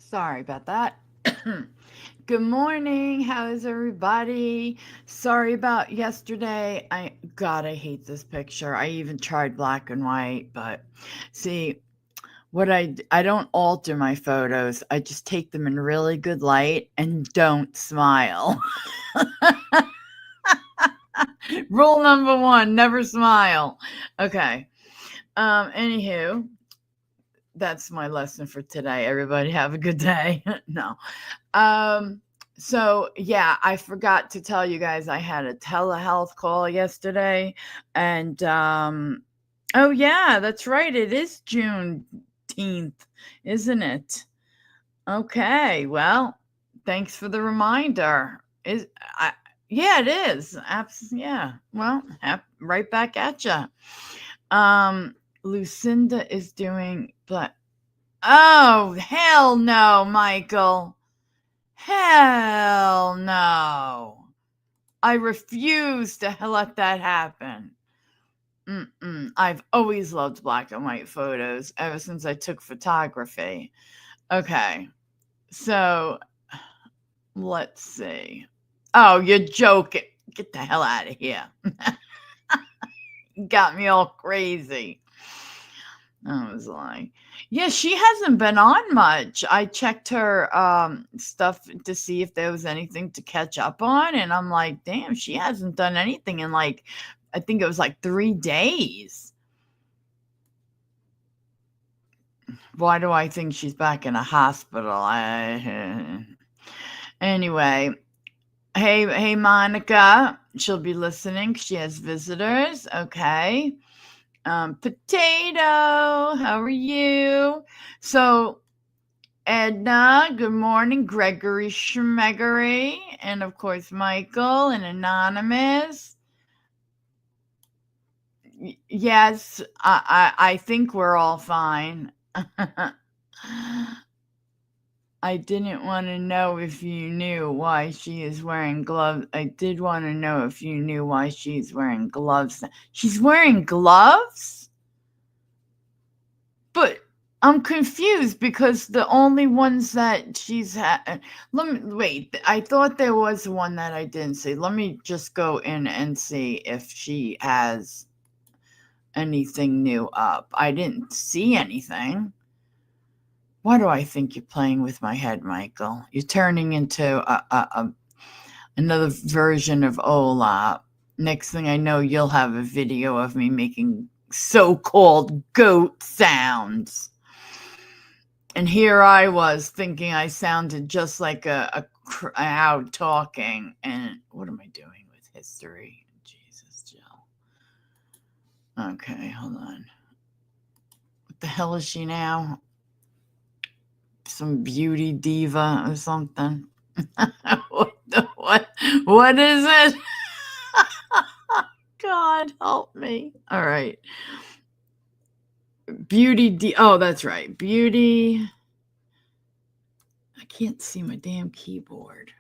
Sorry about that. Good morning. How is everybody? Sorry about yesterday. I hate this picture. I even tried black and white, but see, I don't alter my photos. I just take them in really good light and don't smile. Rule number 1, never smile. Okay. Anywho, that's my lesson for today. Everybody have a good day. No. Um, so yeah, I forgot to tell you guys I had a telehealth call yesterday. And oh yeah, that's right. It is Juneteenth, isn't it? Okay. Well, thanks for the reminder. Is I Yeah, it is. Yeah. Well, right back at you. Lucinda is doing but oh, hell no, Michael. Hell no. I refuse to let that happen. I've always loved black and white photos ever since I took photography. Okay, so let's see. Oh, you're joking. Get the hell out of here. Got me all crazy. I was like, yeah, she hasn't been on much. I checked her stuff to see if there was anything to catch up on, and I'm like, damn, she hasn't done anything in like, I think it was like 3 days. Why do I think she's back in a hospital? Anyway, hey, Monica, she'll be listening. She has visitors. Okay. Potato, how are you? So, Edna, good morning. Gregory Schmeggery, and of course, Michael and Anonymous. Yes, I think we're all fine. I didn't want to know if you knew why she is wearing gloves. I did want to know if you knew why she's wearing gloves. She's wearing gloves? But I'm confused because the only ones that she's had. Let me wait. I thought there was one that I didn't see. Let me just go in and see if she has anything new up. I didn't see anything. Why do I think you're playing with my head, Michael? You're turning into another version of Ola. Next thing I know, you'll have a video of me making so-called goat sounds. And here I was thinking I sounded just like a crowd talking. And what am I doing with history? Jesus, Jill. Okay, hold on. What the hell is she now? Some beauty diva or something? What is it? God help me. All right. Oh, that's right. Beauty. I can't see my damn keyboard.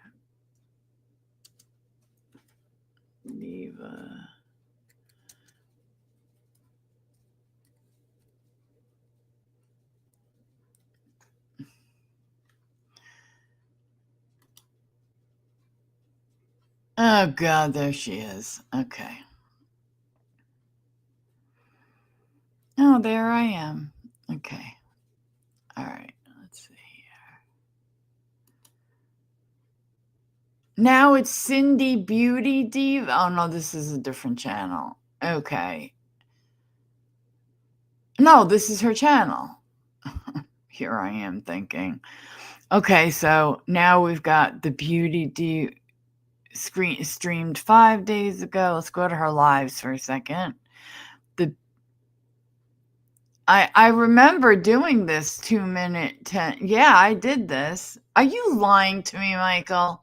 Diva. Oh, God, there she is. Okay. Oh, there I am. Okay. All right. Let's see here. Now it's Cindy Beauty Diva. Oh, no, this is a different channel. Okay. No, this is her channel. Here I am thinking. Okay, so now we've got the Beauty streamed 5 days ago. Let's go to her lives for a second. I remember doing this 2-minute 10. Yeah, I did this. Are you lying to me, Michael?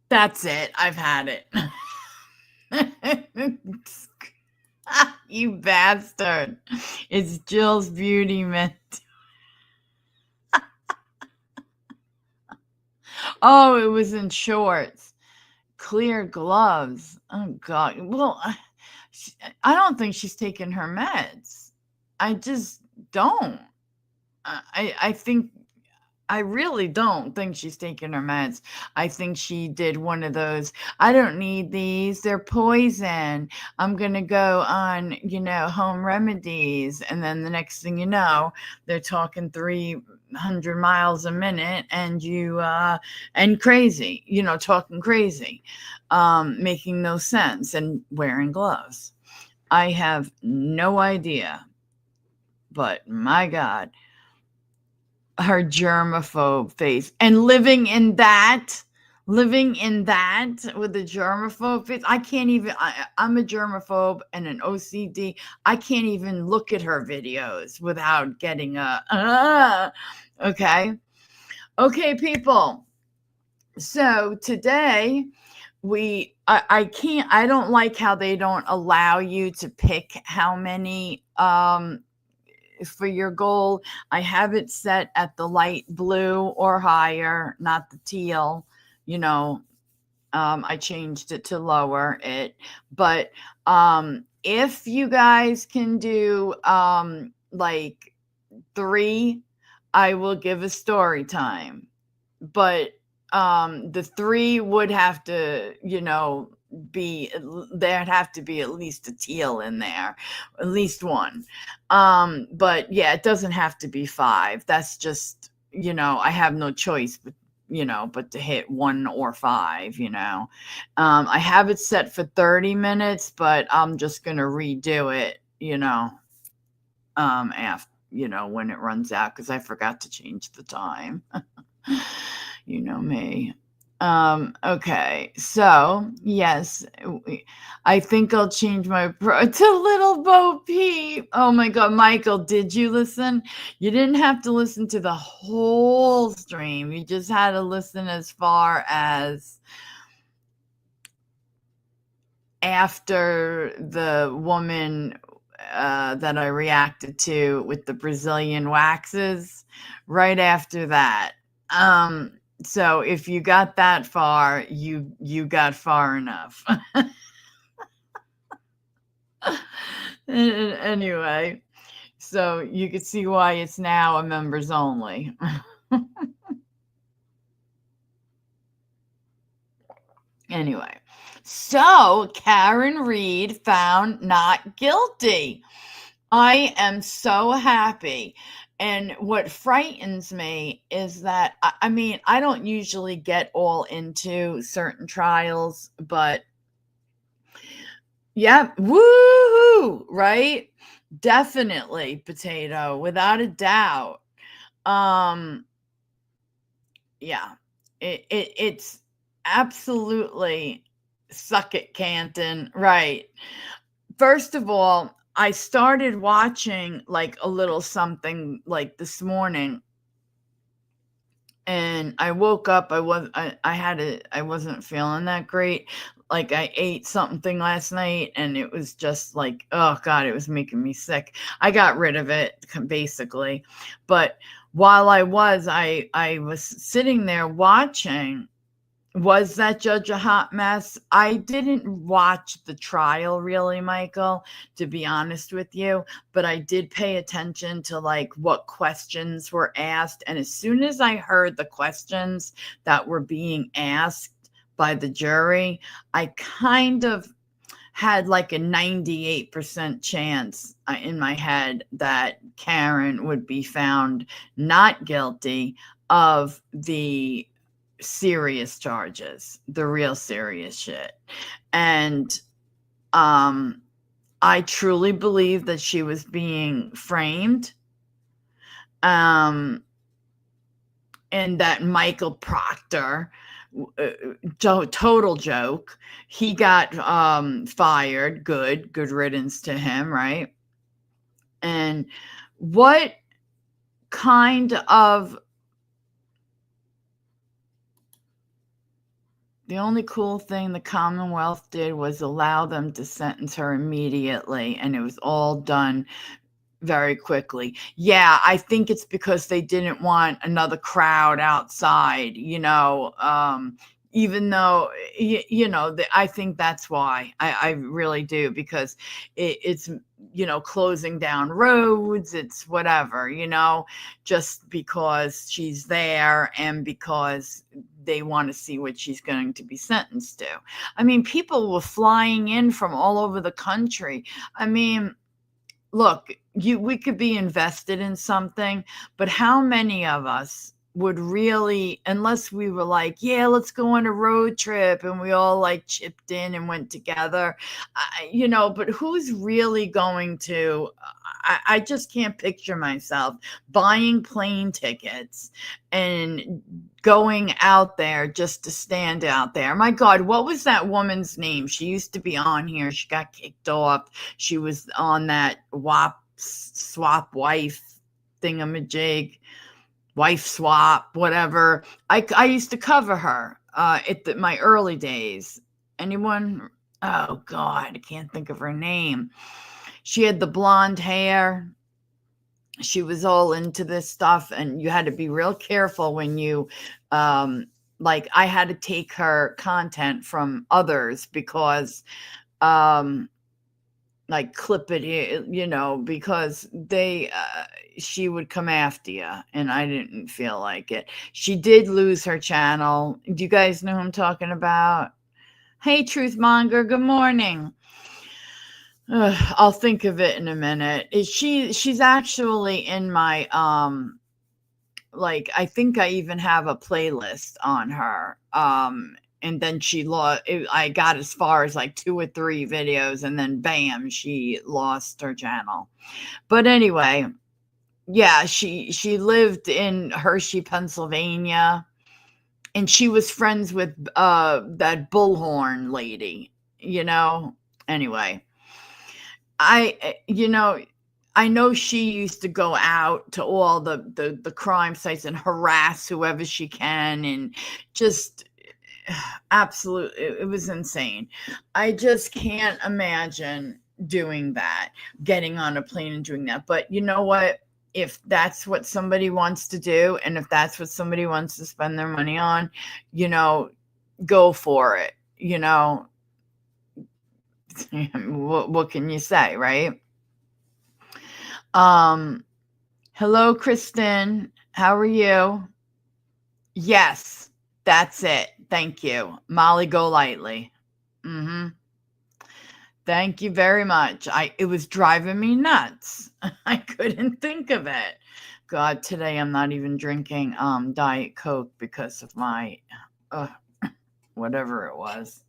That's it. I've had it. You bastard. It's Jill's Beauty Mint. Oh, it was in shorts. Clear gloves. Oh, God. Well, I don't think she's taken her meds. I just don't. I think I really don't think she's taking her meds. I think she did one of those, I don't need these, they're poison. I'm going to go on, home remedies. And then the next thing you know, they're talking 300 miles a minute and and crazy, talking crazy, making no sense and wearing gloves. I have no idea, but my God, her germaphobe face and living in that with a germaphobe face. I can't even, I'm a germaphobe and an OCD. I can't even look at her videos without getting okay. Okay, people. So today I don't like how they don't allow you to pick how many, for your goal. I have it set at the light blue or higher, not the teal. I changed it to lower it. But if you guys can do like 3, I will give a story time. But the 3 would have to, there'd have to be at least a teal in there, at least one. But yeah, it doesn't have to be 5. That's just, I have no choice but to hit 1 or 5. I have it set for 30 minutes, but I'm just gonna redo it, after, when it runs out, because I forgot to change the time. You know me. Okay, so yes, I think I'll change my to Little Bo Peep. Oh my God, Michael, did you listen? You didn't have to listen to the whole stream. You just had to listen as far as after the woman that I reacted to with the Brazilian waxes. Right after that. So if you got that far, you got far enough. Anyway, so you can see why it's now a members only. Anyway, so Karen Reed found not guilty. I am so happy. And what frightens me is that, I mean, I don't usually get all into certain trials, but yeah, woohoo, right? Definitely potato, without a doubt. Yeah, it's absolutely suck it, Canton, right? First of all, I started watching like a little something like this morning, and I woke up. I wasn't feeling that great. Like I ate something last night, and it was just like, oh God, it was making me sick. I got rid of it basically, but while I was sitting there watching. Was that judge a hot mess? I didn't watch the trial really, Michael, to be honest with you, but I did pay attention to like what questions were asked. And as soon as I heard the questions that were being asked by the jury, I kind of had like a 98% chance in my head that Karen would be found not guilty of the serious charges, the real serious shit. And I truly believe that she was being framed. And that Michael Proctor, total joke, he got fired. Good riddance to him, right? And what kind of the only cool thing the Commonwealth did was allow them to sentence her immediately, and it was all done very quickly. Yeah, I think it's because they didn't want another crowd outside, even though I think that's why I really do, because it's closing down roads, it's whatever, just because she's there and because they want to see what she's going to be sentenced to. I mean, people were flying in from all over the country. I mean, look, we could be invested in something, but how many of us would really, unless we were like, yeah, let's go on a road trip, and we all like chipped in and went together, but who's really going to, I just can't picture myself buying plane tickets and going out there just to stand out there. My God, what was that woman's name? She used to be on here. She got kicked off. She was on that swap wife thingamajig, wife swap, whatever. I used to cover her at my early days. Anyone? Oh God, I can't think of her name. She had the blonde hair. She was all into this stuff, and you had to be real careful when you like, I had to take her content from others because like clip it, because she would come after you, and I didn't feel like it. She did lose her channel. Do you guys know who I'm talking about? Hey, Truthmonger, good morning. I'll think of it in a minute. She's actually in my like, I think I even have a playlist on her. And then I got as far as like 2 or 3 videos, and then bam, she lost her channel. But anyway, yeah, she lived in Hershey, Pennsylvania, and she was friends with that bullhorn lady, Anyway, I know she used to go out to all the crime sites and harass whoever she can, and just absolutely, it was insane. I just can't imagine doing that, getting on a plane and doing that. But you know what? If that's what somebody wants to do, and if that's what somebody wants to spend their money on, go for it. What can you say, right? Hello, Kristen. How are you? Yes, that's it. Thank you. Molly Golightly. Mm-hmm. Thank you very much. It was driving me nuts. I couldn't think of it. God, today I'm not even drinking Diet Coke because of my whatever it was.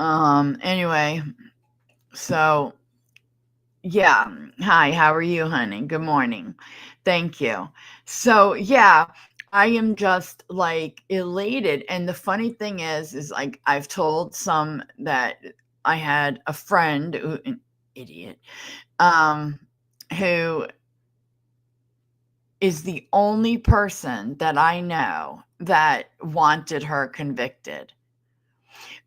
Anyway, so yeah. Hi, how are you, honey? Good morning. Thank you. So, yeah, I am just like elated. And the funny thing is like, I've told some that I had a friend, an idiot, who is the only person that I know that wanted her convicted.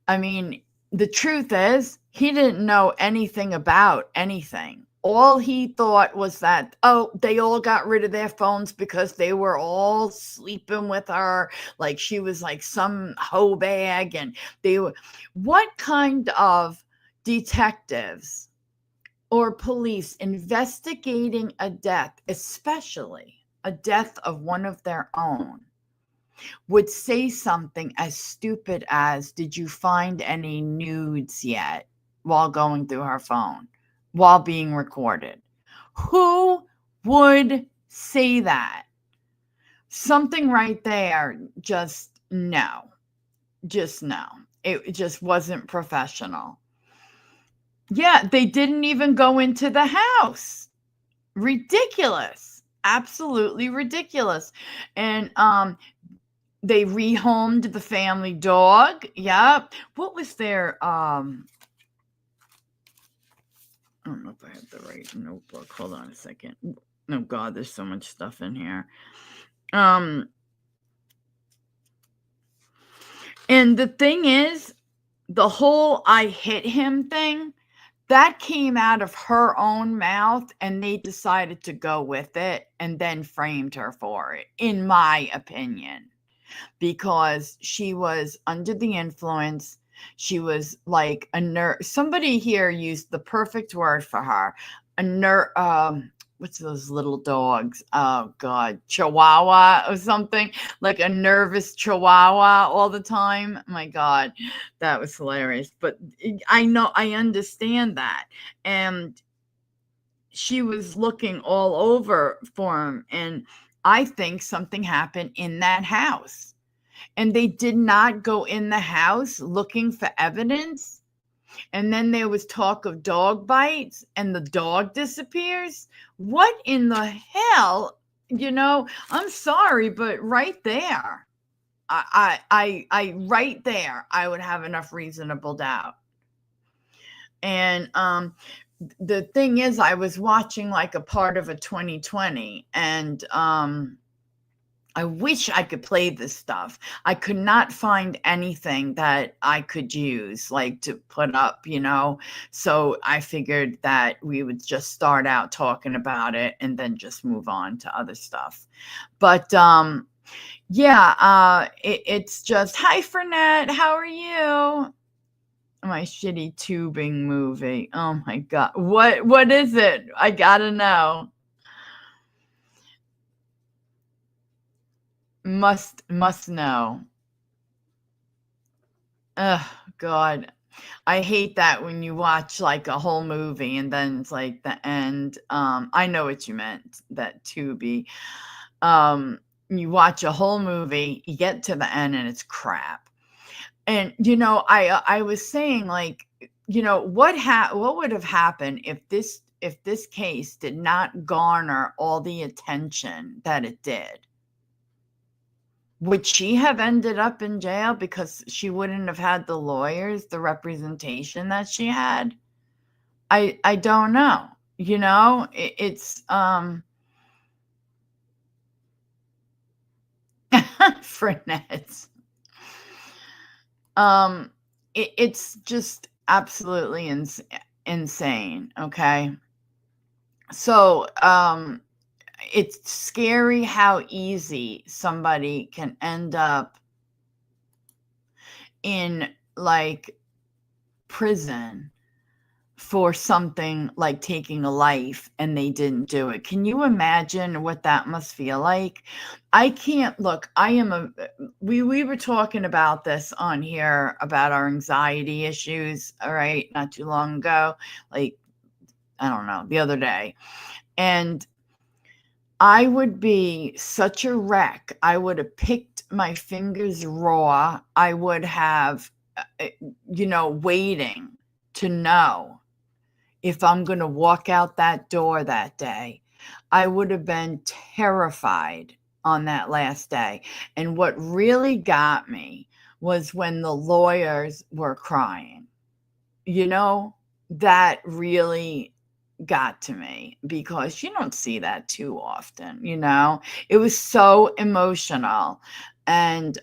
I mean, the truth is, he didn't know anything about anything. All he thought was that, they all got rid of their phones because they were all sleeping with her, like she was like some hoe bag, and they were. What kind of detectives or police investigating a death, especially a death of one of their own, would say something as stupid as, did you find any nudes yet, while going through her phone, while being recorded? Who would say that? Something right there, just no. Just no. It just wasn't professional. Yeah, they didn't even go into the house. Ridiculous. Absolutely ridiculous. And they rehomed the family dog. Yep. What was their I don't know if I have the right notebook. Hold on a second. Oh God, there's so much stuff in here. And the thing is, the whole I hit him thing, that came out of her own mouth, and they decided to go with it and then framed her for it, in my opinion. because she was under the influence. She was like a nerd. Somebody here used the perfect word for her. A nerd. What's those little dogs? Oh God, Chihuahua or something, like a nervous Chihuahua all the time. My God, that was hilarious. But I know, I understand that. And she was looking all over for him. And I think something happened in that house. And they did not go in the house looking for evidence. And then there was talk of dog bites and the dog disappears. What in the hell? I'm sorry, but right there, I right there, I would have enough reasonable doubt. And the thing is, I was watching like a part of a 2020, and I wish I could play this stuff. I could not find anything that I could use, like to put up, So I figured that we would just start out talking about it and then just move on to other stuff. But yeah, it's just, hi, Fernette, how are you? My shitty tubing movie. Oh my God. What is it? I gotta know. Must know. Oh God. I hate that when you watch like a whole movie and then it's like the end. I know what you meant, that Tubi. You watch a whole movie, you get to the end and it's crap. And I was saying, like, what would have happened if this case did not garner all the attention that it did? Would she have ended up in jail because she wouldn't have had the lawyers, the representation that she had? I don't know. It's Frenette. It's just absolutely insane. Okay. So, it's scary how easy somebody can end up in like prison for something like taking a life and they didn't do it. Can you imagine what that must feel like? I can't look. We were talking about this on here about our anxiety issues, all right, not too long ago, like, I don't know, the other day. And I would be such a wreck. I would have picked my fingers raw. I would have, waiting to know if I'm going to walk out that door that day. I would have been terrified on that last day. And what really got me was when the lawyers were crying. That really got to me because you don't see that too often. It was so emotional. And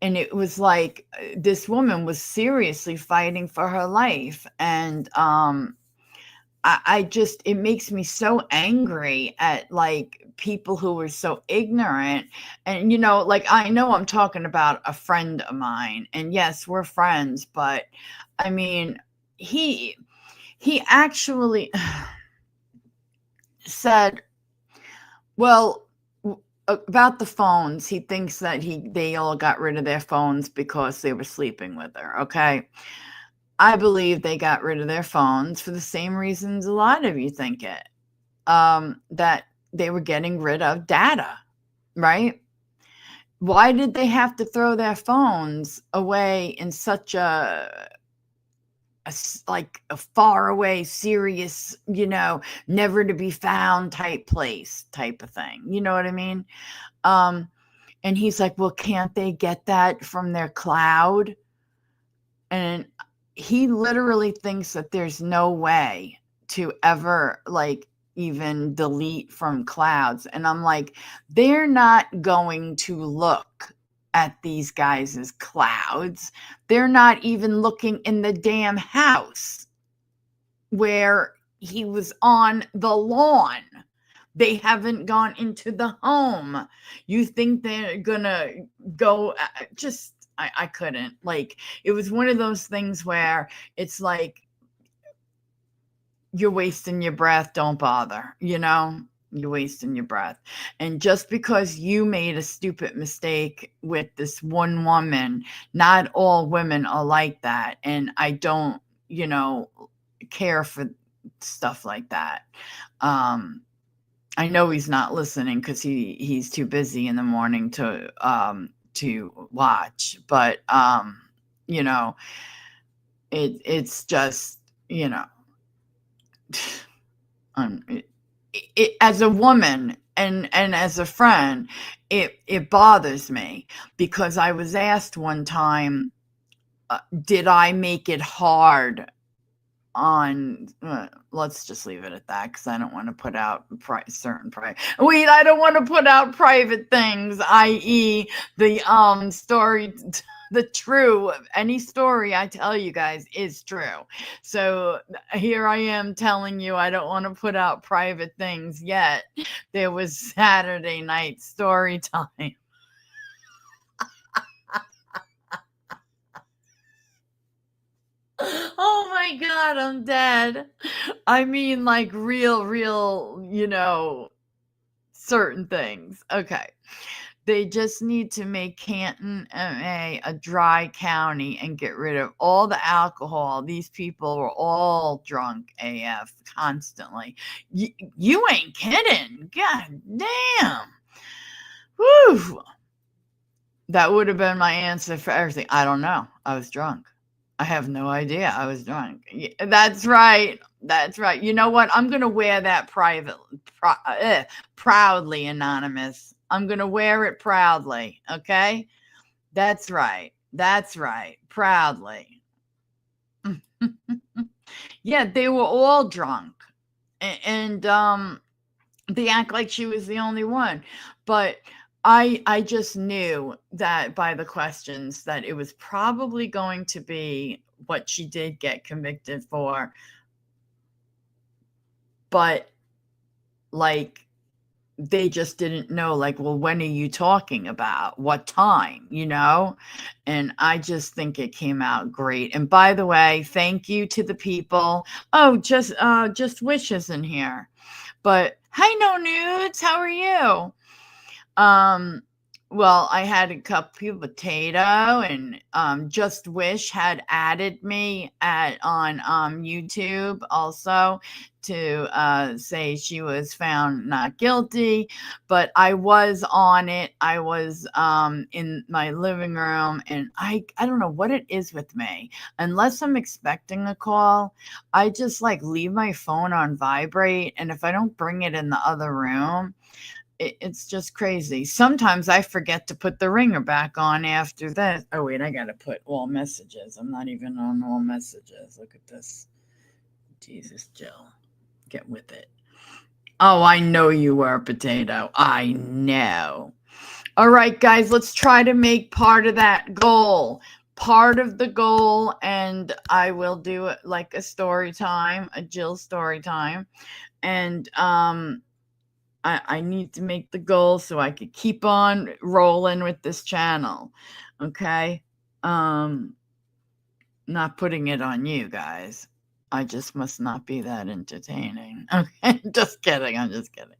it was like this woman was seriously fighting for her life. And I just, it makes me so angry at like people who are so ignorant. And, like, I know I'm talking about a friend of mine, and yes, we're friends, but I mean, he actually said, well, about the phones, he thinks that they all got rid of their phones because they were sleeping with her. Okay. I believe they got rid of their phones for the same reasons a lot of you think it, that they were getting rid of data, right? Why did they have to throw their phones away in such a far away, serious, never to be found type place type of thing? You know what I mean? And he's like, well, can't they get that from their cloud? And he literally thinks that there's no way to ever like even delete from clouds. And I'm like, they're not going to look at these guys' clouds. They're not even looking in the damn house where he was on the lawn. They haven't gone into the home. You think they're gonna go, I couldn't. Like, it was one of those things where it's like, you're wasting your breath, don't bother, you're wasting your breath. And just because you made a stupid mistake with this one woman, not all women are like that. And I don't, care for stuff like that. I know he's not listening because he's too busy in the morning to watch, but it's just, as a woman and as a friend, it bothers me, because I was asked one time, did I make it hard on, let's just leave it at that, because I don't want to put out I don't want to put out private things, i.e. the story, any story I tell you guys is true. So here I am telling you I don't want to put out private things yet. There was Saturday night story time. Oh my God, I'm dead. I mean, like, real, certain things. Okay. They just need to make Canton, MA a dry county and get rid of all the alcohol. These people were all drunk AF constantly. You ain't kidding. God damn. Whew. That would have been my answer for everything. I don't know. I was drunk. I have no idea. I was drunk. That's right. That's right. You know what? I'm going to wear that proudly, Anonymous. I'm going to wear it proudly. Okay? That's right. That's right. Proudly. Yeah, they were all drunk. And they act like she was the only one. But I just knew that by the questions that it was probably going to be what she did get convicted for. But, like, they just didn't know, like, well, when are you talking about? What time, And I just think it came out great. And by the way, thank you to the people. Oh, just wishes in here. But hi, No Nudes, how are you? Well, I had a cup of potato, and Just Wish had added me on YouTube also to say she was found not guilty, but I was on it. I was in my living room, and I don't know what it is with me. Unless I'm expecting a call, I just like leave my phone on vibrate, and if I don't bring it in the other room, it's just crazy. Sometimes I forget to put the ringer back on after that. Oh, wait, I got to put all messages. I'm not even on all messages. Look at this. Jesus, Jill, get with it. Oh, I know you were, Potato. I know. All right, guys, let's try to make part of that goal. Part of the goal, and I will do it like a story time, a Jill story time. And I need to make the goal so I could keep on rolling with this channel. Okay? Not putting it on you guys. I just must not be that entertaining. Okay, just kidding. I'm just kidding.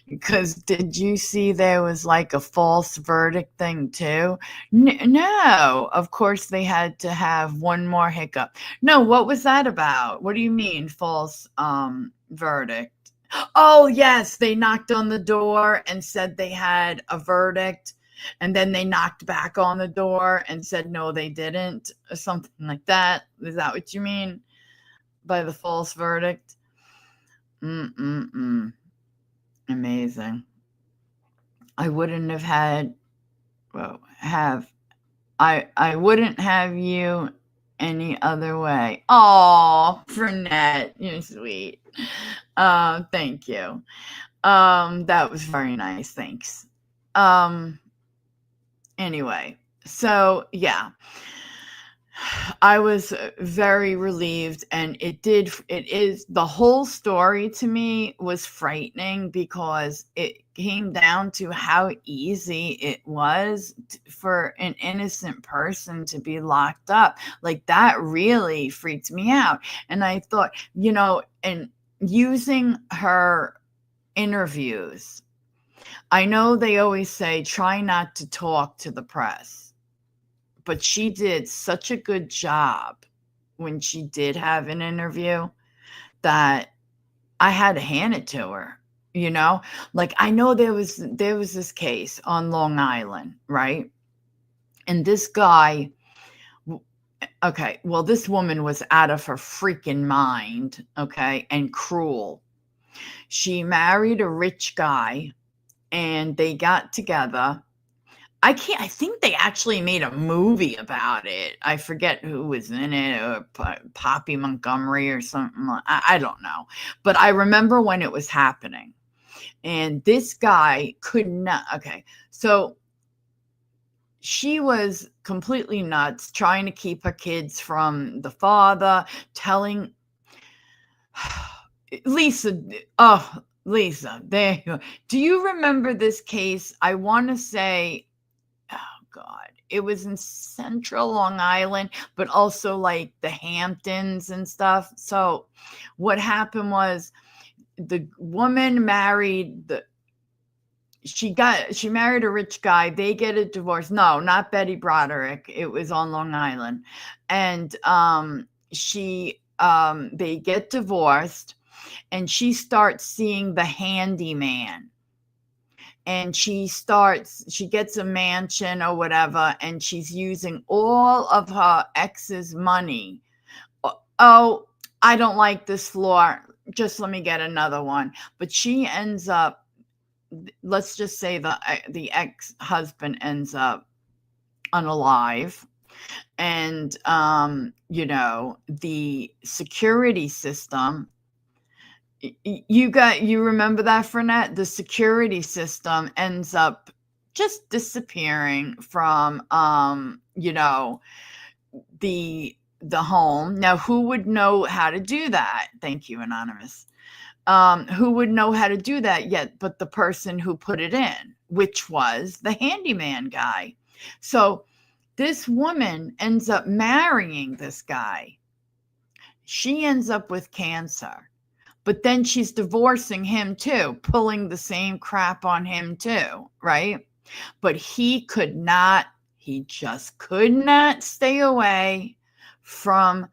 Because did you see there was like a false verdict thing too? No, of course they had to have one more hiccup. No, what was that about? What do you mean false verdict? Oh, yes, they knocked on the door and said they had a verdict, and then they knocked back on the door and said no, they didn't, or something like that. Is that what you mean by the false verdict? Amazing. I wouldn't have had, I wouldn't have you any other way. Oh, Fernette, you're sweet. Thank you. That was very nice. Thanks. Anyway, so yeah. I was very relieved, and it is the whole story to me was frightening because it came down to how easy it was for an innocent person to be locked up. Like, that really freaked me out. And I thought, and using her interviews, I know they always say try not to talk to the press, but she did such a good job when she did have an interview that I had to hand it to her, you know? Like, I know there was this case on Long Island, right? And this guy, okay, well, this woman was out of her freaking mind, okay, and cruel. She married a rich guy and they got together. I think they actually made a movie about it. I forget who was in it, or Poppy Montgomery or something. I don't know. But I remember when it was happening. And this guy could not. Okay. So she was completely nuts, trying to keep her kids from the father, telling Lisa, oh, Lisa, there you go. Do you remember this case? I want to say, oh God, it was in central Long Island, but also like the Hamptons and stuff. So what happened was the woman she married a rich guy. They get a divorce. No, not Betty Broderick. It was on Long Island. And they get divorced, and she starts seeing the handyman. And she gets a mansion or whatever, and she's using all of her ex's money. Oh, I don't like this floor. Just let me get another one. But she ends up, let's just say the ex-husband ends up unalive. And, the security system, you remember that, Frenette? The security system ends up just disappearing from, the home. Now, who would know how to do that? Thank you, Anonymous. Who would know how to do that yet but the person who put it in, which was the handyman guy. So this woman ends up marrying this guy. She ends up with cancer, but then she's divorcing him too, pulling the same crap on him too, right? But he just could not stay away from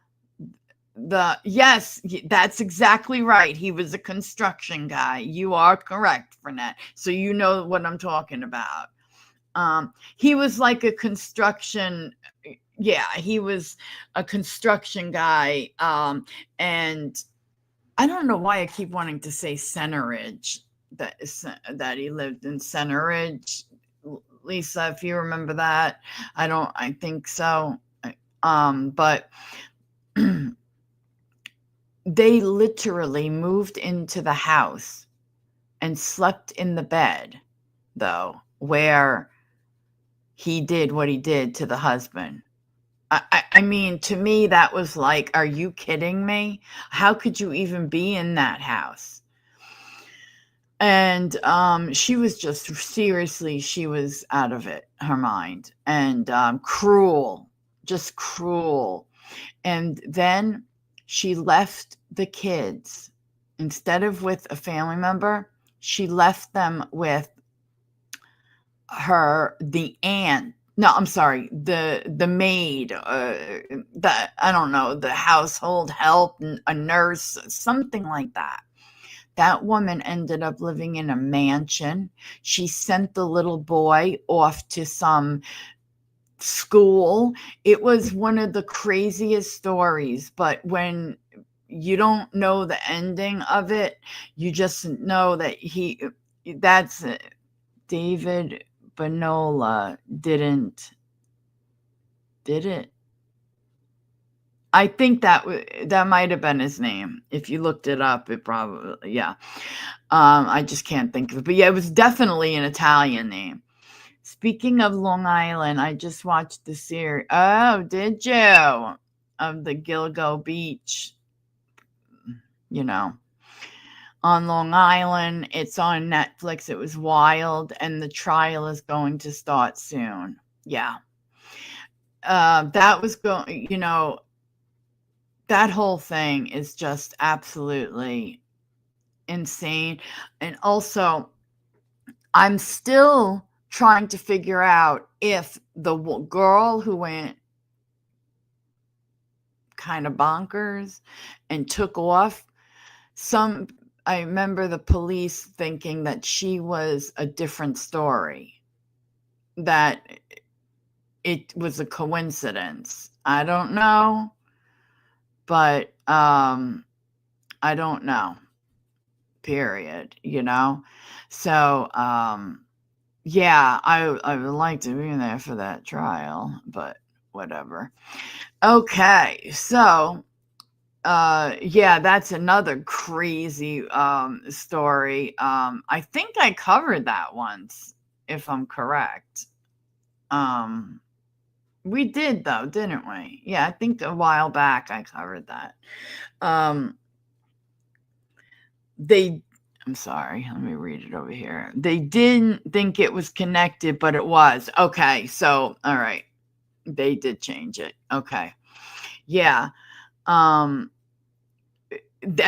yes, that's exactly right. He was a construction guy. You are correct, Frenette. So you know what I'm talking about. He was like a construction, he was a construction guy. And I don't know why I keep wanting to say Centeridge, that he lived in Centeridge. Lisa, if you remember that. I think so. But they literally moved into the house and slept in the bed, though, where he did what he did to the husband. I mean, to me, that was like, are you kidding me? How could you even be in that house? And she was just seriously, she was out of her mind, and cruel, just cruel. And then she left the kids, instead of with a family member, she left them with the aunt. No, I'm sorry, the maid, I don't know, the household help, a nurse, something like that. That woman ended up living in a mansion. She sent the little boy off to some school. It was one of the craziest stories, but when you don't know the ending of it, you just know that that's it. David Bonola did it? I think that might have been his name. If you looked it up, it probably, yeah. I just can't think of it. But yeah, it was definitely an Italian name. Speaking of Long Island, I just watched the series. Oh, did you? Of the Gilgo Beach, you know, on Long Island. It's on Netflix. It was wild, and the trial is going to start soon. Yeah. That was going, that whole thing is just absolutely insane. And also, I'm still trying to figure out if the girl who went kind of bonkers and took off, I remember the police thinking that she was a different story, that it was a coincidence. I don't know, but I don't know, period, So, yeah, I would like to be there for that trial, but whatever. Okay, so yeah, that's another crazy story. I think I covered that once, if I'm correct. We did though, didn't we? Yeah, I think a while back I covered that. I'm sorry, let me read it over here. They didn't think it was connected, but it was. Okay, so all right. They did change it. Okay. Yeah. At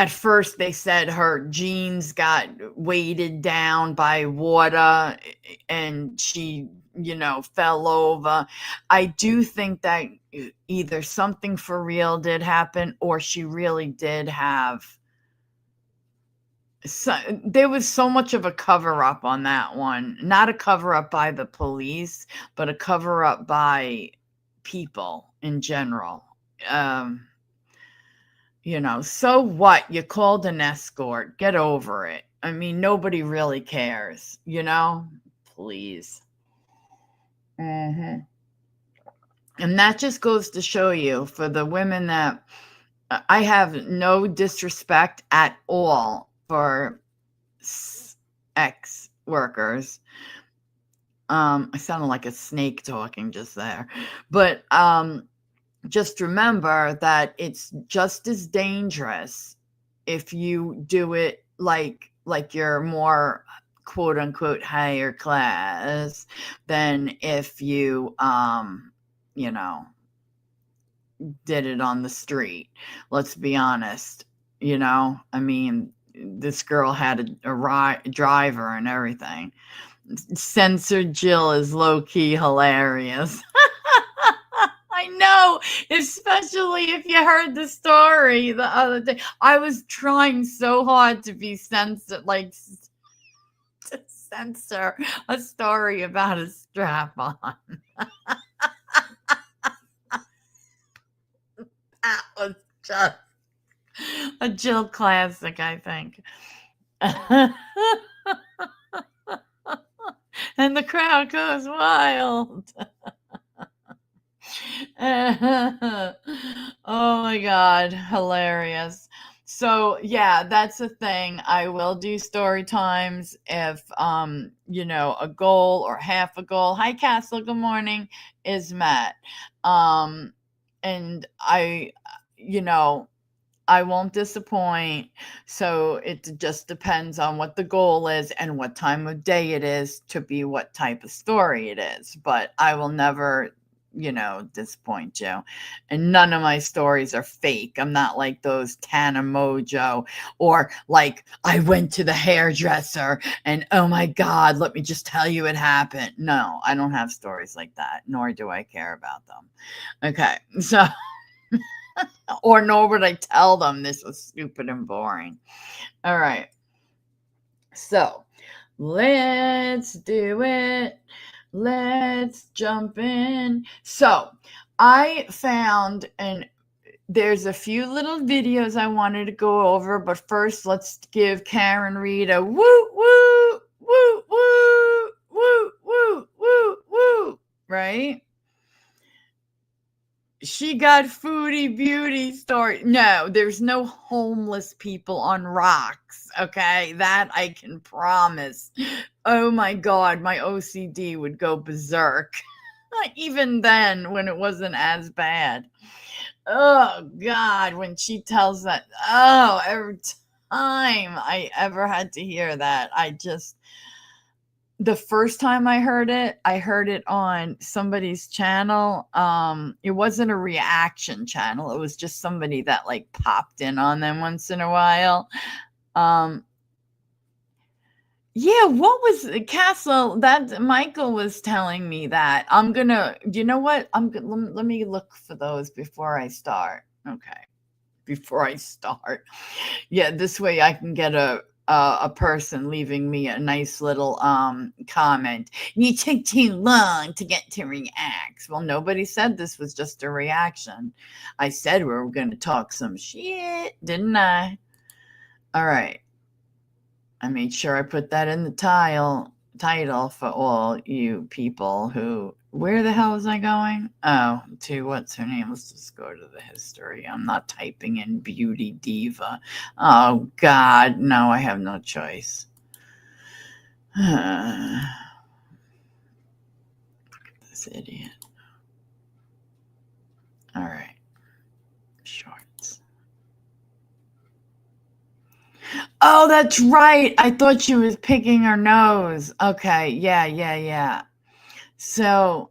first they said her jeans got weighted down by water and she, fell over. I do think that either something for real did happen or she really did have. So, there was so much of a cover up on that one. Not a cover up by the police, but a cover up by people in general. So what? You called an escort. Get over it. I mean, nobody really cares, Please. And that just goes to show you, for the women that I have no disrespect at all for ex workers. I sounded like a snake talking just there, but just remember that it's just as dangerous if you do it like you're more quote unquote higher class than if you did it on the street. Let's be honest. I mean, this girl had a driver and everything. Censored Jill is low-key hilarious. I know, especially if you heard the story the other day. I was trying so hard to be censored, like to censor a story about a strap-on. That was just a Jill classic, I think. And the crowd goes wild. Oh my God, hilarious. So yeah, that's the thing. I will do story times if a goal or half a goal. Hi Castle, good morning, is met. And I won't disappoint. So it just depends on what the goal is and what time of day it is to be what type of story it is. But I will never, disappoint you. And none of my stories are fake. I'm not like those Tana Mojo or like I went to the hairdresser and oh my God, let me just tell you it happened. No, I don't have stories like that, nor do I care about them. Okay, so or nor would I tell them this was stupid and boring. All right. So let's do it. Let's jump in. So I found, and there's a few little videos I wanted to go over, but first let's give Karen Reed a woo, woo, woo, woo, woo, woo, woo, woo, right? She got foodie beauty story. No, there's no homeless people on rocks. Okay, that I can promise. Oh my God, my OCD would go berserk. Even then, when it wasn't as bad. Oh God, when she tells that, oh, every time I ever had to hear that, the first time I heard it on somebody's channel. It wasn't a reaction channel. It was just somebody that like popped in on them once in a while. Yeah, what was Castle that Michael was telling me that you know what? Let me look for those before I start. Okay. Before I start. Yeah, this way I can get a person leaving me a nice little comment. You took too long to get to react. Well, nobody said this was just a reaction. I said we were going to talk some shit, didn't I? All right. I made sure I put that in the title for all you people who. Where the hell was I going? Oh, to what's her name? Let's just go to the history. I'm not typing in beauty diva. Oh God, no, I have no choice. Look at this idiot. All right, shorts. Oh, that's right. I thought she was picking her nose. Okay, yeah. So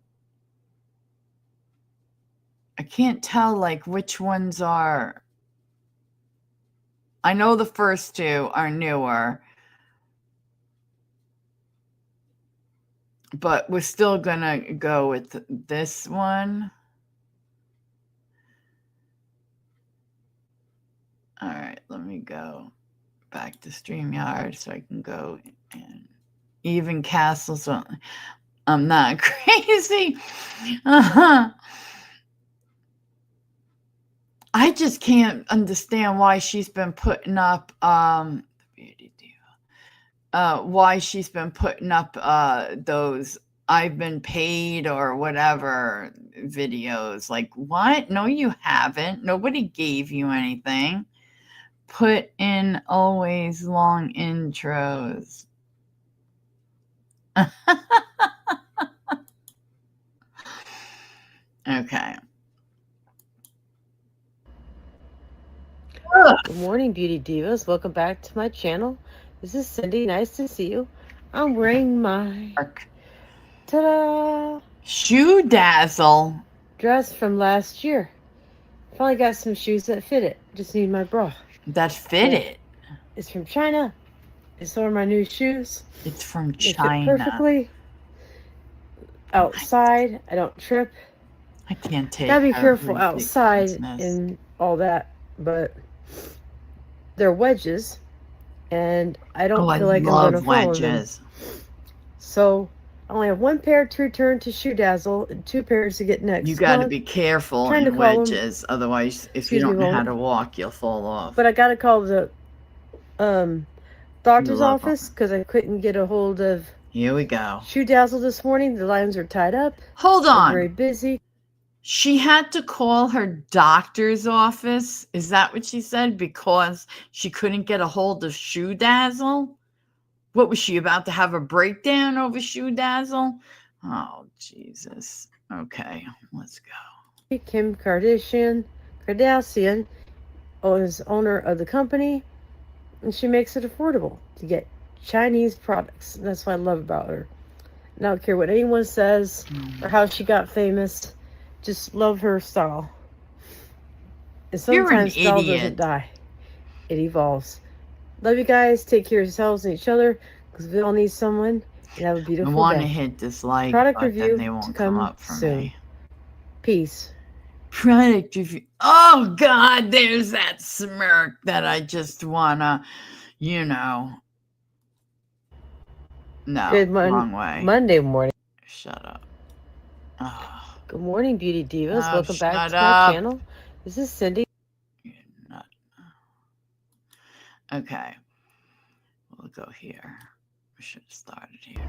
I can't tell like which ones are. I know the first two are newer, but we're still gonna go with this one. All right, let me go back to StreamYard so I can go and even castles. I'm not crazy. Uh-huh. I just can't understand why she's been putting up why she's been putting up those I've been paid or whatever videos. Like, what? No, you haven't. Nobody gave you anything. Put in always long intros. Okay. Good morning, Beauty Divas. Welcome back to my channel. This is Cindy. Nice to see you. I'm wearing my ta-da Shoe dazzle dress from last year. Finally got some shoes that fit it. Just need my bra. that fit it. It's from China. It's one of my new shoes. It's from They fit China. perfectly. Outside, I don't trip. I can't take. Gotta be careful outside and all that, but they're wedges, and I don't feel like I'm gonna fall in them. So I only have one pair to return to Shoe Dazzle and two pairs to get next. You got to be careful in wedges, otherwise, if you don't know how to walk, you'll fall off. But I got to call the doctor's office because I couldn't get a hold of. Here we go. Shoe Dazzle this morning. The lines are tied up. Hold on. Very busy. She had to call her doctor's office. Is that what she said? Because she couldn't get a hold of Shoe Dazzle? What was she about to have a breakdown over Shoe Dazzle? Oh, Jesus. Okay, let's go. Kim Kardashian is owner of the company, and she makes it affordable to get Chinese products. And that's what I love about her. And I don't care what anyone says or how she got famous. Just love her style. And sometimes style doesn't die. It evolves. Love you guys. Take care of yourselves and each other because we all need someone. And have a beautiful day. I want to hit dislike, product but review then they won't come up for soon. me. Peace. Product review. Oh, God, there's that smirk that I just want to, No, wrong way. Monday morning. Shut up. Oh. Good morning, Beauty Divas. Welcome back to my channel. This is Cindy. Okay. We'll go here. We should have started here.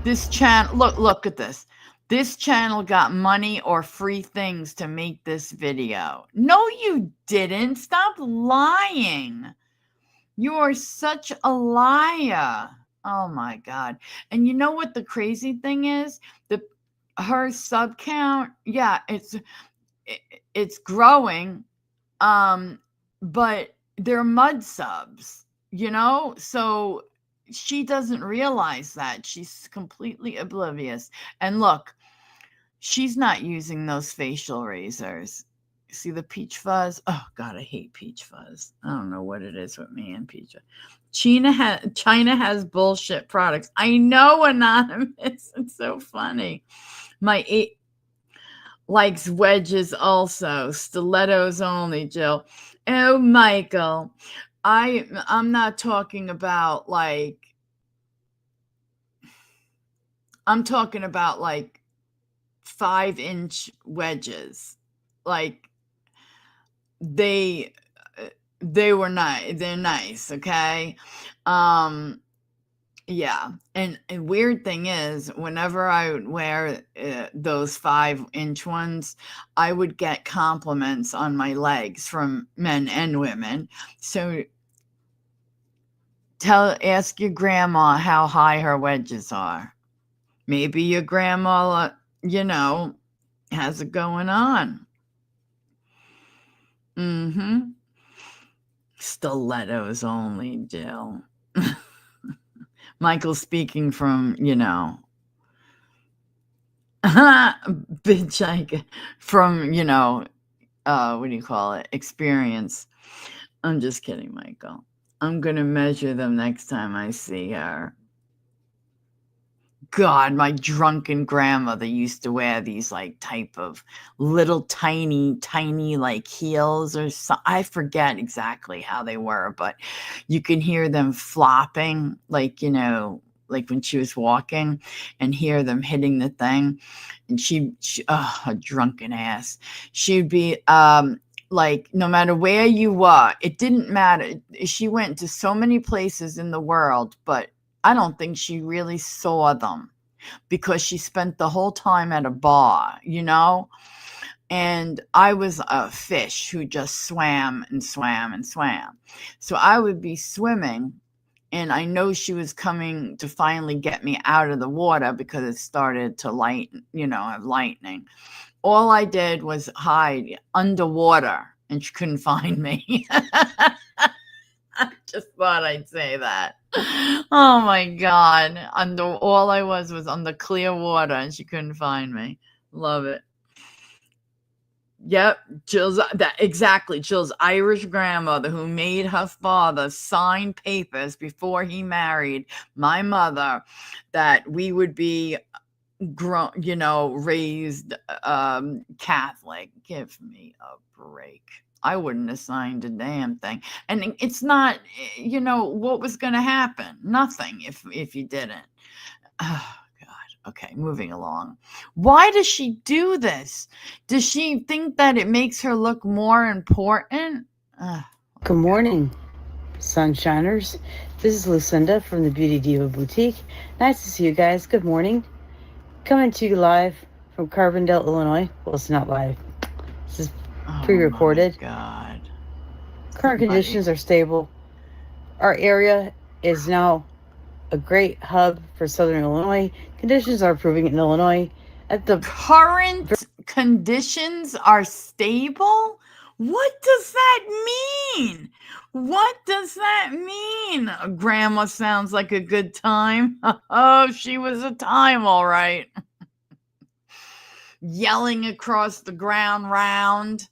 This channel, look at this. This channel got money or free things to make this video. No, you didn't. Stop lying. You are such a liar. Oh my God. And you know what the crazy thing is? Her sub count, yeah, it's growing. But they're mud subs, so she doesn't realize that. She's completely oblivious. And look, she's not using those facial razors. See the peach fuzz? Oh God, I hate peach fuzz. I don't know what it is with me and peach fuzz. China has bullshit products. I know, Anonymous. It's so funny. My 8 likes wedges also. Stilettos only, Jill. Oh, Michael. I'm not talking about I'm talking about 5-inch wedges. Like they were nice. They're nice, okay? Yeah. And weird thing is, whenever I would wear those 5-inch ones, I would get compliments on my legs from men and women. So ask your grandma how high her wedges are. Maybe your grandma, has it going on. Mm-hmm. Stilettos only, Jill. Michael speaking from, bitch, from, what do you call it? Experience. I'm just kidding, Michael. I'm going to measure them next time I see her. God, my drunken grandmother used to wear these type of little tiny heels or so. I forget exactly how they were, but you can hear them flopping like when she was walking, and hear them hitting the thing. And she a drunken ass. She'd be no matter where you were, it didn't matter. She went to so many places in the world, but I don't think she really saw them because she spent the whole time at a bar, and I was a fish who just swam and swam and swam. So I would be swimming, and I know she was coming to finally get me out of the water because it started to have lightning. All I did was hide underwater, and she couldn't find me. I just thought I'd say that. Oh my God. All I was under clear water, and she couldn't find me. Love it. Yep. Exactly. Jill's Irish grandmother, who made her father sign papers before he married my mother that we would be raised Catholic. Give me a break. I wouldn't have signed a damn thing. And it's not, what was going to happen? Nothing if you didn't. Oh, God. Okay, moving along. Why does she do this? Does she think that it makes her look more important? Good morning, sunshiners. This is Lucinda from the Beauty Diva Boutique. Nice to see you guys. Good morning. Coming to you live from Carbondale, Illinois. Well, it's not live. This is pre-recorded. Oh my God. Current conditions are stable. Our area is now a great hub for Southern Illinois. Conditions are improving in Illinois. Current conditions are stable? What does that mean? What does that mean? Grandma sounds like a good time. Oh, she was a time, all right. Yelling across the ground round.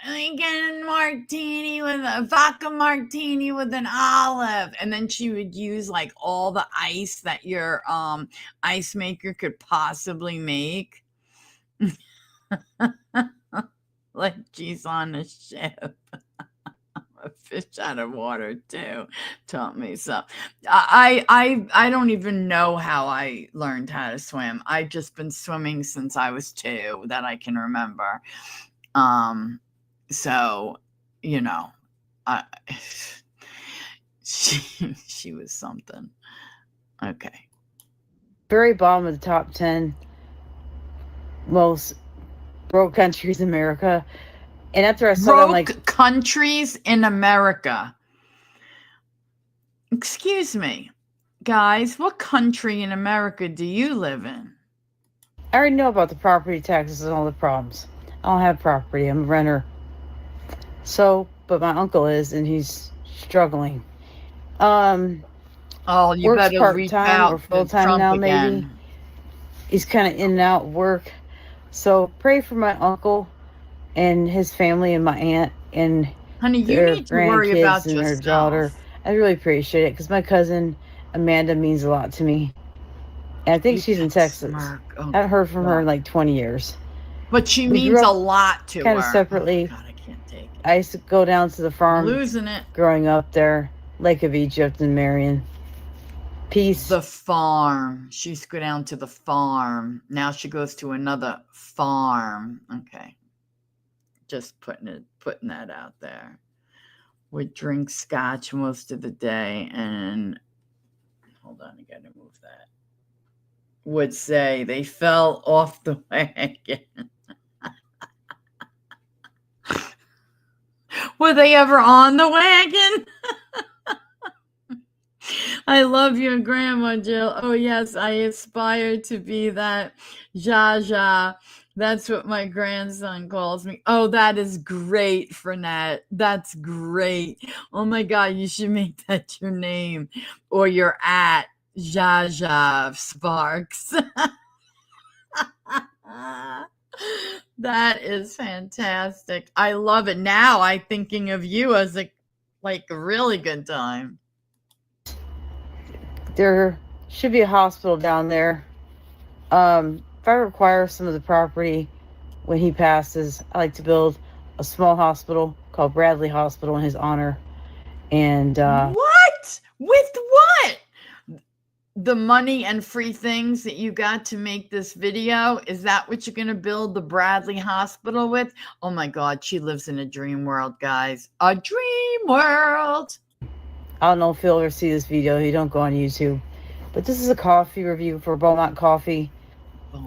I get a martini with a vodka martini with an olive. And then she would use all the ice that your ice maker could possibly make. Like she's on a ship. A fish out of water too, taught me so. I don't even know how I learned how to swim. I've just been swimming since I was 2 that I can remember. So, she was something. Okay. Very bottom of the top 10 most broke countries in America. And after I saw that, I'm like, Broke countries in America. Excuse me, guys, what country in America do you live in? I already know about the property taxes and all the problems. I don't have property. I'm a renter. So, but my uncle is, and he's struggling. Oh, you Works better reach part-time or out to full-time Trump now, maybe. again. He's kind of in and out of work. So pray for my uncle and his family and my aunt and Honey, you their need to worry grandkids about and their daughter. yourself. I really appreciate it because my cousin Amanda means a lot to me. And I think You she's in can't Texas. smirk. Oh, I haven't heard from her in God. like 20 years. But she We means grew a up lot to kind of her. separately. Oh, God, I can't take it. I used to go down to the I'm farm losing it. growing up there, Lake of Egypt and Marion. Peace. The farm. She used to go down to the farm. Now she goes to another farm. Okay. Just putting that out there. Would drink scotch most of the day and hold on, I gotta move that. Would say they fell off the wagon. Were they ever on the wagon? I love your grandma, Jill. Oh, yes, I aspire to be that Jaja. That's what my grandson calls me. Oh, that is great, Frenette. That's great. Oh, my God, you should make that your name or your at Jaja Sparks. That is fantastic. I love it. Now I'm thinking of you as a really good time. There should be a hospital down there. If I require some of the property when he passes, I like to build a small hospital called Bradley Hospital in his honor. And what? With what? The money and free things that you got to make this video? Is that what you're going to build the Bradley Hospital with? Oh my God, she lives in a dream world, guys. A dream world. I don't know if you'll ever see this video. You don't go on YouTube. But this is a coffee review for Beaumont Coffee.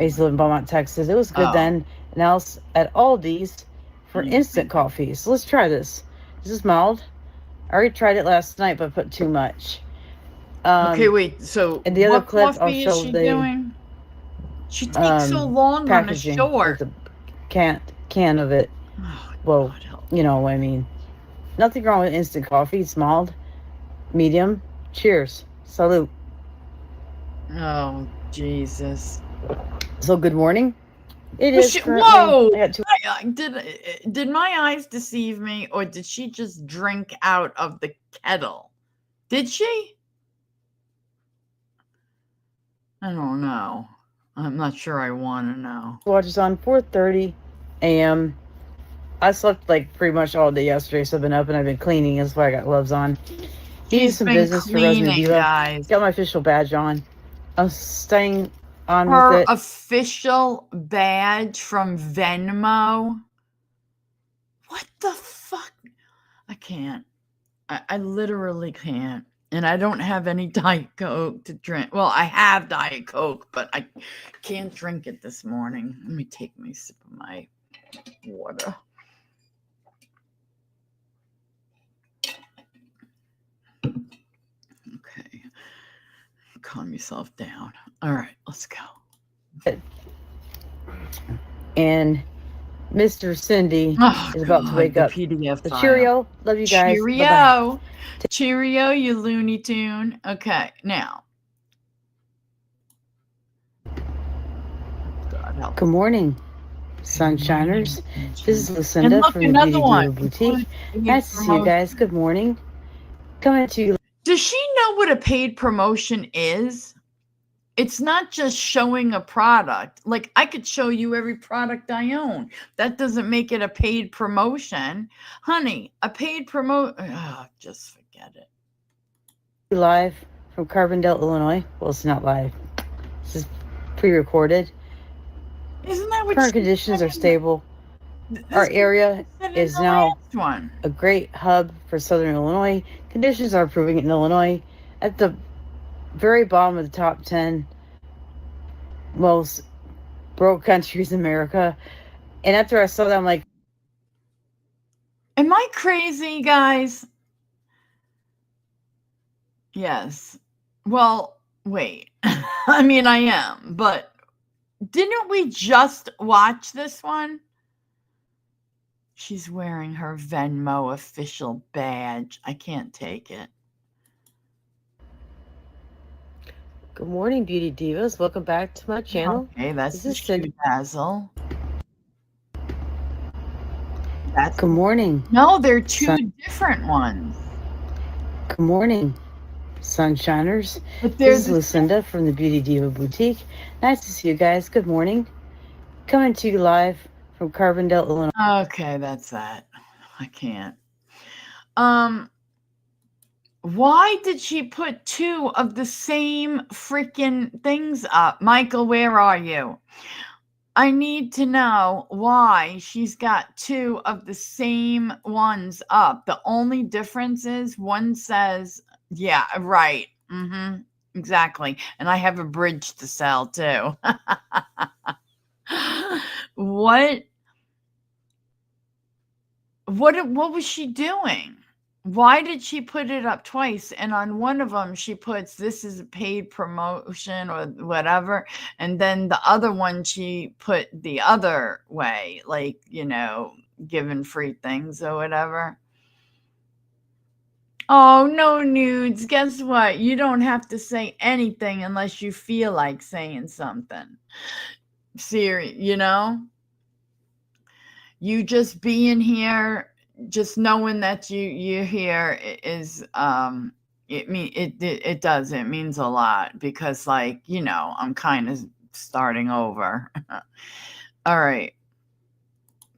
I used to live in Beaumont, Texas. It was good then. Now it's at Aldi's for instant coffee. So let's try this. This is mild. I already tried it last night, but put too much. Okay, wait. So in the other what clip, I'll coffee show is she the doing? She takes so long on a packaging short. with the can of it. Oh, Well, God help. you know what I mean. Nothing wrong with instant coffee. It's mild, medium. Cheers. Salute. Oh, Jesus. So good morning. It Was is she- currently. whoa! I got two. Did my eyes deceive me, or did she just drink out of the kettle? Did she? I don't know. I'm not sure I want to know. Watch is on 4:30 a.m. I slept like pretty much all day yesterday, so I've been up and I've been cleaning. That's why I got gloves on. Doing She's some been business for Rosie cleaning, Diva. guys. Got my official badge on. I'm staying on Her with it. official badge from Venmo. What the fuck? I can't. I literally can't. And I don't have any Diet Coke to drink. Well, I have Diet Coke, but I can't drink it this morning. Let me take my sip of my water. Okay. Calm yourself down. All right, let's go. And Mr. Cindy is about to wake up. PDF The file. Cheerio. Love you guys. Cheerio. Bye-bye. Cheerio, you Looney Tune. Okay, now. God help. Good morning, sunshiners. This is Lucinda And look, from the another Beauty one. Diva Boutique. Nice to see you guys. Good morning. Coming to you. Does she know what a paid promotion is? It's not just showing a product. Like, I could show you every product I own. That doesn't make it a paid promotion. Honey, a paid just forget it. Live from Carbondale, Illinois. Well, it's not live. This is pre-recorded. Isn't that what Current conditions are stable. Our area is now a great hub for Southern Illinois. Conditions are improving in Illinois. At the very bottom of the top 10 most broke countries in America. And after I saw that, I'm like, am I crazy, guys? Yes. Well, wait. I mean, I am, but didn't we just watch this one? She's wearing her Venmo official badge. I can't take it. good morning, Beauty Divas. Welcome back to my channel. Okay, that's This the is Cindy. shoe dazzle. That's Good morning. no, they're two different ones. Good morning, Sunshiners. But This they're is the Lucinda from the Beauty Diva Boutique. Nice to see you guys. Good morning. Coming to you live from Carbondale, Illinois. okay, that's that. I can't. Why did she put two of the same freaking things up? Michael, where are you? I need to know why she's got two of the same ones up. The only difference is one says, yeah, right. Exactly. And I have a bridge to sell too. What was she doing? Why did she put it up twice? And on one of them, she puts, this is a paid promotion or whatever. And then the other one, she put the other way, like, giving free things or whatever. Oh, no nudes. Guess what? You don't have to say anything unless you feel like saying something. Serious, you just being here, just knowing that you're here is it does, it means a lot, because I'm kind of starting over. All right,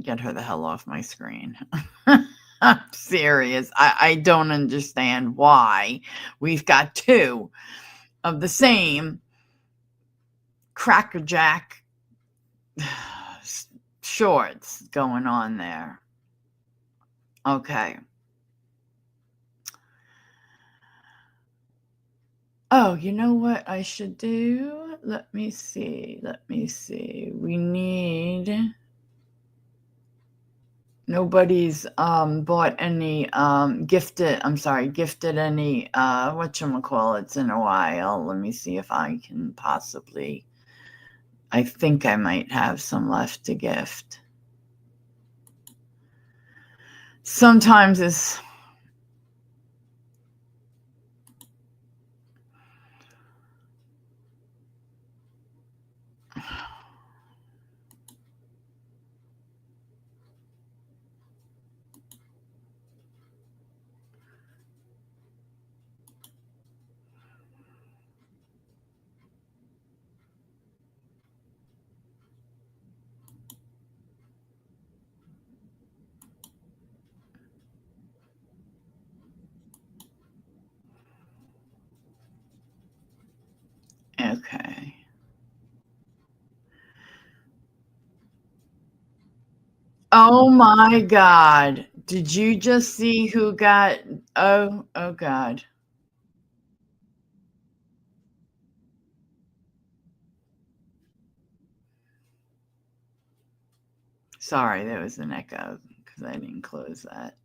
get her the hell off my screen. I'm serious. I don't understand why we've got two of the same crackerjack shorts going on there. Okay. Oh, you know what I should do? Let me see. We need, nobody's bought any gifted any whatchamacallits in a while. Let me see if I can possibly, I think I might have some left to gift. Sometimes it's okay. Oh my God. Did you just see who got, oh God. Sorry, there was an echo because I didn't close that.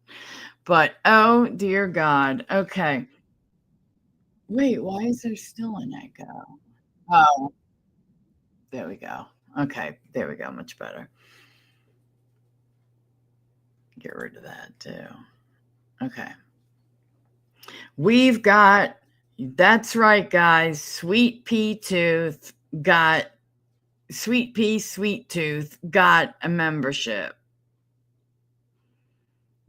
But oh dear God. Okay. Wait, why is there still an echo? Oh, there we go. Okay, there we go. Much better. Get rid of that too. Okay. We've got, that's right, guys. Sweet Pea Tooth got, Sweet Pea Sweet Tooth got a membership.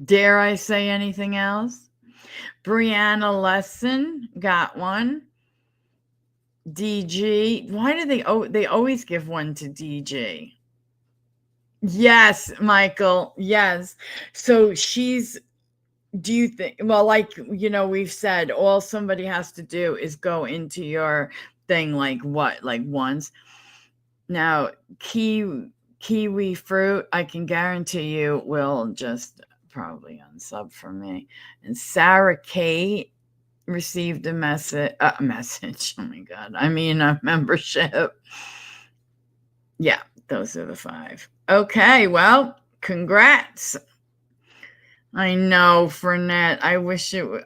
Dare I say anything else? Brianna Lesson got one. DG. Why do they always give one to DG? Yes, Michael. Yes. So she's, do you think, well, we've said all somebody has to do is go into your thing, like what, like once. Now, kiwi fruit, I can guarantee you will just probably unsub for me. And Sarah Kate received a message. Oh my God. I mean, a membership. Yeah. Those are the 5. Okay, well, congrats. I know, Fernette. I wish it would.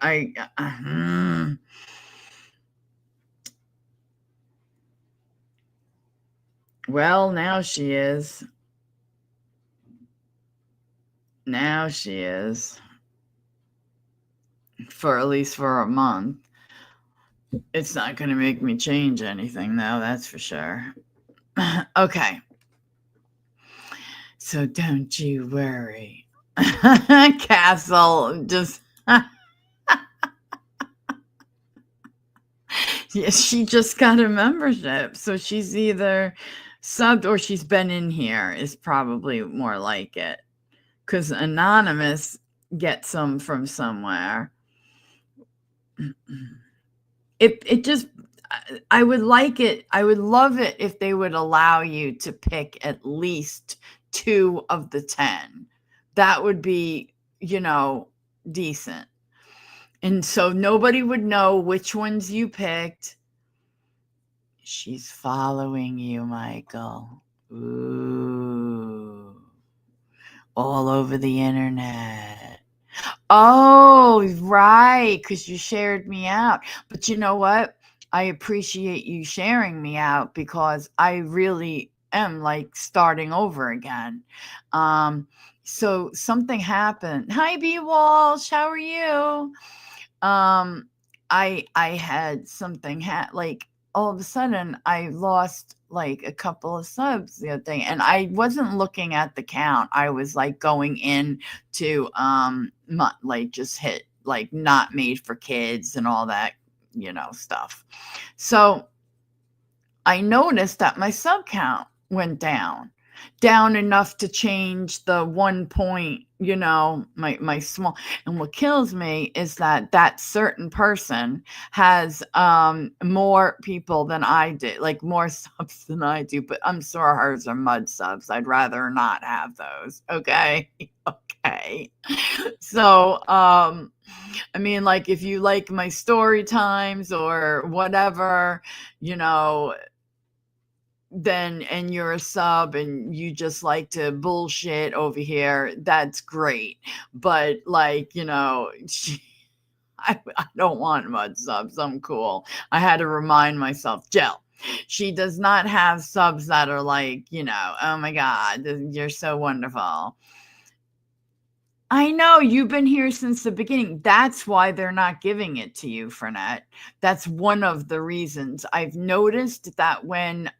Well, now she is. Now she is. For at least for a month. It's not going to make me change anything, though, that's for sure. Okay. So don't you worry. Castle just. Yeah, she just got a membership. So she's either subbed or she's been in here, is probably more like it. Because Anonymous gets them from somewhere. It just, I would like it. I would love it if they would allow you to pick at least 2 of the 10. That would be, decent. And so nobody would know which ones you picked. She's following you, Michael. Ooh. All over the internet. Oh, right, because you shared me out. But you know what? I appreciate you sharing me out because I really am like starting over again. So something happened. Hi, B Walsh, how are you? I had something like all of a sudden I lost like a couple of subs the other day, and I wasn't looking at the count. I was like going in to like just hit like not made for kids and all that stuff. So I noticed that my sub count went down enough to change the 1 point, my small. And what kills me is that certain person has more people than I do, like more subs than I do, but I'm sure hers are mud subs. I'd rather not have those. Okay. Okay. So I mean, like if you like my story times or whatever, then and you're a sub and you just like to bullshit over here, that's great. But like, I don't want mud subs. I'm cool. I had to remind myself, Jill, she does not have subs that are like, oh my God, you're so wonderful. I know you've been here since the beginning. That's why they're not giving it to you, Fernette. That's one of the reasons. I've noticed that when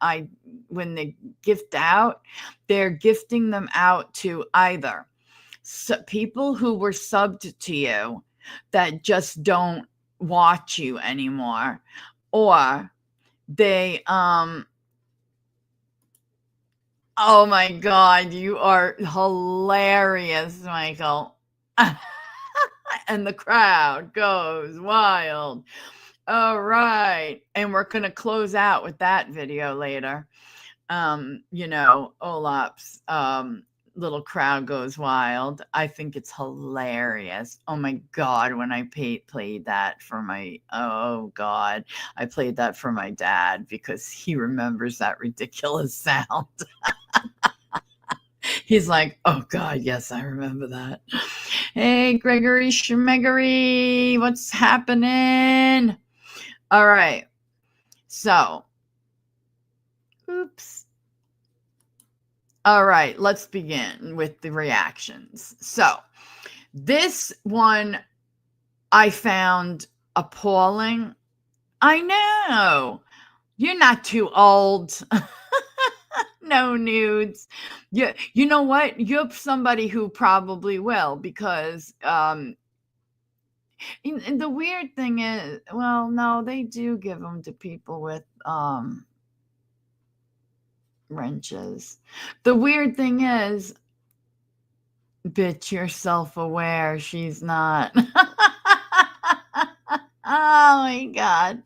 they gift out, they're gifting them out to either people who were subbed to you that just don't watch you anymore, or they oh my God, you are hilarious, Michael. And the crowd goes wild. All right. And we're going to close out with that video later. Olap's little crowd goes wild. I think it's hilarious. Oh my God, when I played that for I played that for my dad because he remembers that ridiculous sound. He's like, oh God, yes, I remember that. Hey, Gregory Schmegory, what's happening? All right. So, oops. All right, let's begin with the reactions. So, this one I found appalling. I know. You're not too old. No nudes. Yeah, you know what? You're somebody who probably will because and the weird thing is, well, no, they do give them to people with wrenches. The weird thing is, bitch, you're self-aware. She's not. Oh my God.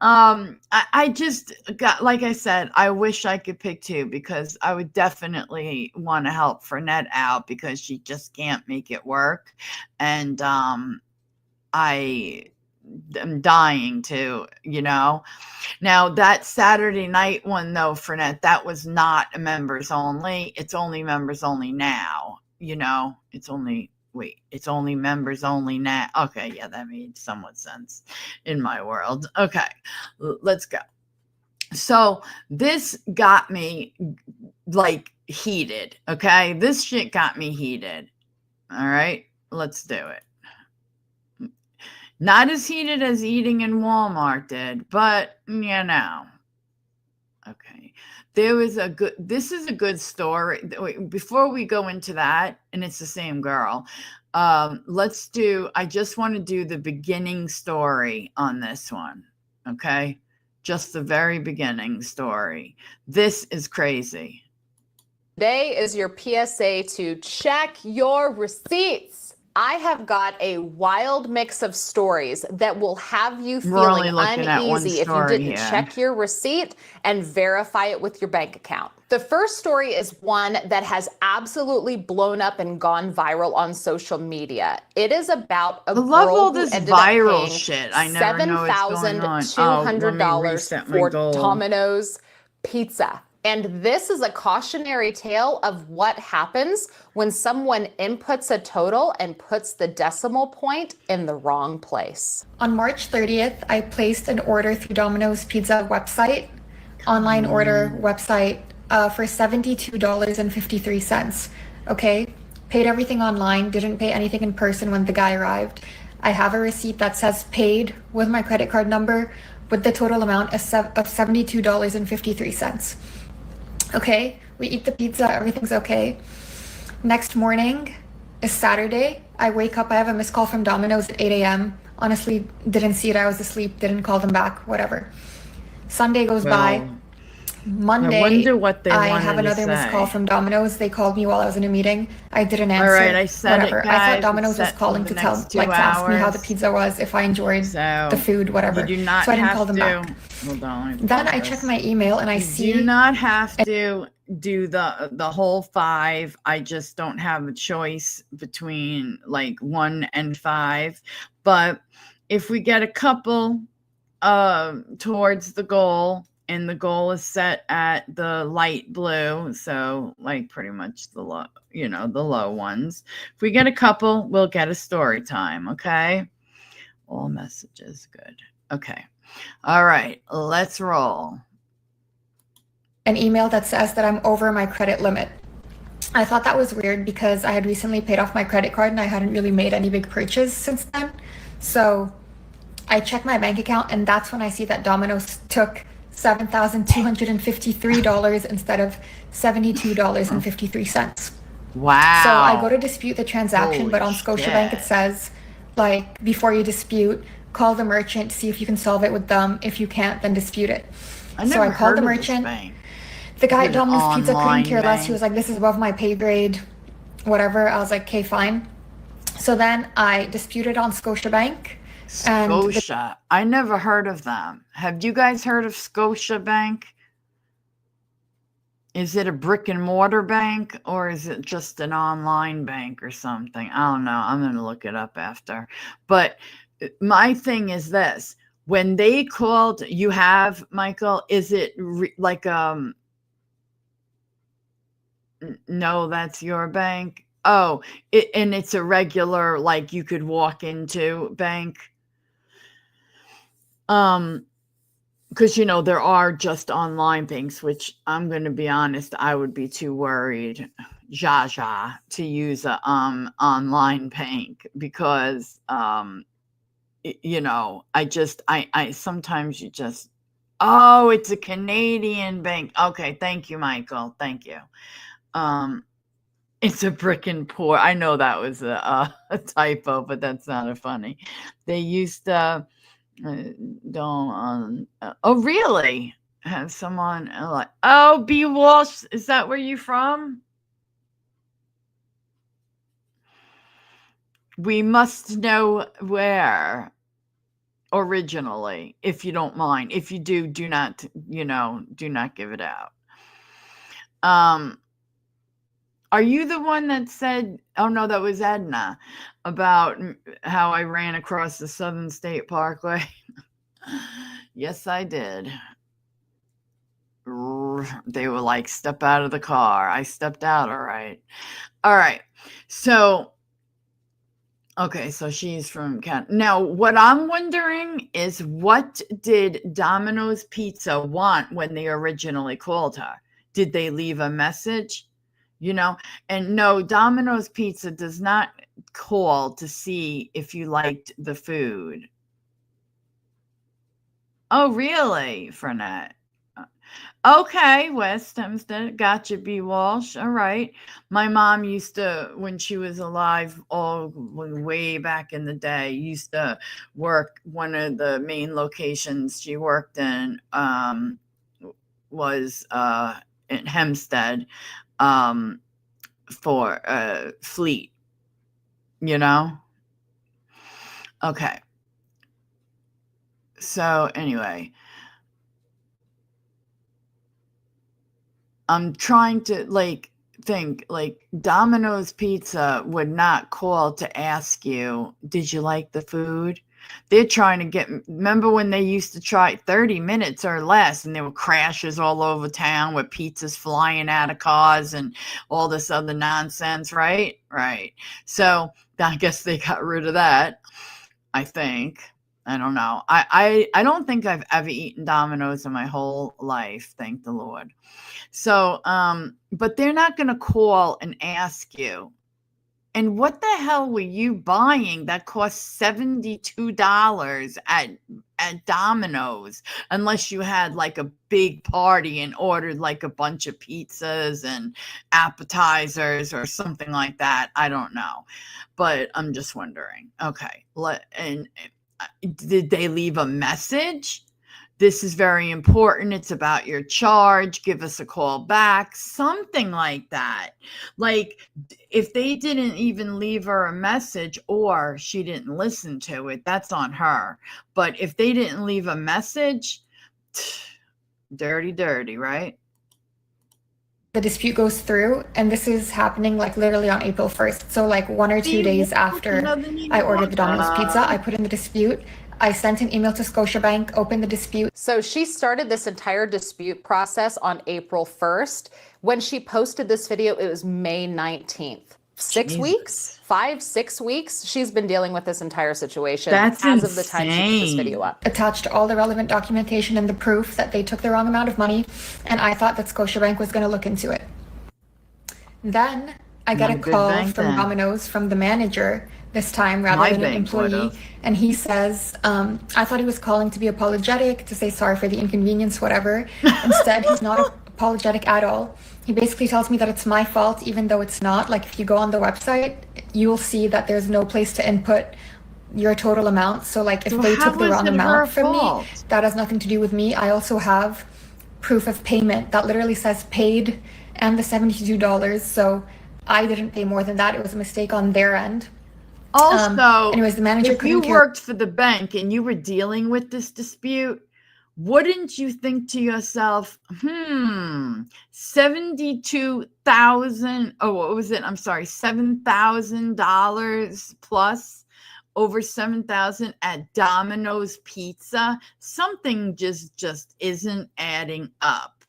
I just got, like I said, I wish I could pick 2 because I would definitely want to help Fernette out because she just can't make it work. And I am dying to, Now, that Saturday night one, though, Frenette, that was not a members only. It's only members only now, It's only members only now. Okay, yeah, that made somewhat sense in my world. Okay, let's go. So this got me like heated. Okay, this shit got me heated. All right, let's do it. Not as heated as eating in Walmart did, but Okay. This is a good story. Before we go into that, and it's the same girl, I just want to do the beginning story on this one. Okay. Just the very beginning story. This is crazy. Today is your PSA to check your receipts. I have got a wild mix of stories that will have you feeling uneasy if you didn't check your receipt and verify it with your bank account. The first story is one that has absolutely blown up and gone viral on social media. It is about a girl who ended up paying $7,200 for Domino's pizza. And this is a cautionary tale of what happens when someone inputs a total and puts the decimal point in the wrong place. On March 30th, I placed an order through Domino's Pizza website, online order website, for $72.53. Okay, paid everything online, didn't pay anything in person when the guy arrived. I have a receipt that says paid with my credit card number with the total amount of $72.53. Okay, we eat the pizza, everything's okay. Next morning is Saturday. I wake up, I have a missed call from Domino's at 8 a.m. Honestly, didn't see it, I was asleep, didn't call them back, whatever. Sunday goes by. Monday, I have another missed call from Domino's. They called me while I was in a meeting. I didn't answer. All right, I said whatever. It, guys. I thought Domino's was calling to ask me how the pizza was, if I enjoyed the food, whatever. You do not so I didn't call them have to, back. Hold on. Then I check my email and I see. You do not have to do the whole 5. I just don't have a choice between like 1 and 5. But if we get a couple towards the goal, and the goal is set at the light blue, so like pretty much the low, the low ones. If we get a couple, we'll get a story time, okay? All messages, good. Okay. All right, let's roll. An email that says that I'm over my credit limit. I thought that was weird because I had recently paid off my credit card and I hadn't really made any big purchase since then. So I checked my bank account and that's when I see that Domino's took $7,253 instead of $72.53. Wow. So I go to dispute the transaction, but on Scotiabank it says, like, before you dispute, call the merchant, see if you can solve it with them. If you can't, then dispute it. So I called the merchant. The guy at Domino's Pizza couldn't care less. He was like, this is above my pay grade, whatever. I was like, okay, fine. So then I disputed on Scotiabank. Scotia. I never heard of them. Have you guys heard of Scotiabank? Is it a brick and mortar bank or is it just an online bank or something? I don't know. I'm going to look it up after. But my thing is this. When they called, you have, Michael, is it like, no, that's your bank? Oh, and it's a regular, like you could walk into bank? Because there are just online banks, which I'm going to be honest, I would be too worried, to use a online bank because I sometimes you just, oh, it's a Canadian bank. Okay, thank you, Michael. Thank you. It's a brick and pour. I know that was a typo, but that's not funny. They used to. Oh, really? Have someone like, oh, B. Walsh, is that where you from? We must know where originally, if you don't mind. If you do not, do not give it out. Are you the one that said, oh no, that was Edna, about how I ran across the Southern State Parkway? Yes, I did. They were like, step out of the car. I stepped out, all right. All right. So, okay, so she's from Canada. Now, what I'm wondering is, what did Domino's Pizza want when they originally called her? Did they leave a message? And no, Domino's Pizza does not call to see if you liked the food. Oh, really, Frenette? Okay, West Hempstead. Gotcha, B. Walsh. All right. My mom used to, when she was alive, way back in the day, used to work. One of the main locations she worked in was in Hempstead for Fleet. Okay. So anyway, I'm trying to think Domino's Pizza would not call to ask you, did you like the food? They're trying to remember when they used to try 30 minutes or less, and there were crashes all over town with pizzas flying out of cars and all this other nonsense, right? Right. So I guess they got rid of that, I think. I don't know. I don't think I've ever eaten Domino's in my whole life, thank the Lord. So, but they're not going to call and ask you, and what the hell were you buying that cost $72 at Domino's, unless you had like a big party and ordered like a bunch of pizzas and appetizers or something like that. I don't know, but I'm just wondering. Okay. And did they leave a message? This is very important. It's about your charge. Give us a call back. Something like that. Like, if they didn't even leave her a message, or she didn't listen to it, that's on her. But if they didn't leave a message, dirty, right? The dispute goes through, and this is happening like literally on April 1st. So like 1 or 2 days after I ordered the Domino's pizza, I put in the dispute. I sent an email to Scotiabank, opened the dispute. So she started this entire dispute process on April 1st. When she posted this video, it was May 19th. 6 weeks? 5-6 weeks? She's been dealing with this entire situation. That's as insane. Of the time she put this video up. Attached all the relevant documentation and the proof that they took the wrong amount of money, and I thought that Scotiabank was going to look into it. Then I get a call from Domino's, from the manager this time, rather than an employee, and he says, I thought he was calling to be apologetic, to say sorry for the inconvenience, whatever. Instead, he's not apologetic at all. He basically tells me that it's my fault, even though it's not. Like, if you go on the website, you'll see that there's no place to input your total amount. So like, if they took the wrong amount from me, that has nothing to do with me. I also have proof of payment that literally says paid and the $72. So I didn't pay more than that. It was a mistake on their end. Also, anyways, the manager if you worked for the bank and you were dealing with this dispute, wouldn't you think to yourself, $72,000, what was it? I'm sorry, $7,000 plus, over $7,000 at Domino's Pizza? Something just isn't adding up.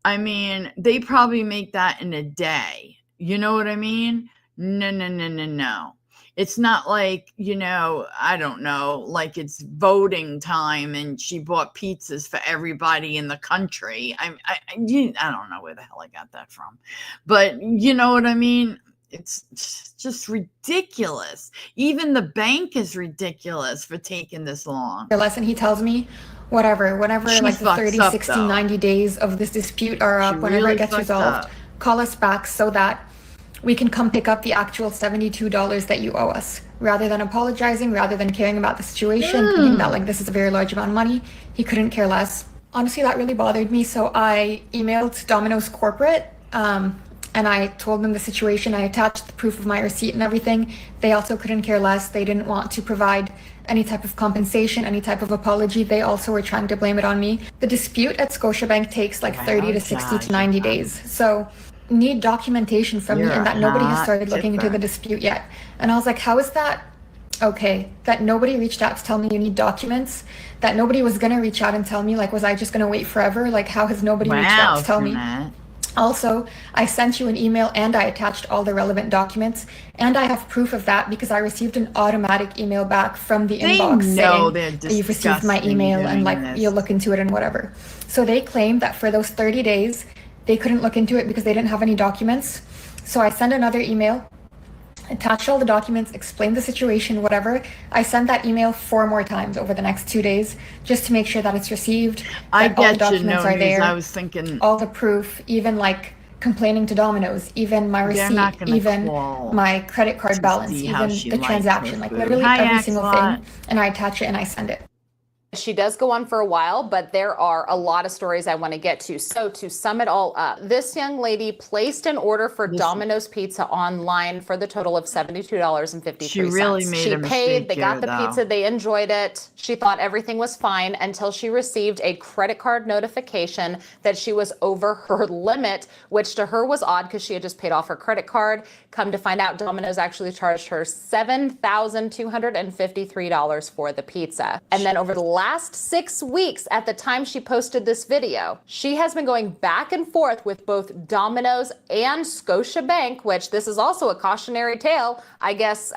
I mean, they probably make that in a day. You know what I mean? No. It's not like, I don't know, like it's voting time and she bought pizzas for everybody in the country. I don't know where the hell I got that from, but you know what I mean? It's just ridiculous. Even the bank is ridiculous for taking this long. Lesson, he tells me, whenever like the 30, 60, 90 days of this dispute are up, whenever it gets resolved, call us back so that we can come pick up the actual $72 that you owe us. Rather than apologizing, rather than caring about the situation, thinking that like this is a very large amount of money, he couldn't care less. Honestly, that really bothered me. So I emailed Domino's corporate and I told them the situation. I attached the proof of my receipt and everything. They also couldn't care less. They didn't want to provide any type of compensation, any type of apology. They also were trying to blame it on me. The dispute at Scotiabank takes like 30 to 60 to 90 days. So need documentation from me You're and that a nobody has hot started looking into tipper. the dispute yet. And I was like, how is that okay? That nobody reached out to tell me you need documents? That nobody was going to reach out and tell me? Like, was I just going to wait forever? Like, how has nobody reached out to tell me? Jeanette. Also, I sent you an email and I attached all the relevant documents, and I have proof of that because I received an automatic email back from the inbox saying that you've received my email and like you'll look into it and whatever. So they claimed that for those 30 days, they couldn't look into it because they didn't have any documents. So I sent another email, attached all the documents, explained the situation, whatever. I sent that email 4 more times over the next 2 days just to make sure that it's received, that all the documents are there, I was thinking all the proof, even like complaining to Domino's, even my receipt, even my credit card balance, even the transaction, like literally every single thing. And I attach it and I send it. She does go on for a while, but there are a lot of stories I want to get to. So to sum it all up, this young lady placed an order for Domino's Pizza online for the total of $72.53. She really made a mistake. She paid, they got the pizza, they enjoyed it. She thought everything was fine until she received a credit card notification that she was over her limit, which to her was odd because she had just paid off her credit card. Come to find out, Domino's actually charged her $7,253 for the pizza. And then over the last 6 weeks, at the time she posted this video, she has been going back and forth with both Domino's and Scotiabank, which this is also a cautionary tale. I guess,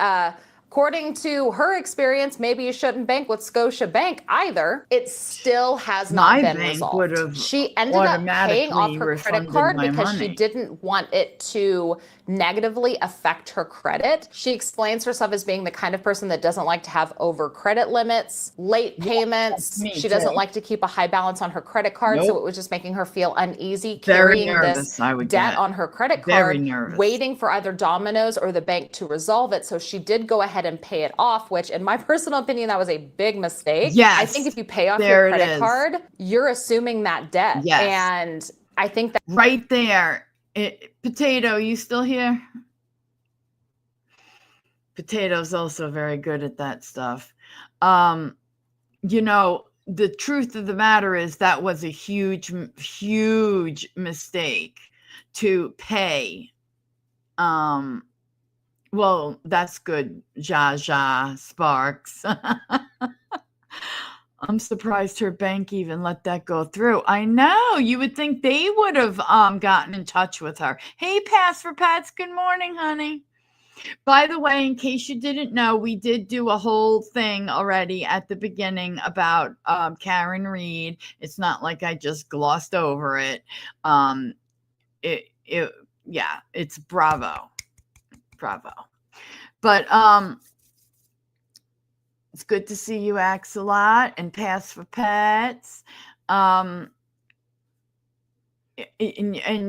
according to her experience, maybe you shouldn't bank with Scotiabank either. It still has not been resolved. She ended up paying off her credit card because she didn't want it to negatively affect her credit. She explains herself as being the kind of person that doesn't like to have over credit limits, late payments. She doesn't like to keep a high balance on her credit card. So it was just making her feel uneasy carrying this debt on her credit card, waiting for either Domino's or the bank to resolve it. So she did go ahead and pay it off, which in my personal opinion, that was a big mistake. Yes, I think if you pay off your credit card, you're assuming that debt. Yes. And I think that right there. Potato, you still here? Potato's also very good at that stuff. You know, the truth of the matter is that was a huge, huge mistake to pay. Well, that's good, Jaja Sparks. I'm surprised her bank even let that go through. I know. You would think they would have gotten in touch with her. Hey, Pass for Pats. Good morning, honey. By the way, in case you didn't know, we did do a whole thing already at the beginning about Karen Reed. It's not like I just glossed over it. Yeah, it's bravo. But it's good to see you, Axelot, and Pass for Pets. And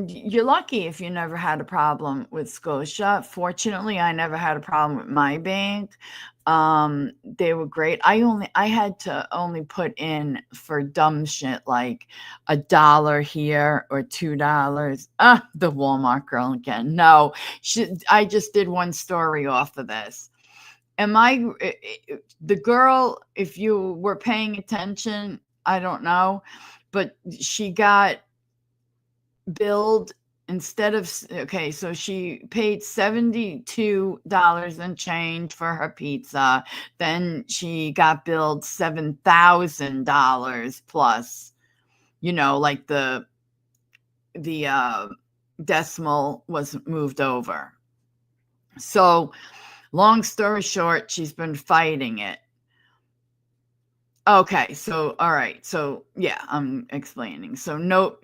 you're lucky if you never had a problem with Scotia. Fortunately, I never had a problem with my bank. They were great. I had to only put in for dumb shit like $1 here or $2. The Walmart girl again. No, I just did one story off of this. The girl, if you were paying attention, I don't know, but she got billed instead of, okay, so she paid $72 and change for her pizza. Then she got billed $7,000 plus, you know, like the decimal was moved over. So long story short, she's been fighting it. Okay, so all right, so yeah, I'm explaining. So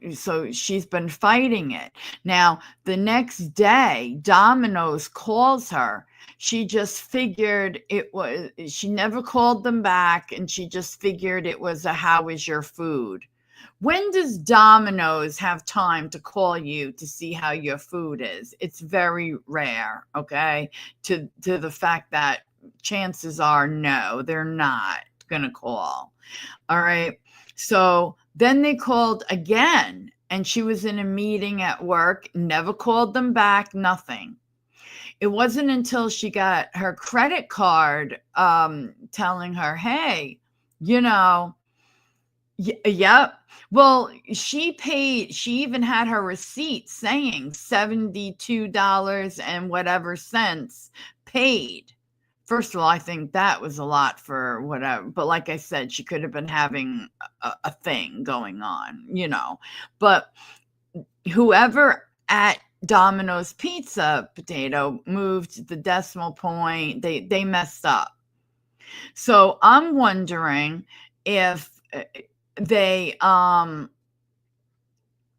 she's been fighting it. Now, the next day, Domino's calls her. She just figured she never called them back, and she just figured it was a how is your food? When does Domino's have time to call you to see how your food is? It's very rare, okay? To the fact that chances are no, they're not going to call. All right. So then they called again, and she was in a meeting at work, never called them back, nothing. It wasn't until she got her credit card telling her, hey, you know, Yep. Well, she even had her receipt saying $72 and whatever cents paid. First of all, I think that was a lot for whatever, but like I said, she could have been having a thing going on, but whoever at Domino's Pizza, Potato, moved the decimal point, they messed up. So I'm wondering if they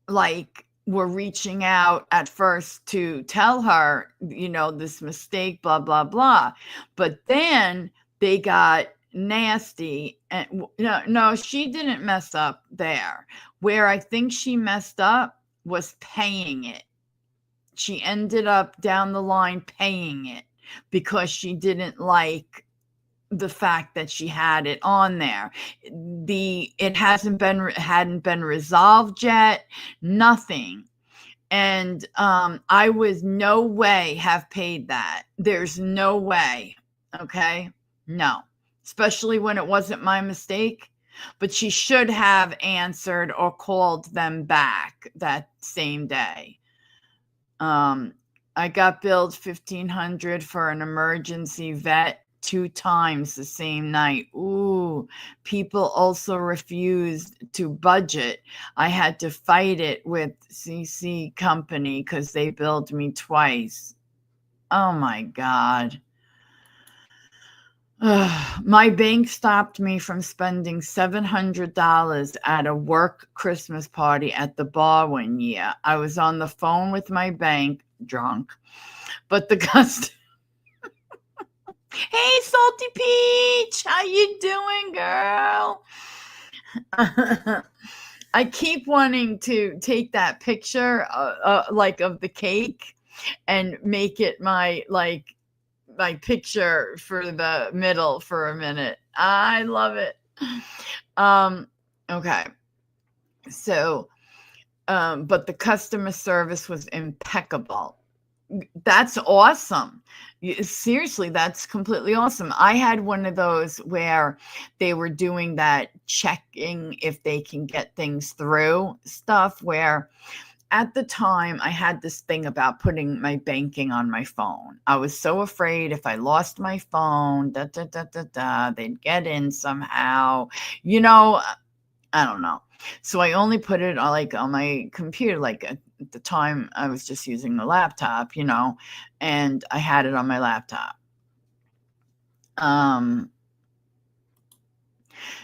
like were reaching out at first to tell her, this mistake, blah blah blah, but then they got nasty. And no, she didn't mess up there. Where I think she messed up was paying it. She ended up down the line paying it because she didn't like the fact that she had it on there. It hadn't been resolved yet, nothing. And I was no way have paid that. There's no way. Okay? No. Especially when it wasn't my mistake. But she should have answered or called them back that same day. I got billed $1,500 for an emergency vet 2 times the same night. Ooh, people also refused to budget. I had to fight it with CC Company because they billed me twice. Oh my God. My bank stopped me from spending $700 at a work Christmas party at the bar one year. I was on the phone with my bank, drunk, but the customer... Hey, Salty Peach, how you doing, girl? I keep wanting to take that picture, like of the cake, and make it my picture for the middle for a minute. I love it. Okay. So, but the customer service was impeccable. That's awesome. Seriously, that's completely awesome. I had one of those where they were doing that checking if they can get things through stuff, where at the time I had this thing about putting my banking on my phone. I was so afraid if I lost my phone, they'd get in somehow, I don't know. So I only put it on my computer. Like at the time I was just using the laptop, and I had it on my laptop.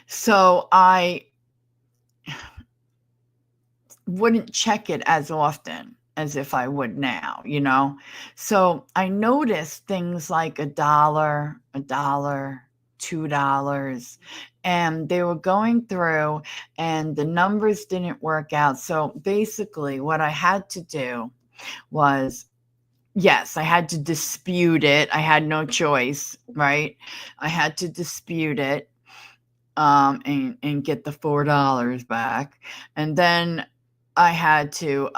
So I wouldn't check it as often as if I would now, So I noticed things like $1, $2, and they were going through and the numbers didn't work out. So basically what I had to do was, yes, I had to dispute it. I had no choice, right? I had to dispute it and get the $4 back. And then I had to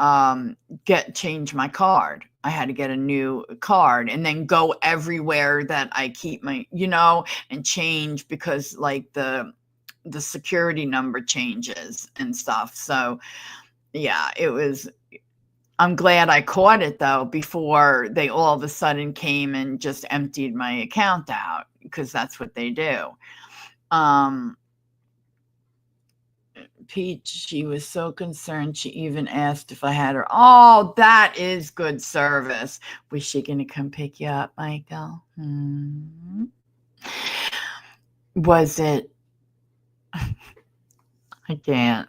change my card. I had to get a new card and then go everywhere that I keep my, and change, because like the security number changes and stuff. So yeah, I'm glad I caught it though before they all of a sudden came and just emptied my account out, because that's what they do. Peach, she was so concerned she even asked if I had her. Oh, that is good service. Was she going to come pick you up, Michael? Was it? I can't.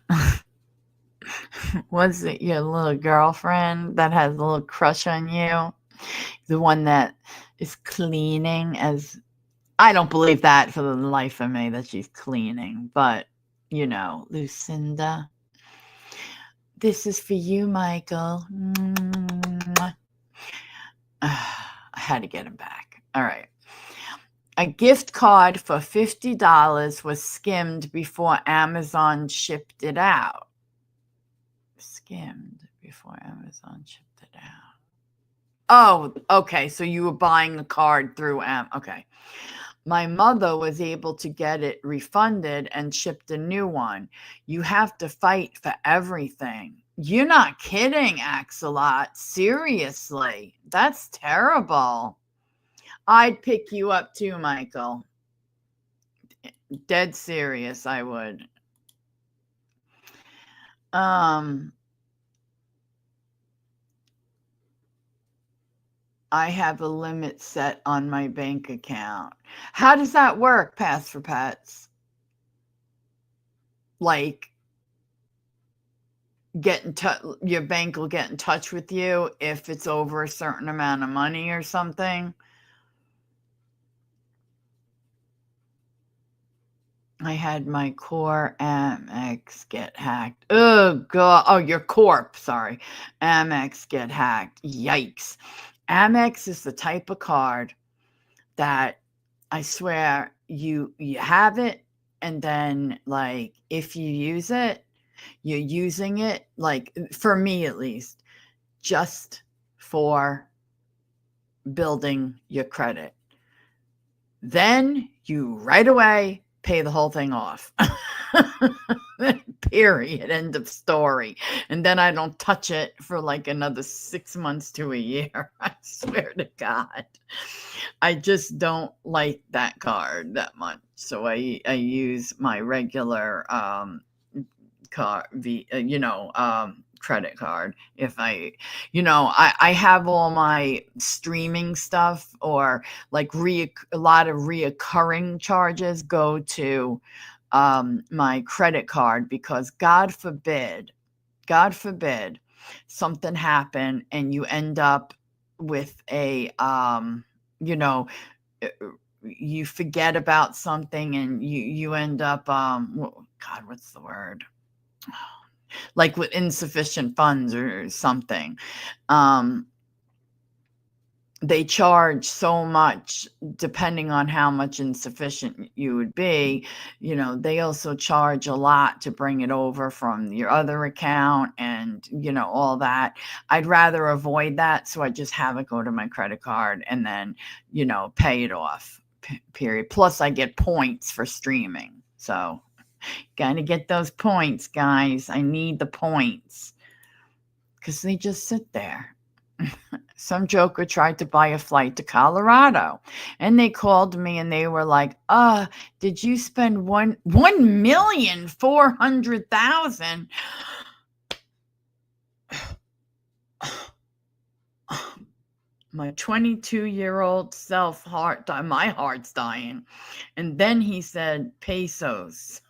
Was it your little girlfriend that has a little crush on you? The one that is cleaning I don't believe that for the life of me, that she's cleaning, but Lucinda. This is for you, Michael. I had to get him back. All right. A gift card for $50 was skimmed before Amazon shipped it out. Skimmed before Amazon shipped it out. Oh, okay. So you were buying the card through okay. My mother was able to get it refunded and shipped a new one. You have to fight for everything. You're not kidding, Axelot. Seriously. That's terrible. I'd pick you up too, Michael. Dead serious, I would. I have a limit set on my bank account. How does that work, Pass for Pets? Like, your bank will get in touch with you if it's over a certain amount of money or something? I had my core Amex get hacked. Oh, God. Oh, your Corp, sorry. Amex get hacked. Yikes. Amex is the type of card that I swear you have it, and then, like, if you use it, you're using it, like, for me at least, just for building your credit. Then you right away pay the whole thing off. Period. End of story. And then I don't touch it for like another 6 months to a year. I swear to God. I just don't like that card that much. So I use my regular credit card. If I have all my streaming stuff, or like a lot of reoccurring charges go to my credit card, because God forbid something happen and you end up with a you forget about something and you end up God, what's the word? Like with insufficient funds or something. They charge so much depending on how much insufficient you would be. They also charge a lot to bring it over from your other account and, all that. I'd rather avoid that. So I just have it go to my credit card and then, pay it off, period. Plus I get points for streaming. So gotta get those points, guys. I need the points because they just sit there. Some joker tried to buy a flight to Colorado, and they called me and they were like, did you spend $1,400,000? My 22-year-old self, my heart's dying. And then he said pesos.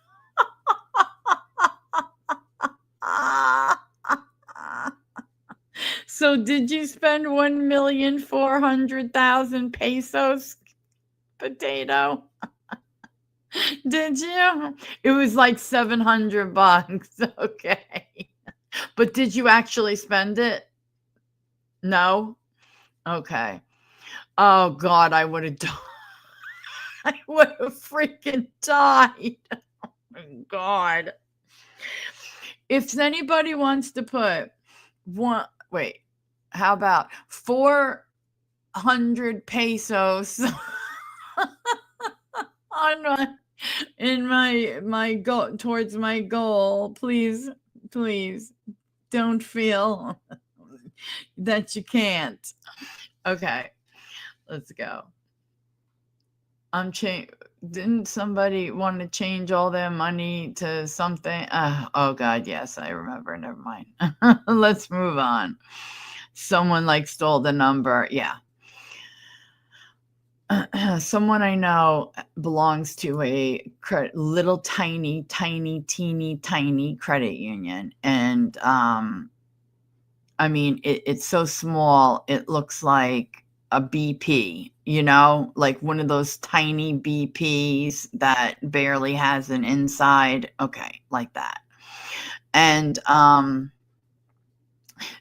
So did you spend 1,400,000 pesos, potato? Did you? It was like $700. Okay. But did you actually spend it? No? Okay. Oh God, I would have died. I would have freaking died. Oh my God. If anybody wants to put how about 400 pesos on my goal, towards my goal? Please don't feel that you can't. Okay, let's go. Didn't somebody want to change all their money to something? Oh God, yes, I remember. Never mind. Let's move on. Someone stole the number. Yeah. Someone I know belongs to a little teeny credit union. And I mean, it's so small, it looks like a BP, like one of those tiny BPs that barely has an inside. Okay, like that. And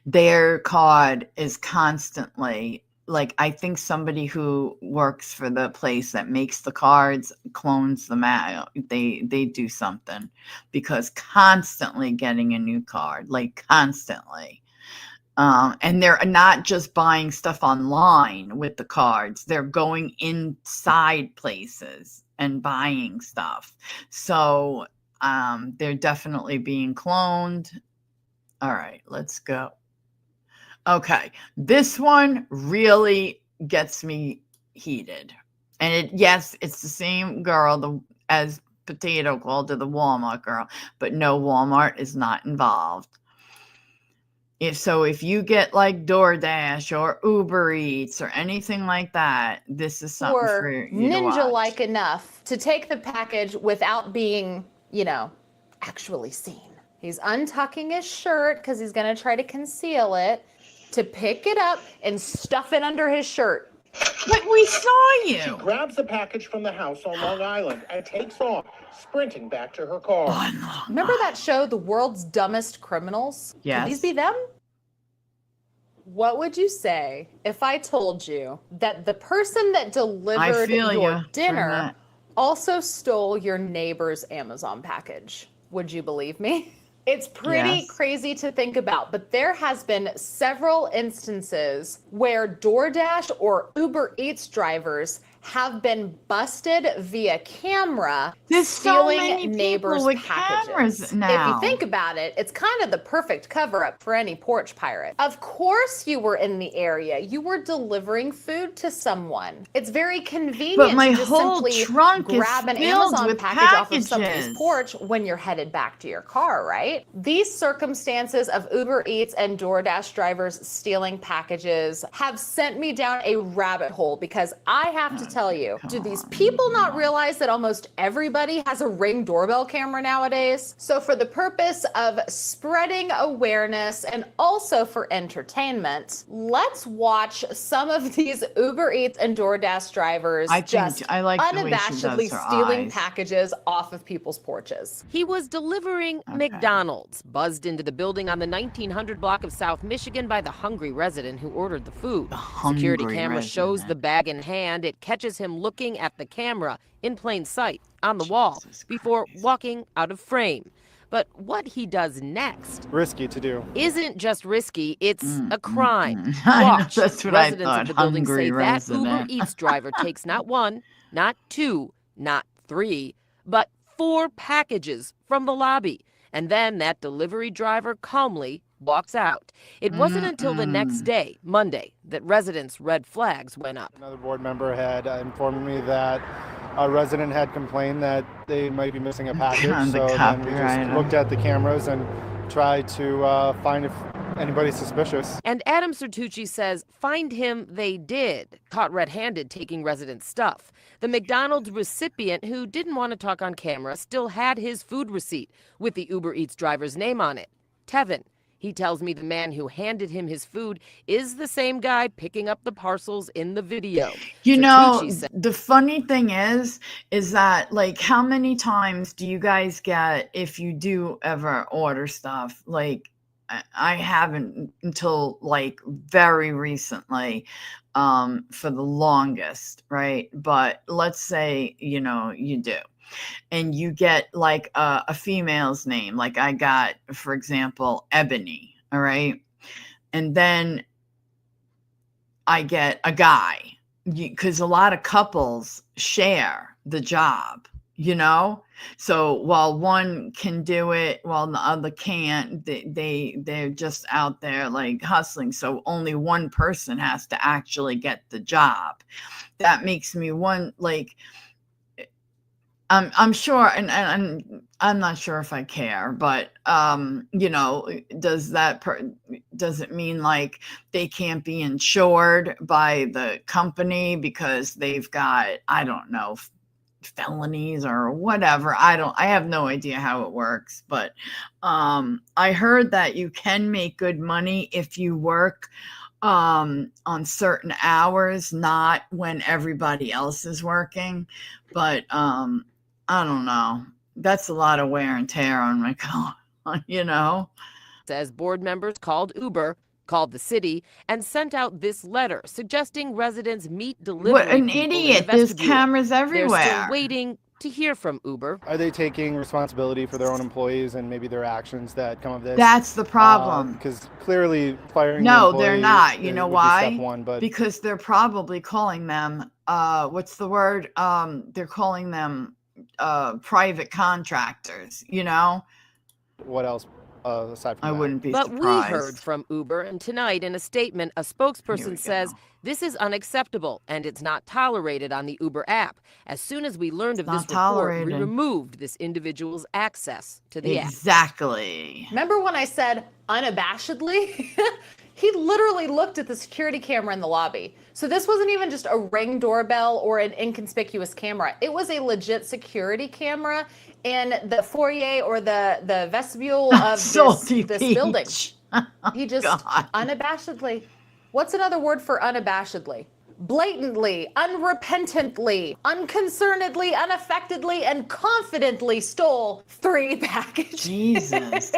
their card is constantly, I think somebody who works for the place that makes the cards clones them out. They do something, because constantly getting a new card, constantly. And they're not just buying stuff online with the cards. They're going inside places and buying stuff. So they're definitely being cloned. All right, let's go. Okay, this one really gets me heated. And yes, it's the same girl as Potato called her the Walmart girl, but no, Walmart is not involved. If you get like DoorDash or Uber Eats or anything like that, this is something for you to watch. Ninja-like enough to take the package without being, actually seen. He's untucking his shirt because he's going to try to conceal it, to pick it up and stuff it under his shirt. But we saw you. She grabs the package from the house on Long Island and takes off, sprinting back to her car. Remember that show, The World's Dumbest Criminals? Yes. Could these be them? What would you say if I told you that the person that delivered your dinner also stole your neighbor's Amazon package? Would you believe me? It's pretty crazy to think about, but there has been several instances where DoorDash or Uber Eats drivers have been busted via camera stealing neighbors' packages. Now. If you think about it, it's kind of the perfect cover-up for any porch pirate. Of course you were in the area. You were delivering food to someone. It's very convenient but my to just whole simply trunk grab an is filled Amazon with package off of packages. somebody's porch when you're headed back to your car, right? These circumstances of Uber Eats and DoorDash drivers stealing packages have sent me down a rabbit hole, because I have to tell you, do these people not realize that almost everybody has a Ring doorbell camera nowadays? So for the purpose of spreading awareness and also for entertainment, let's watch some of these Uber Eats and DoorDash drivers unabashedly stealing packages off of people's porches. He was delivering McDonald's, buzzed into the building on the 1900 block of South Michigan by the hungry resident who ordered the food. Security camera shows the bag in hand. It catches him looking at the camera in plain sight on the wall before walking out of frame. But what he does next, risky to do, isn't just risky, it's a crime. Watch. That's what Residents I thought. of the building say resident. that Uber Eats driver takes not one, not two, not three, but 4 packages from the lobby. And then that delivery driver calmly walks out. It wasn't until the next day, Monday, that residents' red flags went up. Another board member had informed me that a resident had complained that they might be missing a package. So then we just looked at the cameras and tried to find if anybody's suspicious. And Adam Sertucci says find him they did, caught red-handed taking resident stuff. The McDonald's recipient, who didn't want to talk on camera, still had his food receipt with the Uber Eats driver's name on it, Tevin. He tells me the man who handed him his food is the same guy picking up the parcels in the video. You know, the funny thing is that, like, how many times do you guys get, if you do ever order stuff, like, I haven't until like very recently, for the longest, right? But let's say, you know, you do. And you get like a female's name, like I got, for example, Ebony, all right? And then I get a guy, because a lot of couples share the job, you know? So while one can do it, while the other can't, they're just out there like hustling. So only one person has to actually get the job. That makes me I'm sure, and I'm not sure if I care, but you know, does it mean like they can't be insured by the company because they've got, I don't know, felonies or whatever? I have no idea how it works, but I heard that you can make good money if you work on certain hours, not when everybody else is working. But I don't know. That's a lot of wear and tear on my car, you know? Says board members called Uber, called the city, and sent out this letter suggesting residents meet delivery. What an people idiot. in the There's vestibule. cameras everywhere. They're still waiting to hear from Uber. Are they taking responsibility for their own employees and maybe their actions that come of this? That's the problem. Because clearly firing the No, employee, they're not. You know would be why? step one, but because they're probably calling them, what's the word? They're calling them private contractors, you know? what else aside from I that? wouldn't be But surprised. we heard from Uber, and tonight in a statement, a spokesperson says this is unacceptable and it's not tolerated on the Uber app. As soon as we learned of this report, we removed this individual's access to the app. Exactly. Remember when I said unabashedly? He literally looked at the security camera in the lobby. So this wasn't even just a Ring doorbell or an inconspicuous camera. It was a legit security camera in the foyer or the vestibule of this building. He just unabashedly. What's another word for unabashedly? Blatantly, unrepentantly, unconcernedly, unaffectedly, and confidently stole 3 packages. Jesus.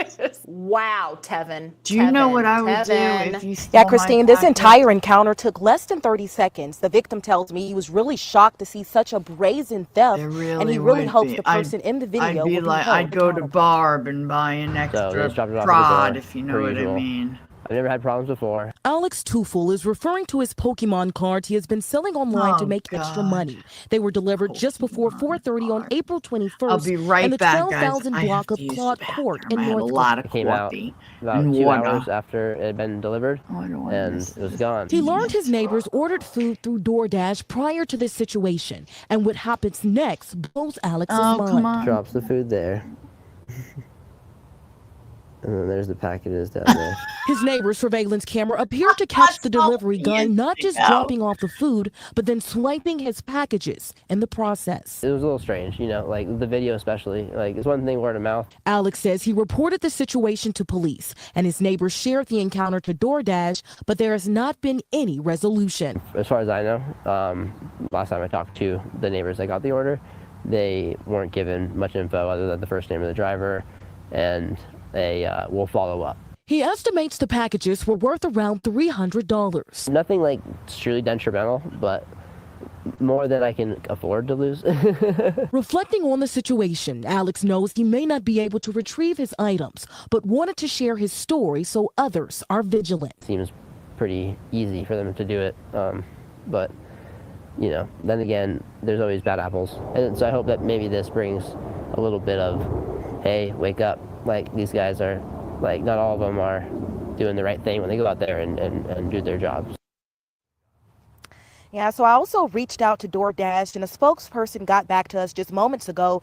Wow, Tevin. Do you know what I would do if you stole Yeah, Christine, this entire encounter took less than 30 seconds. The victim tells me he was really shocked to see such a brazen theft, and he really hopes the person in the video will be held I'd go to Barb and buy an extra prod, if you know what I mean. I've never had problems before. Alex Tufel is referring to his Pokemon cards he has been selling online to make extra money. They were delivered just before 4:30 on April 21st. I'll be right in the back, 12,000 block of Claude Court in North Carolina. It came out about 2 hours after it had been delivered, and it was gone. He learned his neighbors ordered food through DoorDash prior to this situation, and what happens next blows Alex's mind. Drops the food there. And then there's the packages down there. His neighbor's surveillance camera appeared to catch the delivery guy not just dropping off the food, but then swiping his packages in the process. It was a little strange, you know, like the video especially. Like, it's one thing word of mouth. Alex says he reported the situation to police, and his neighbors shared the encounter to DoorDash, but there has not been any resolution. As far as I know, last time I talked to the neighbors that got the order, they weren't given much info other than the first name of the driver, and they will follow up. He estimates the packages were worth around $300. Nothing like truly detrimental, but more than I can afford to lose. Reflecting on the situation, Alex knows he may not be able to retrieve his items, but wanted to share his story so others are vigilant. Seems pretty easy for them to do it, but you know, then again, there's always bad apples. And so I hope that maybe this brings a little bit of, hey, wake up. Like, these guys are, like, not all of them are doing the right thing when they go out there and do their jobs. Yeah, so I also reached out to DoorDash, and a spokesperson got back to us just moments ago.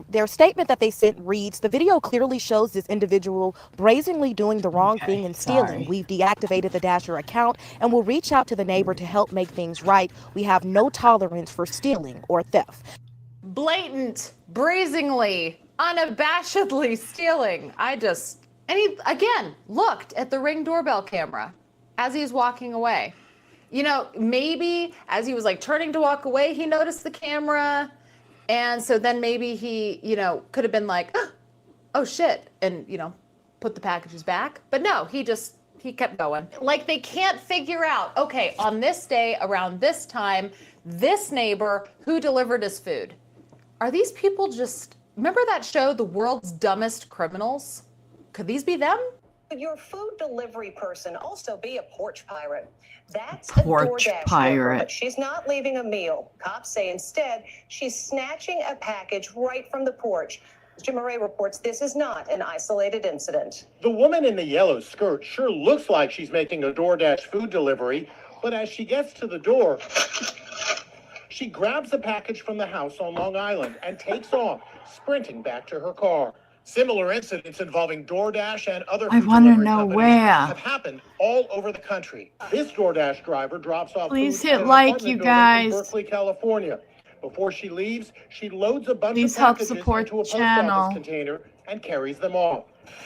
Their statement that they sent reads, the video clearly shows this individual brazenly doing the wrong thing and stealing. We've deactivated the Dasher account and will reach out to the neighbor to help make things right. We have no tolerance for stealing or theft. Blatant, brazenly, unabashedly stealing. And he, again, looked at the Ring doorbell camera as he was walking away. You know, maybe as he was like turning to walk away, he noticed the camera. And so then maybe he, you know, could have been like, oh shit, and, you know, put the packages back. But no, he kept going. Like, they can't figure out, okay, on this day, around this time, this neighbor who delivered his food. Are these people just, remember that show, The World's Dumbest Criminals? Could these be them? Could your food delivery person also be a porch pirate? That's porch a DoorDash pirate. worker, but she's not leaving a meal. Cops say instead she's snatching a package right from the porch. Mr. Murray reports this is not an isolated incident. The woman in the yellow skirt sure looks like she's making a DoorDash food delivery, but as she gets to the door, she grabs the package from the house on Long Island and takes off, sprinting back to her car. Similar incidents involving DoorDash and other food delivery companies have happened all over the country. This DoorDash driver drops off Please food hit at like, an you apartment building guys. in Berkeley, California. Before she leaves, she loads a bunch Please of help packages support into a the post channel. office container and carries them off.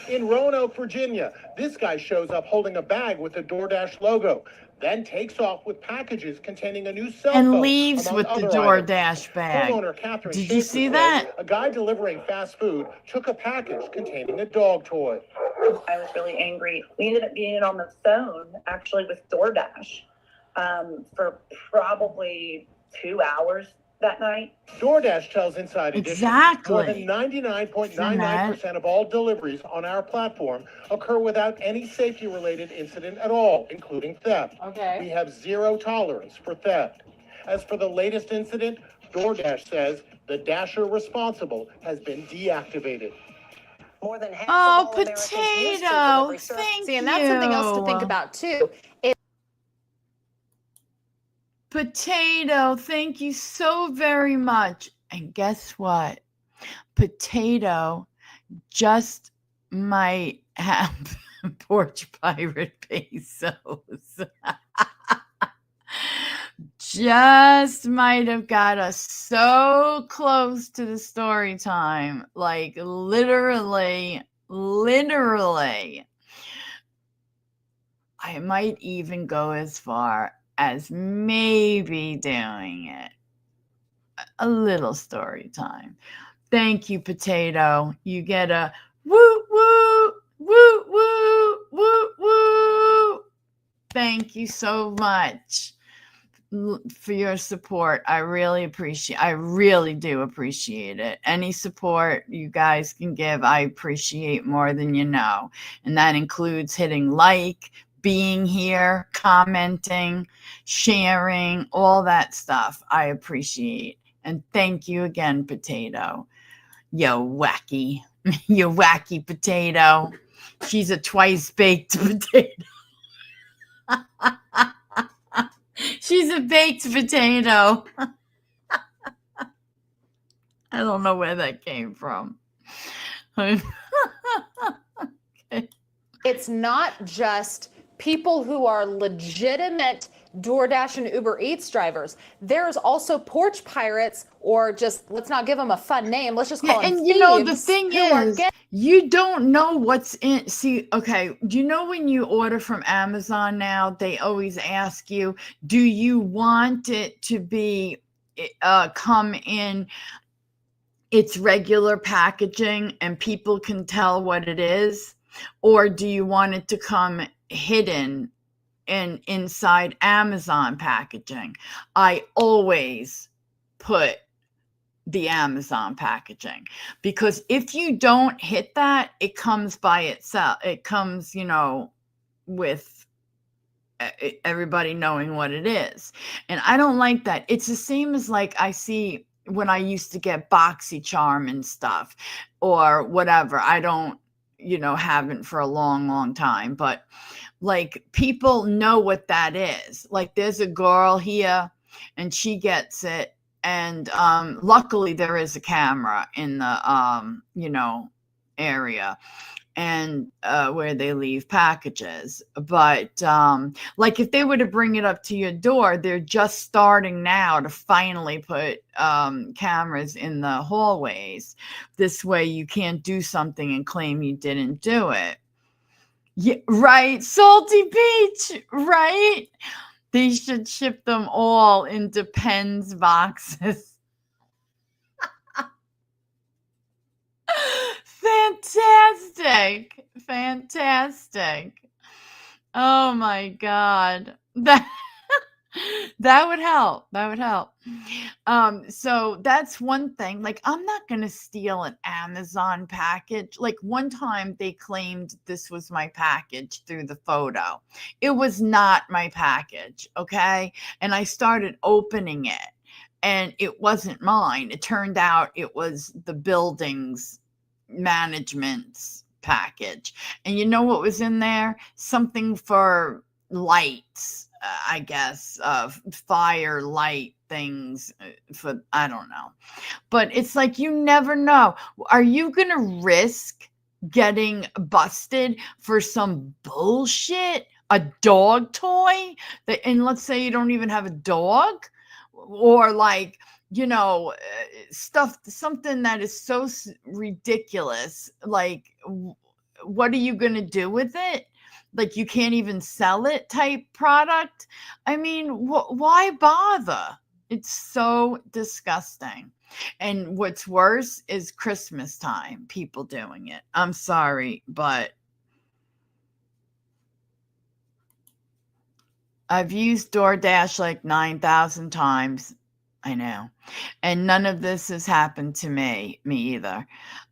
In Roanoke, Virginia, this guy shows up holding a bag with the DoorDash logo, then takes off with packages containing a new cell phone And leaves among with the other DoorDash items. bag. Homeowner Catherine Did you Schaefer see says that? A guy delivering fast food took a package containing a dog toy. I was really angry. We ended up being on the phone actually with DoorDash for probably 2 hours that night? DoorDash tells Inside Edition more than 99.99% of all deliveries on our platform occur without any safety-related incident at all, including theft. Okay. We have zero tolerance for theft. As for the latest incident, DoorDash says the dasher responsible has been deactivated. More than half of all Americans use food delivery service. Thank See, and that's something else to think about too. Potato, thank you so very much. And guess what? Potato just might have Porch Pirate pesos. Just might have got us so close to the story time. Like literally. I might even go as far as maybe doing it. A little story time. Thank you, Potato. You get a woo, woo, woo, woo, woo, woo. Thank you so much for your support. I really do appreciate it. Any support you guys can give, I appreciate more than you know. And that includes hitting like, being here, commenting, sharing, all that stuff. I appreciate. And thank you again, Potato. Yo, wacky. You wacky potato. She's a twice baked potato. She's a baked potato. I don't know where that came from. Okay. It's not just people who are legitimate DoorDash and Uber Eats drivers. There's also porch pirates, or just, let's not give them a fun name. Let's just call them and thieves. You know, the thing is, you don't know what's in. See, okay, do you know when you order from Amazon now, they always ask you, do you want it to be come in its regular packaging and people can tell what it is? Or do you want it to come hidden and inside Amazon packaging? I always put the Amazon packaging, because if you don't hit that, it comes by itself. It comes, with everybody knowing what it is. And I don't like that. It's the same as like I see when I used to get BoxyCharm and stuff or whatever. I don't, haven't for a long, long time, but like people know what that is. Like there's a girl here and she gets it. And luckily there is a camera in the, area and where they leave packages. But like if they were to bring it up to your door, they're just starting now to finally put cameras in the hallways. This way you can't do something and claim you didn't do it. Yeah, right. Salty Beach, right? They should ship them all in Depends boxes. Fantastic. Oh my God. That would help. So that's one thing. Like, I'm not going to steal an Amazon package. Like one time they claimed this was my package through the photo. It was not my package. Okay. And I started opening it and it wasn't mine. It turned out it was the building's management's package. And you know what was in there? Something for lights. I guess, fire light things for, I don't know. But it's like, you never know. Are you going to risk getting busted for some bullshit? A dog toy? And let's say you don't even have a dog? Or like, something that is so ridiculous. Like, what are you going to do with it? Like you can't even sell it type product. I mean, why bother? It's so disgusting. And what's worse is Christmas time, people doing it. I'm sorry, but I've used DoorDash like 9,000 times. I know. And none of this has happened to me either.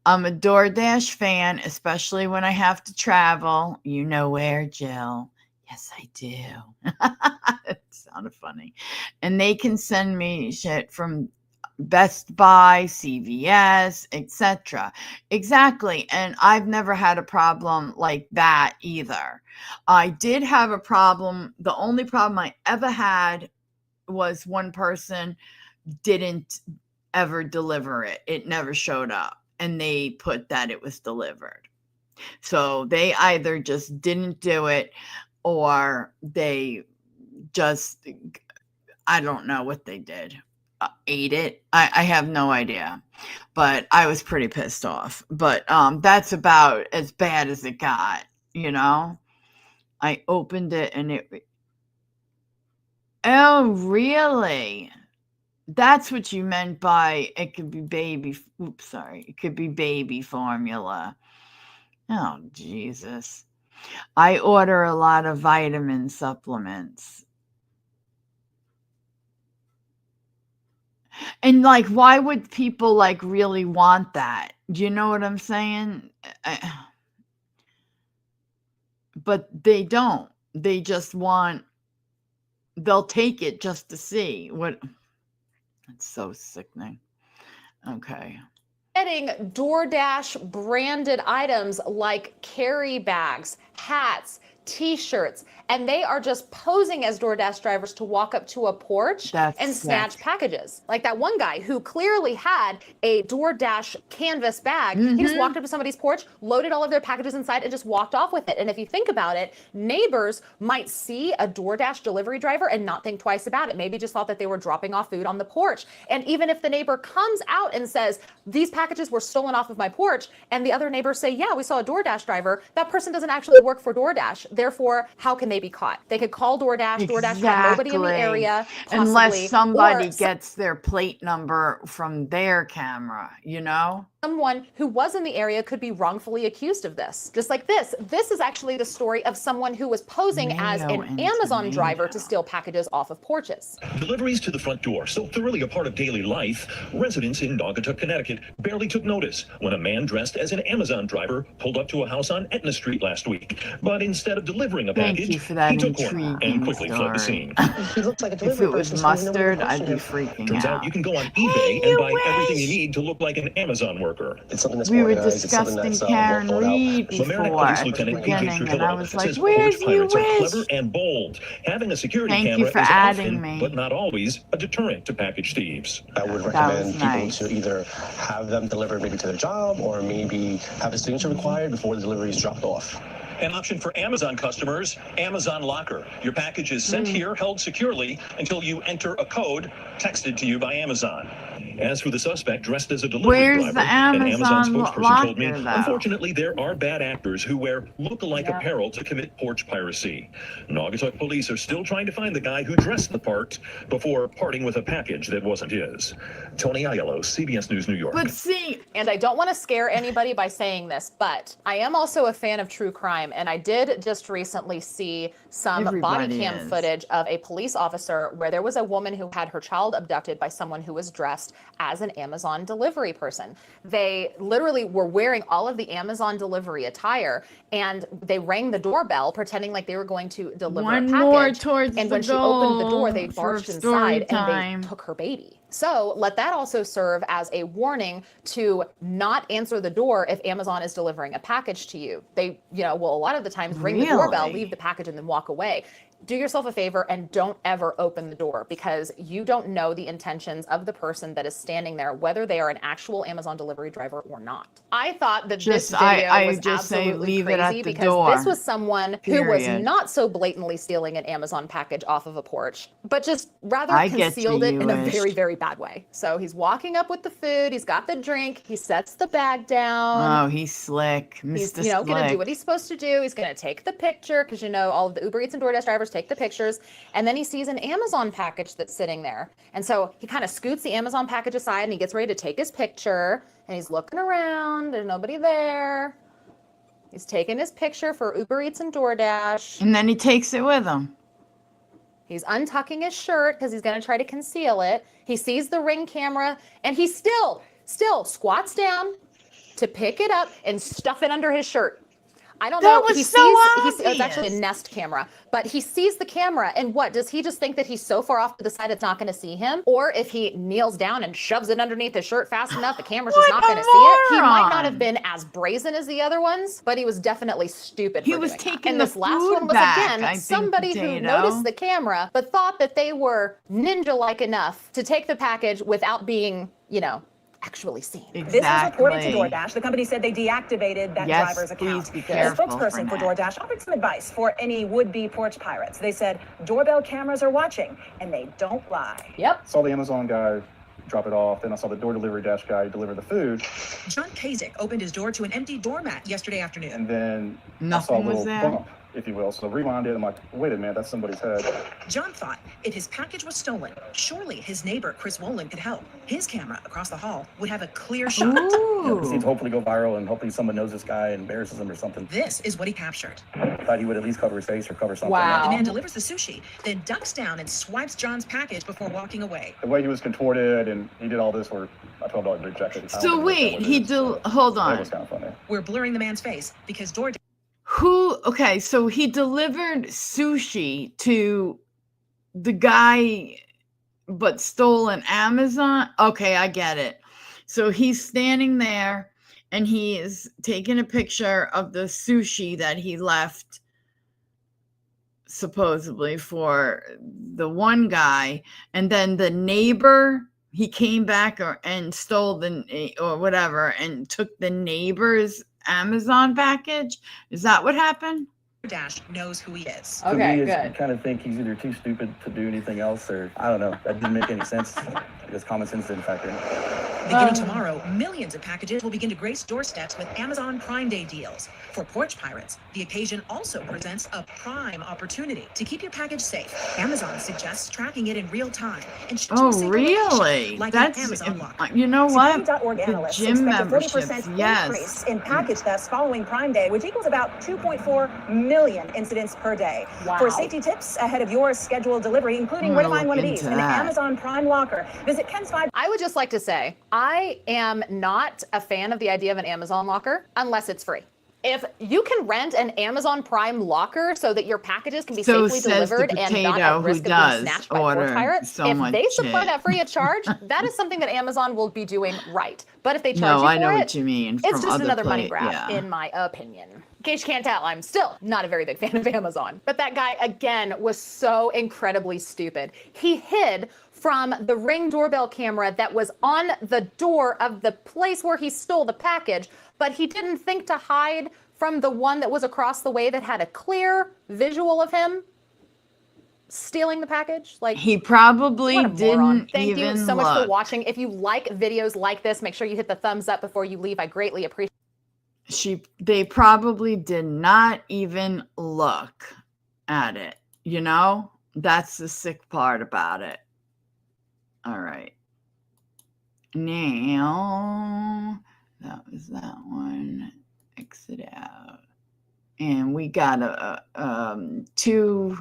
I'm a DoorDash fan, especially when I have to travel. You know where, Jill? Yes, I do. It sounded funny. And they can send me shit from Best Buy, CVS, etc. Exactly. And I've never had a problem like that either. I did have a problem. The only problem I ever had was one person didn't ever deliver it. It never showed up. And they put that it was delivered. So they either just didn't do it or they just, I don't know what they did. Ate it. I have no idea. But I was pretty pissed off. But that's about as bad as it got, you know? I opened it and it... Oh, really? That's what you meant by it could be baby. Oops, sorry. It could be baby formula. Oh, Jesus. I order a lot of vitamin supplements. And like, why would people like really want that? Do you know what I'm saying? But they don't. They just want, they'll take it just to see what. It's so sickening. Okay. Getting DoorDash branded items like carry bags, hats, t-shirts, and they are just posing as DoorDash drivers to walk up to a porch and snatch packages. Like that one guy who clearly had a DoorDash canvas bag. He just walked up to somebody's porch, loaded all of their packages inside, and just walked off with it. And if you think about it, neighbors might see a DoorDash delivery driver and not think twice about it. Maybe just thought that they were dropping off food on the porch. And even if the neighbor comes out and says, these packages were stolen off of my porch, and the other neighbors say, yeah, we saw a DoorDash driver, that person doesn't actually work for DoorDash. Therefore, how can they be caught? They could call DoorDash. DoorDash had nobody in the area, possibly, unless somebody gets their plate number from their camera, you know? Someone who was in the area could be wrongfully accused of this. Just like this. This is actually the story of someone who was posing as an Amazon driver to steal packages off of porches. Deliveries to the front door, so thoroughly a part of daily life, residents in Naugatuck, Connecticut barely took notice when a man dressed as an Amazon driver pulled up to a house on Etna Street last week. But instead of delivering a package, he took one and quickly fled the scene. He looks like a delivery If it was mustard, I'd be freaking Turns out you can go on eBay and buy everything you need to look like an Amazon worker. It's something that's We were organized. It's something discussing that's Karen Reed Mamaroneck before Police at the Lieutenant PJ beginning, and I was like, says where's porch pirates you are wish? clever and bold. Having a security Thank camera you for is adding often, me. but not always, a deterrent to package thieves. I would That recommend was people nice. to either have them delivered maybe to their job or maybe have a signature required before the delivery is dropped off. An option for Amazon customers, Amazon Locker. Your package is sent here, held securely, until you enter a code texted to you by Amazon. As for the suspect dressed as a delivery Where's driver, the an Amazon Amazon spokesperson told me, locker, though? unfortunately, there are bad actors who wear look-alike apparel to commit porch piracy. Naugatuck police are still trying to find the guy who dressed the part before parting with a package that wasn't his. Tony Aiello, CBS News, New York. But see, and I don't want to scare anybody by saying this, but I am also a fan of true crime, and I did just recently see some body cam footage of a police officer where there was a woman who had her child abducted by someone who was dressed as an Amazon delivery person. They literally were wearing all of the Amazon delivery attire, and they rang the doorbell pretending like they were going to deliver a package. And when she opened the door, they barged inside and they took her baby. So let that also serve as a warning to not answer the door if Amazon is delivering a package to you. They, a lot of the times ring the doorbell, leave the package, and then walk away. Do yourself a favor and don't ever open the door, because you don't know the intentions of the person that is standing there, whether they are an actual Amazon delivery driver or not. I thought that this video was absolutely crazy because this was someone who was not so blatantly stealing an Amazon package off of a porch, but just rather concealed it in a very, very bad way. So he's walking up with the food, he's got the drink, he sets the bag down. Oh, he's slick. He's, gonna do what he's supposed to do. He's gonna take the picture, because all of the Uber Eats and DoorDash drivers take the pictures, and then he sees an Amazon package that's sitting there. And so he kind of scoots the Amazon package aside and he gets ready to take his picture, and he's looking around, there's nobody there. He's taking his picture for Uber Eats and DoorDash. And then he takes it with him. He's untucking his shirt because he's going to try to conceal it. He sees the Ring camera, and he still squats down to pick it up and stuff it under his shirt. I don't know. He sees, it's actually a Nest camera, but he sees the camera, and what, does he just think that he's so far off to the side it's not going to see him? Or if he kneels down and shoves it underneath his shirt fast enough, the camera's just not going to see it? He might not have been as brazen as the the ones, but he was definitely stupid for doing that. And this last one was, again, somebody who noticed the camera, but thought that they were ninja-like enough to take the package without being, you know, actually seen. This is reported to DoorDash. The company said they deactivated that driver's account. The spokesperson for DoorDash offered some advice for any would-be porch pirates. They said doorbell cameras are watching, and they don't lie. Yep. Saw the Amazon guy drop it off. Then I saw the door delivery dash guy deliver the food. John Kasich opened his door to an empty doormat yesterday afternoon. And then I saw a little bump, if you will. So rewind it. I'm like, wait a minute, that's somebody's head. John thought if his package was stolen, surely his neighbor, Chris Wolin, could help. His camera across the hall would have a clear shot. This needs to hopefully go viral, and hopefully someone knows this guy and embarrasses him or something. This is what he captured. I thought he would at least cover his face or cover something. Wow. The man delivers the sushi, then ducks down and swipes John's package before walking away. The way he was contorted and he did all this were a $12 big check. So wait, hold on. That was kind of funny. We're blurring the man's face because DoorDash. Okay, so he delivered sushi to the guy, but stole an Amazon. Okay, I get it. So he's standing there and he is taking a picture of the sushi that he left supposedly for the one guy. And then the neighbor, he came back and stole or whatever and took the neighbor's Amazon package. Is that what happened? DoorDash knows who he is. Okay, good. I kind of think he's either too stupid to do anything else, or I don't know. That didn't make any sense because common sense didn't factor in. Beginning tomorrow, millions of packages will begin to grace doorsteps with Amazon Prime Day deals. For porch pirates, the occasion also presents a prime opportunity to keep your package safe. Amazon suggests tracking it in real time and really? like That's Amazon lock. You know what? Security.org analysts gym expect a 30% memberships, increase in package thefts following Prime Day, which equals about 2.4 million incidents per day. Wow. For safety tips ahead of your scheduled delivery, including where to find one of these, an Amazon Prime locker, visit Ken's 5. I would just like to say, I am not a fan of the idea of an Amazon locker unless it's free. If you can rent an Amazon Prime locker so that your packages can be safely delivered and not at risk of being snatched by porch pirates, if they supply that free of charge, that is something that Amazon will be doing right. But if they charge you for I know it, what you mean. It's just another money grab, in my opinion. In case you can't tell, I'm still not a very big fan of Amazon. But that guy, again, was so incredibly stupid. He hid from the Ring doorbell camera that was on the door of the place where he stole the package, but he didn't think to hide from the one that was across the way that had a clear visual of him stealing the package. Like, he probably didn't. Thank you so much for watching. If you like videos like this, make sure you hit the thumbs up before you leave. I greatly appreciate it. They probably did not even look at it. You know, that's the sick part about it. All right. Now, that was that one. Exit out. And we got two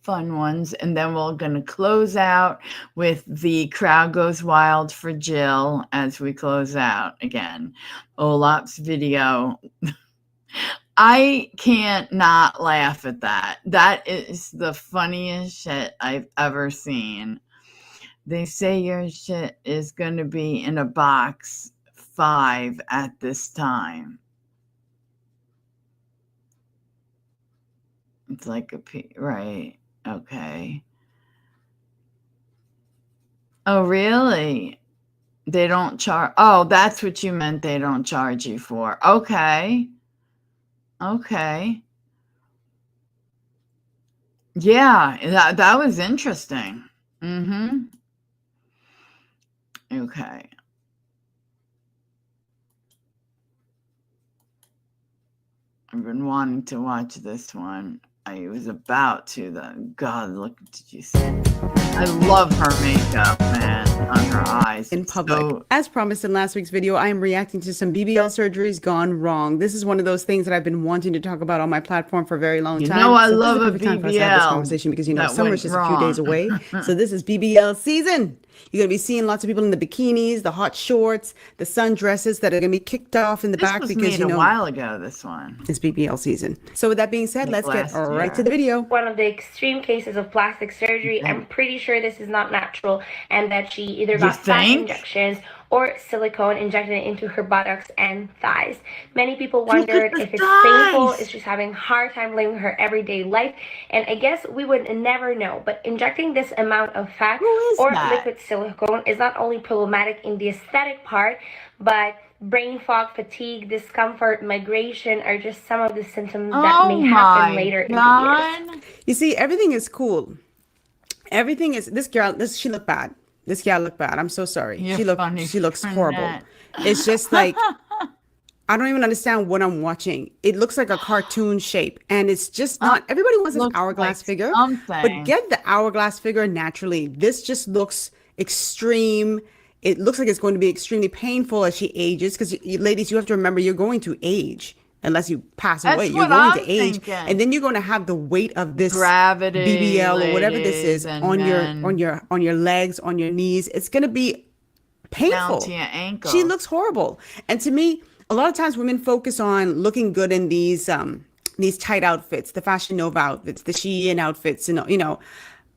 fun ones. And then we're going to close out with the crowd goes wild for Jill as we close out again. Olap's video. I can't not laugh at that. That is the funniest shit I've ever seen. They say your shit is going to be in a box 5 at this time. It's like right. Okay. Oh, really? They don't charge. Oh, that's what you meant. They don't charge you for. Okay. Okay. Yeah, that was interesting. Mm-hmm. Okay. I've been wanting to watch this one. I was about to then. God, look, did you see? I love her makeup, man, on her eyes. In public. As promised in last week's video, I am reacting to some BBL surgeries gone wrong. This is one of those things that I've been wanting to talk about on my platform for a very long time. You know I so love this is a perfect time for us to have this conversation because summer's just a few days away. So this is BBL season. You're going to be seeing lots of people in the bikinis, the hot shorts, the sundresses that are going to be kicked off in the back because, made a while ago, this one. It's BBL season. So with that being said, let's get right to the video. One of the extreme cases of plastic surgery. I'm pretty sure this is not natural and that she either got fat injections or silicone injected into her buttocks and thighs. Many people wondered if it's painful, if she's having a hard time living her everyday life, and I guess we would never know. But injecting this amount of fat or liquid silicone is not only problematic in the aesthetic part, but brain fog, fatigue, discomfort, migration are just some of the symptoms that may happen later in the years. You see, everything is cool. Everything is, she looked bad. This gal looked bad. I'm so sorry. She looks horrible. It's just like, I don't even understand what I'm watching. It looks like a cartoon shape, and it's just not. Everybody wants an hourglass figure, but get the hourglass figure naturally. This just looks extreme. It looks like it's going to be extremely painful as she ages, because ladies, you have to remember, you're going to age. Unless you pass away, you're going to age, and then you're going to have the weight of this gravity, BBL, or whatever this is on your legs, on your knees. It's going to be painful. Down to your ankle. She looks horrible, and to me, a lot of times women focus on looking good in these tight outfits, the Fashion Nova outfits, the Shein outfits,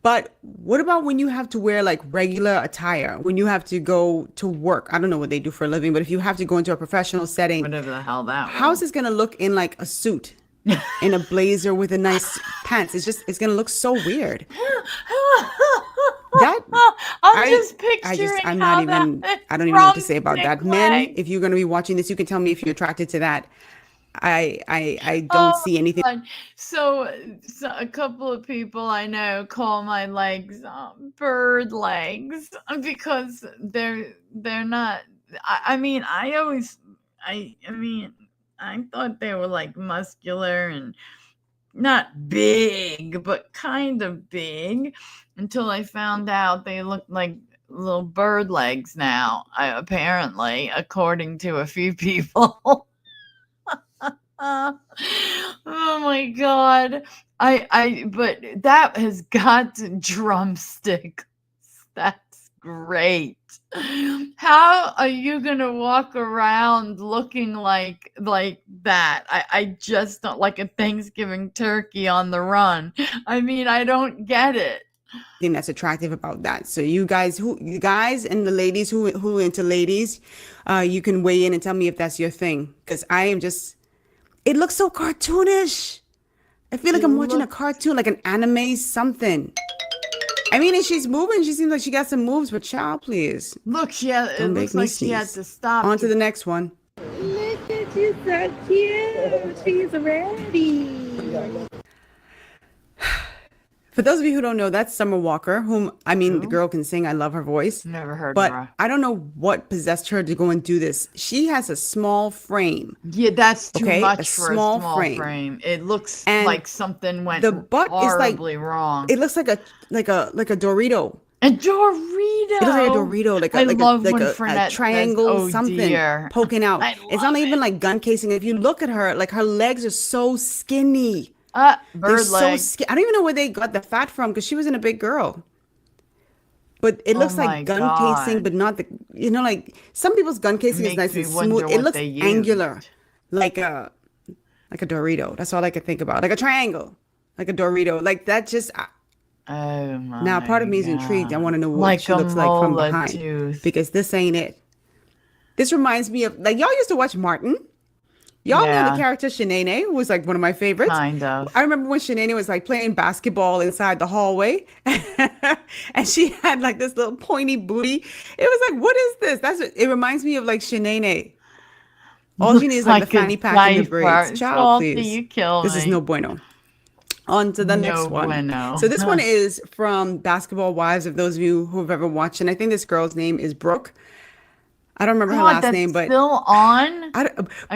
But what about when you have to wear like regular attire, when you have to go to work? I don't know what they do for a living, but if you have to go into a professional setting, whatever the hell that how is this going to look in like a suit, in a blazer with a nice pants? It's going to look so weird. I'm just picturing I don't even know what to say about that. Men, if you're going to be watching this, you can tell me if you're attracted to that. I don't see anything. So a couple of people I know call my legs bird legs because they're not. I mean, I thought they were like muscular and not big, but kind of big, until I found out they look like little bird legs now. Apparently, according to a few people. Oh my God. But that has got drumsticks. That's great. How are you gonna walk around looking like that? I just don't, like a Thanksgiving turkey on the run. I mean, I don't get it. Thing that's attractive about that. So you guys and the ladies who into ladies, you can weigh in and tell me if that's your thing, because I am just. It looks so cartoonish. I feel like I'm watching a cartoon, like an anime something. I mean, and she's moving. She seems like she got some moves, but child, please. Look, it looks like she had to stop. On to the next one. Look at you, so cute. She's ready. For those of you who don't know, that's Summer Walker, the girl can sing. I love her voice. Never heard of her. But I don't know what possessed her to go and do this. She has a small frame. Yeah, that's too much for a small frame. It looks like something went horribly wrong. It looks like a Dorito. A Dorito. It looks like a Dorito, like a triangle, something poking out. It's not even like gun casing. If you look at her, like her legs are so skinny. Bird legs. I don't even know where they got the fat from, because she wasn't a big girl. But it looks like gun casing, but not like some people's gun casing is nice and smooth. It looks angular, like a Dorito. That's all I could think about. Like a triangle, like a Dorito. Like that just. Oh my! Now part of me is intrigued. I want to know what she looks like from behind, because this ain't it. This reminds me of, like, y'all used to watch Martin. Y'all know the character Shanae, who was like one of my favorites. Kind of. I remember when Shanae was like playing basketball inside the hallway, and she had like this little pointy booty. It was like, what is this? It reminds me of like Shanae. All she needs is like the fanny pack and the braids. Child, please. This is no bueno. On to the next one. Bueno. So this one is from Basketball Wives, of those of you who have ever watched, and I think this girl's name is Brooke. I don't remember her God, last name, but still on.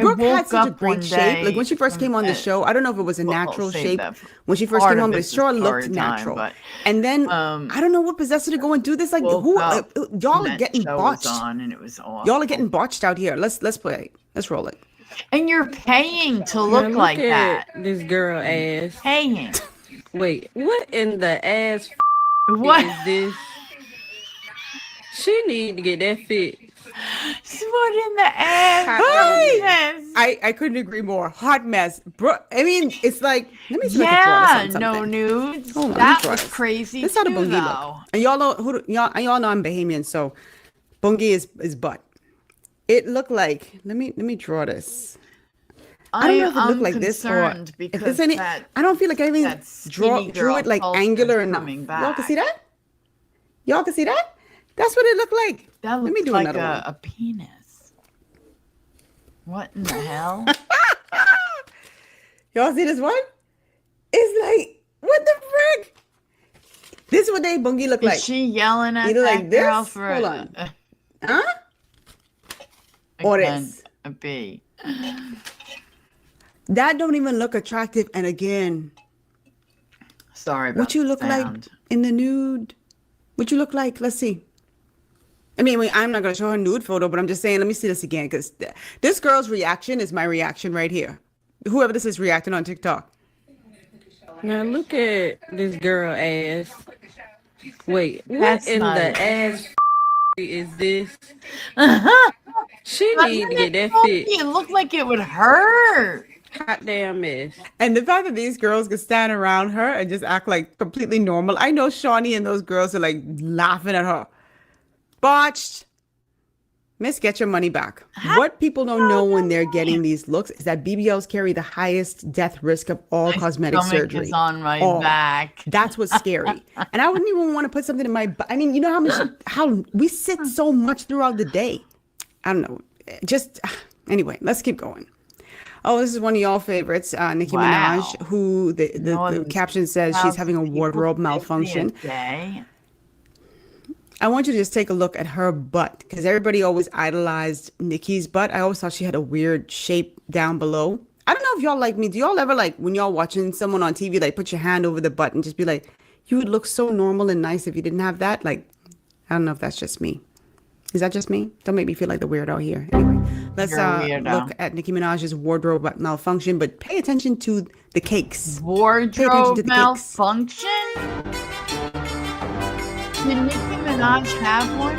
Brooke had such a up great one shape. Like when day she first came on the show, I don't know if it was a we'll natural save shape that for when she first part came of on, but it it's a sure looked story time, natural. but, And then I don't know what possessed her to go and do this. Like woke who? up Y'all are that getting show was botched. on and it was awful. Y'all are getting botched out here. Let's play. Let's roll it. And you're paying to Now look like at that. this girl ass. Paying. Wait, what in the ass What is this? She need to get that fit. What in the ass? I couldn't agree more. Hot mess, bro. I mean, it's like let me see if I can draw this on no something. nudes. Hold on, let me That draw was this. crazy This is how the too, bungie though. look. And y'all know y'all know I'm Bahamian, so bungie is butt. It looked like let me draw this. I don't know if it looked like this or if there's any. I don't feel like I even drew it like angular enough. Y'all can see that? Y'all can see that? That's what it looked like. That Let me looks do like another one. a penis. What in the hell? Y'all see this one? It's like, what the frick? This is what they bungie look like. Is she yelling at Either that like this? girl for Hold on. Huh? Or this. A B. That don't even look attractive. And again, sorry about what you look like in the nude? What you look like? Let's see. I mean, I'm not going to show her nude photo, but I'm just saying, let me see this again, because this girl's reaction is my reaction right here. Whoever this is reacting on TikTok. Now look at this girl ass. Wait, what That's in not the it. ass is this? She need to get that fit. It looked like it would hurt. Hot damn mess. And the fact that these girls can stand around her and just act like completely normal. I know Shawnee and those girls are like laughing at her. Botched. Miss, get your money back. What people don't know when they're getting these looks is that BBLs carry the highest death risk of all cosmetic surgery. Is on my back. That's what's scary. And I wouldn't even want to put something in my I mean, you know how we sit so much throughout the day. I don't know. Just anyway, let's keep going. Oh, this is one of y'all favorites, Nicki Minaj, who the caption says she's having a wardrobe malfunction. I want you to just take a look at her butt, because everybody always idolized Nicki's butt. I always thought she had a weird shape down below. I don't know if y'all like me. Do y'all ever, like, when y'all watching someone on TV, like, put your hand over the butt and just be like, you would look so normal and nice if you didn't have that? Like, I don't know if that's just me. Is that just me? Don't make me feel like the weirdo here. Anyway, let's look at Nicki Minaj's wardrobe malfunction, but pay attention to the cakes. Wardrobe malfunction? Did Nicki Minaj have one?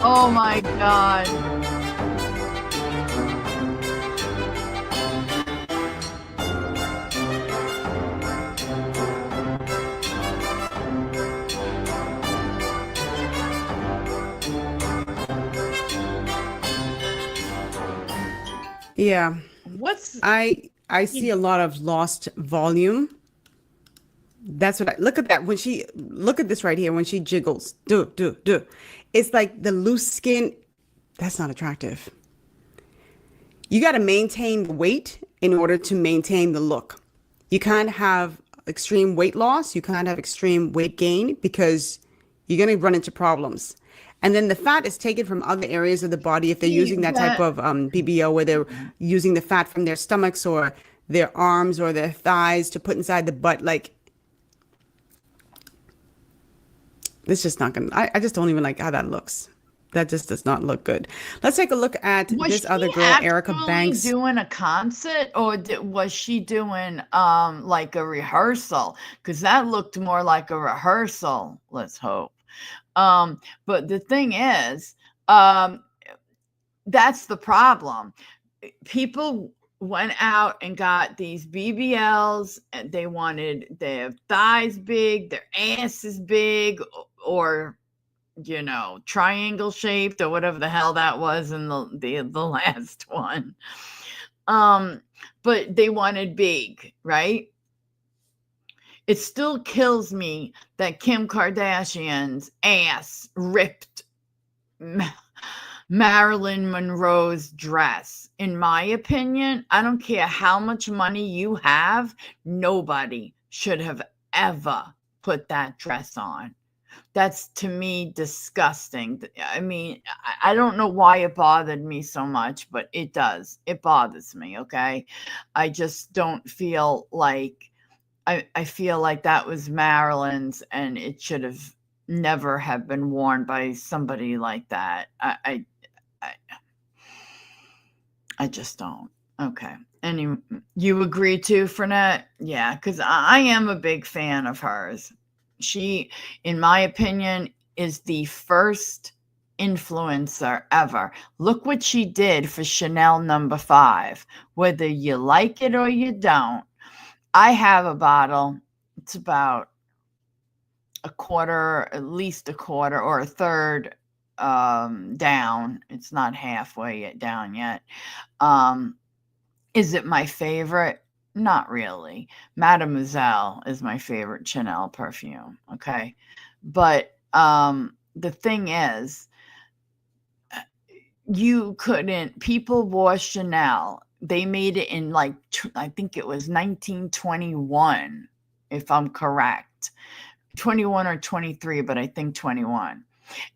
Oh my God. Yeah. I see a lot of lost volume. That's what look at that. Look at this right here. When she jiggles, do. It's like the loose skin. That's not attractive. You got to maintain the weight in order to maintain the look. You can't have extreme weight loss. You can't have extreme weight gain, because you're going to run into problems. And then the fat is taken from other areas of the body if they're using that type of BBL, where they're using the fat from their stomachs or their arms or their thighs to put inside the butt. Like, it's just not gonna. I just don't even like how that looks. That just does not look good. Let's take a look at this other girl, Erica Banks. Doing a concert, or was she doing like a rehearsal? Because that looked more like a rehearsal. Let's hope. But the thing is, that's the problem. People went out and got these BBLs, and they wanted their thighs big, their asses big, or triangle shaped, or whatever the hell that was in the last one. But they wanted big, right? It still kills me that Kim Kardashian's ass ripped Marilyn Monroe's dress. In my opinion, I don't care how much money you have, nobody should have ever put that dress on. That's to me disgusting. I mean, I don't know why it bothered me so much, but it does. It bothers me, okay? I just don't feel like I feel like that was Marilyn's and it should have never have been worn by somebody like that. I just don't. Okay. You agree too, Frenette? Yeah, because I am a big fan of hers. She, in my opinion, is the first influencer ever. Look what she did for Chanel No. 5. Whether you like it or you don't, I have a bottle. It's about a quarter, at least a quarter or a third down. It's not halfway down yet. Is it my favorite? Not really. Mademoiselle is my favorite Chanel perfume. Okay. But the thing is, people wore Chanel. They made it in I think it was 1921, if I'm correct. 21 or 23, but I think 21.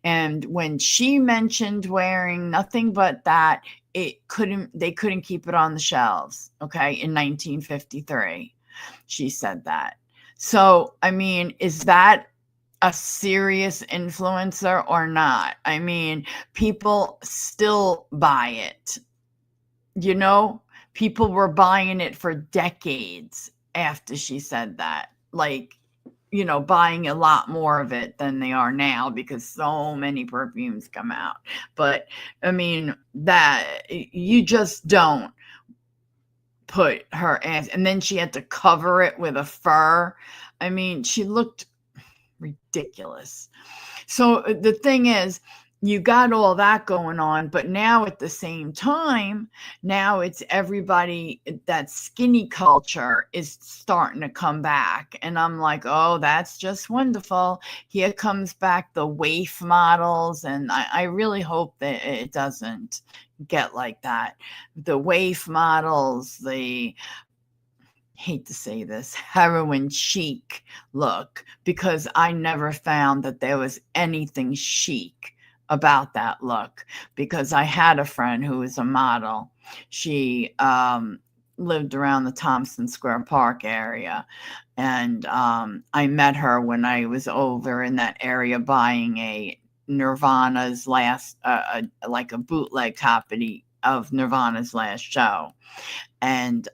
And when she mentioned wearing nothing but that, they couldn't keep it on the shelves. Okay. In 1953, she said that. So, I mean, is that a serious influencer or not? I mean, people still buy it. People were buying it for decades after she said that. Buying a lot more of it than they are now because so many perfumes come out. But I mean, that you just don't put her ass, and then she had to cover it with a fur. I mean, she looked ridiculous. So the thing is, you got all that going on, but now at the same time, now it's everybody, that skinny culture is starting to come back. And I'm like, oh, that's just wonderful. Here comes back the waif models. And I really hope that it doesn't get like that. The waif models, hate to say this, heroin chic look, because I never found that there was anything chic about that look, because I had a friend who was a model. She lived around the Thompson Square Park area, and I met her when I was over in that area buying a Nirvana's last like a bootleg copy of Nirvana's last show. And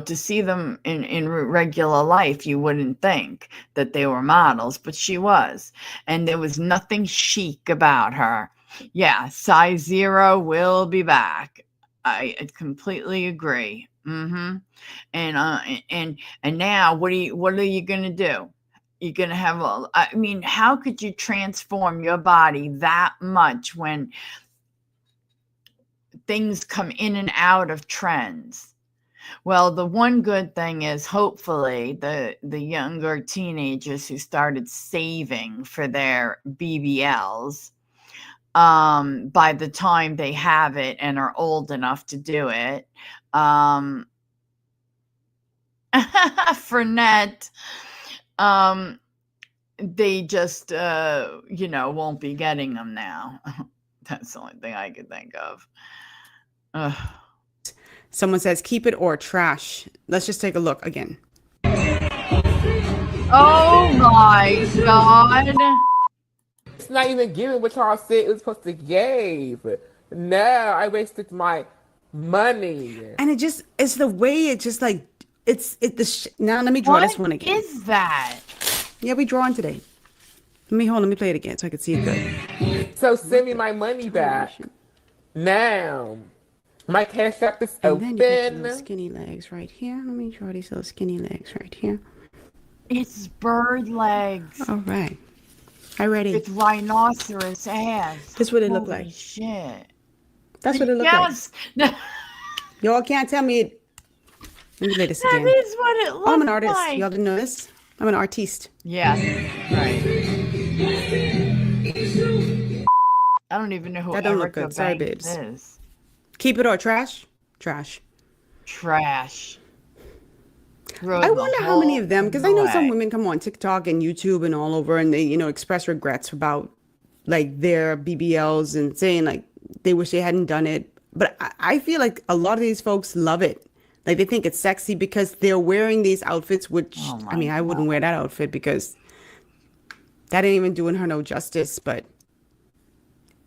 to see them in regular life, you wouldn't think that they were models, but she was. And there was nothing chic about her. Yeah, size 0 will be back. I completely agree. And now what are you going to do? You're going to have how could you transform your body that much when things come in and out of trends? Well, the one good thing is hopefully the younger teenagers who started saving for their BBLs, by the time they have it and are old enough to do it, Frenette, they just, won't be getting them now. That's the only thing I could think of. Ugh. Someone says, keep it or trash. Let's just take a look again. Oh my God. It's not even giving what y'all said it was supposed to give. No, I wasted my money. And it's the way it just like, now let me draw this one again. What is that? Yeah, we drawing today. Let me play it again so I can see it good. So send me my money back. Now. My Cash.app is open. And then you get little skinny legs right here. Let me draw these little skinny legs right here. It's bird legs. All right. I ready. It's rhinoceros ass. This is what it look like. Shit. That's what it look like. Y'all can't tell me it. Let me play this again. That is what it looks like. I'm an artist. Y'all didn't know this? I'm an artiste. Yeah. Right. I don't even know who that don't look good. Sorry, babes. Is. Keep it or trash? Trash. Trash. I wonder how many of them, because I know some women come on TikTok and YouTube and all over, and they, express regrets about like their BBLs and saying like they wish they hadn't done it. But I feel like a lot of these folks love it. Like they think it's sexy because they're wearing these outfits, which I wouldn't wear that outfit because that ain't even doing her no justice. But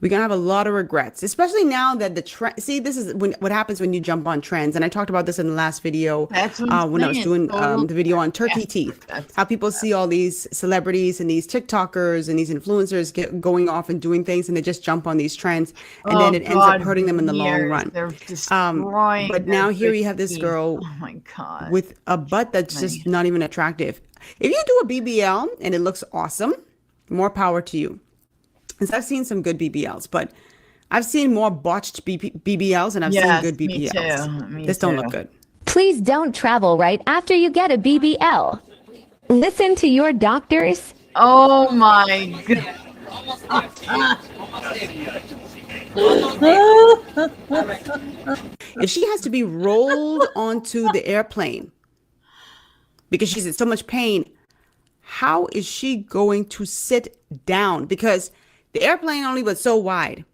we're going to have a lot of regrets, especially now that the trend. See, this is what happens when you jump on trends. And I talked about this in the last video when I was doing the video on turkey teeth. How people see all these celebrities and these TikTokers and these influencers going off and doing things, and they just jump on these trends. And then it ends up hurting them in the long run. But now here you have this girl with a butt that's just not even attractive. If you do a BBL and it looks awesome, more power to you. Because I've seen some good BBLs, but I've seen more botched BBLs and I've seen good BBLs. This don't look good. Please don't travel right after you get a BBL. Listen to your doctors. Oh my God. If she has to be rolled onto the airplane because she's in so much pain, how is she going to sit down? Because the airplane only was so wide.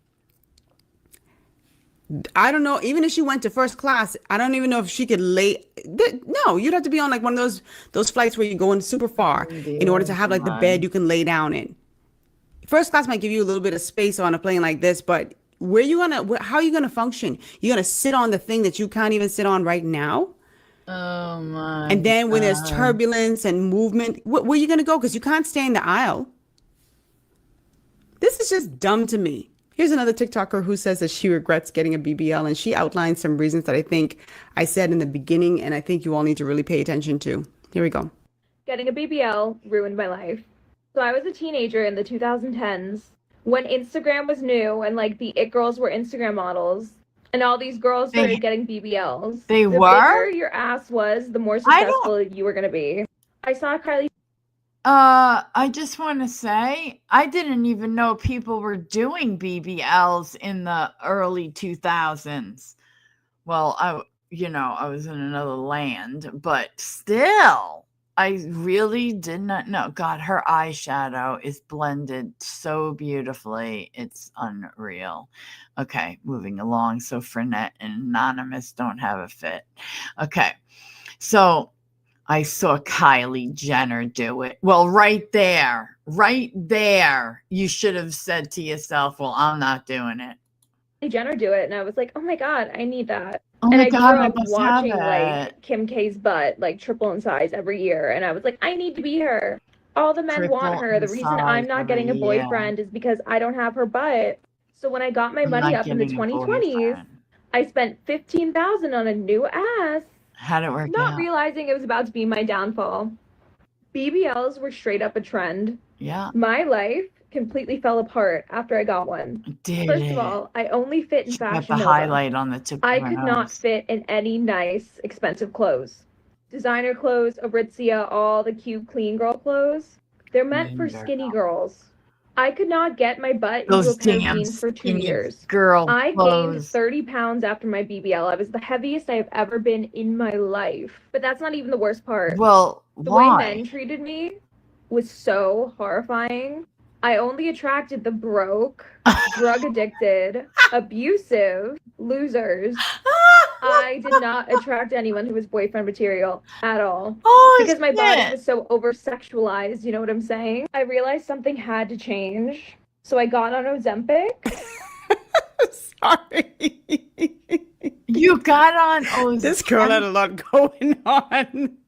I don't know. Even if she went to first class, I don't even know if she could lay. No, you'd have to be on like one of those flights where you're going super far in order to have like the bed you can lay down in. First class might give you a little bit of space on a plane like this, but how are you gonna function? You're gonna sit on the thing that you can't even sit on right now? Oh my! And then when there's turbulence and movement, where are you gonna go? Because you can't stay in the aisle. This is just dumb to me. Here's another TikToker who says that she regrets getting a BBL, and she outlines some reasons that I think I said in the beginning, and I think you all need to really pay attention to. Here we go. Getting a BBL ruined my life. So I was a teenager in the 2010s when Instagram was new and like the it girls were Instagram models, and all these girls started getting BBLs. The bigger your ass was, the more successful you were gonna be. I saw Kylie. I just want to say, I didn't even know people were doing BBLs in the early 2000s. Well, I was in another land, but still, I really did not know. God, her eyeshadow is blended so beautifully. It's unreal. Okay, moving along. So Frenette and Anonymous don't have a fit. Okay, so I saw Kylie Jenner do it. Well, right there, you should have said to yourself, well, I'm not doing it. Jenner do it, and I was like, oh my God, I need that. Oh and my I God, grew I up must watching have like it. Kim K's butt like triple in size every year, and I was like, I need to be her. All the men want her. The reason I'm not getting a boyfriend is because I don't have her butt. So when I got my money up in the 2020s, I spent $15,000 on a new ass. How'd it work Not out? realizing it was about to be my downfall. BBLs were straight up a trend. Yeah. My life completely fell apart after I got one. First of all, I only fit in Got Fashion the Nova. highlight on the tip of I her could not nose. fit in any nice, expensive clothes. Designer clothes, Aritzia, all the cute, clean girl clothes, they're meant for skinny girls. I could not get my butt into Those a pair of damn jeans for 2 skinny years. girl I gained clothes. 30 pounds after my BBL. I was the heaviest I have ever been in my life. But that's not even the worst part. Well, The way why? men treated me was so horrifying. I only attracted the broke, drug addicted, abusive losers. I did not attract anyone who was boyfriend material at all. Because my body was so over sexualized, you know what I'm saying? I realized something had to change. So I got on Ozempic. Sorry. You got on Ozempic. This girl had a lot going on.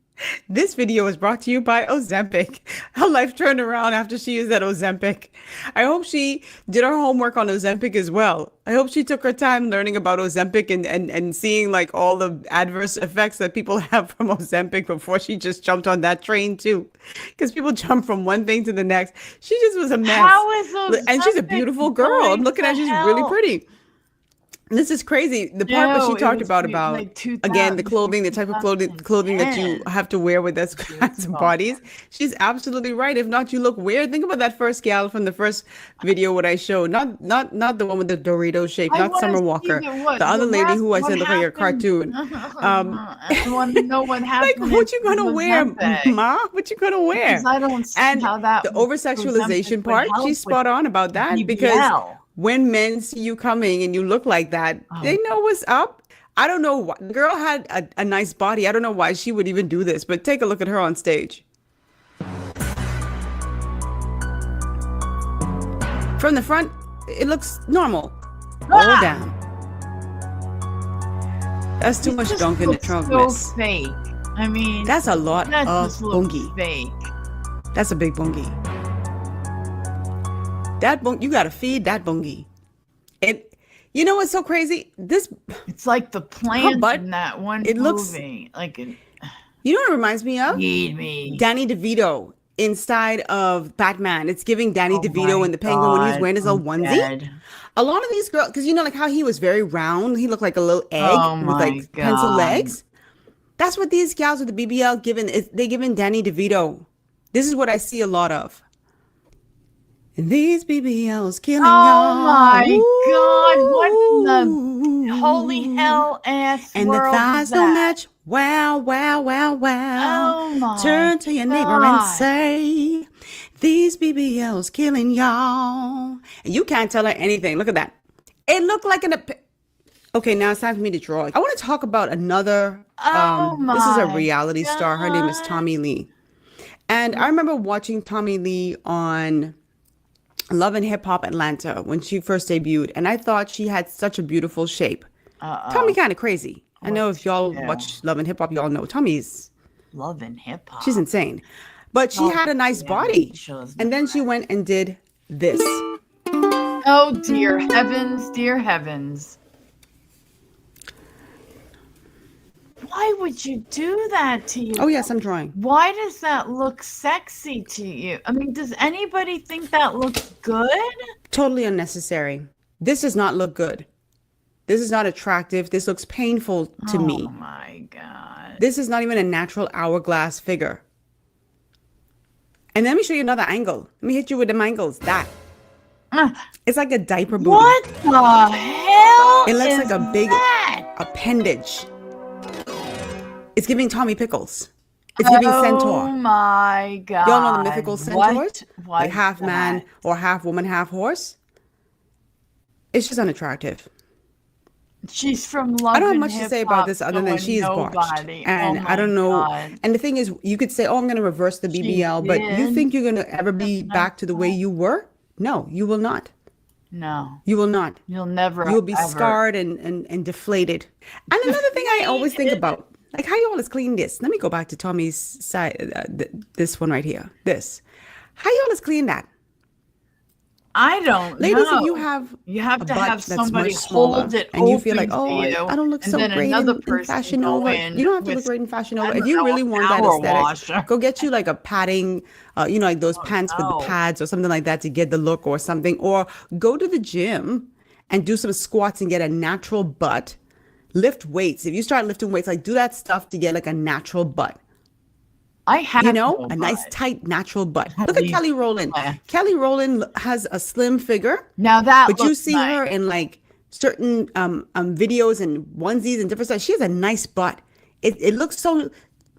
This video was brought to you by Ozempic. Her life turned around after she used that Ozempic. I hope she did her homework on Ozempic as well. I hope she took her time learning about Ozempic and seeing like all the adverse effects that people have from Ozempic before she just jumped on that train too. Because people jump from one thing to the next. She just was a mess. How is Ozempic And she's a beautiful girl. I'm looking at her, she's really pretty. This is crazy. The part where she talked about like again the clothing, the type of clothing that you have to wear with those kinds of bodies. She's absolutely right. If not, you look weird. Think about that first gal from the first video what I showed. Not the one with the Dorito shape, not Summer Walker. The other lady who I said looked like a cartoon. I want to know what happened. Like, what you gonna wear, Ma? What you gonna wear? Because I don't see how that the over-sexualization part. She's spot on about that because when men see you coming and you look like that, they know what's up. I don't know why. The girl had a nice body. I don't know why she would even do this, but take a look at her on stage. From the front, it looks normal. All down. That's too much dunk in the trunk, miss. Fake. I mean, that's a lot of bungie. Fake. That's a big bungie. You gotta feed that bungie. And you know what's so crazy? It's like the plant in that one movie. You know what it reminds me of? Feed me. Danny DeVito inside of Batman. It's giving Danny DeVito and the Penguin when he's wearing his little onesie. Dead. A lot of these girls, because you know, like how he was very round, he looked like a little egg with like pencil legs. That's what these gals with the BBL they're giving Danny DeVito. This is what I see a lot of. And these BBLs killing y'all. My God. What in the holy hell ass and world the thighs don't match. Wow, wow, wow, wow. Oh my Turn to your neighbor and say, these BBLs killing y'all. And you can't tell her anything. Look at that. It looked like Okay, now it's time for me to draw. I want to talk about another. This is a reality star. Her name is Tommy Lee. And I remember watching Tommy Lee on Love and Hip Hop Atlanta when she first debuted, and I thought she had such a beautiful shape. Tommy kind of crazy. I know if y'all watch Love and Hip Hop, y'all know Tommy's Love and Hip Hop. She's insane, but she had a nice body. And then she went and did this. Oh dear heavens, dear heavens! Why would you do that to you? Oh yes, I'm drawing. Why does that look sexy to you? I mean, does anybody think that looks good? Totally unnecessary. This does not look good. This is not attractive. This looks painful to me. Oh my God. This is not even a natural hourglass figure. And let me show you another angle. Let me hit you with them angles. That. It's like a diaper booty. What the hell? It looks like a big that? appendage. It's giving Tommy Pickles. It's giving Centaur. Oh my God. Y'all know the mythical centaurs? What like half man or half woman, half horse? It's just unattractive. She's from Love. I don't have much to say about this other than she's botched. And I don't know. God. And the thing is, you could say, oh, I'm going to reverse the BBL, but you think you're going to ever be back to the way you were? No, you will not. No. You will not. You'll never. You'll be ever. scarred and deflated. And another thing I always think about, like how you always clean this. Let me go back to Tommy's side, this one right here. This. How you always clean that? I don't Ladies, know. if you have to have somebody smaller, hold it and you feel like, open oh, for you, I don't look and so then great another in person Fashion go Nova. in You don't have to with, look great in Fashion I Nova. don't If you know, really a want that power aesthetic, washer. go get you like a padding, like those pants with the pads or something like that to get the look or something. Or go to the gym and do some squats and get a natural butt. Lift weights. If you start lifting weights, like do that stuff to get like a natural butt. I have a nice tight natural butt. Look at Kelly Rowland. Kelly Rowland has a slim figure. Now that, but you see her in like certain videos and onesies and different stuff. She has a nice butt. It looks so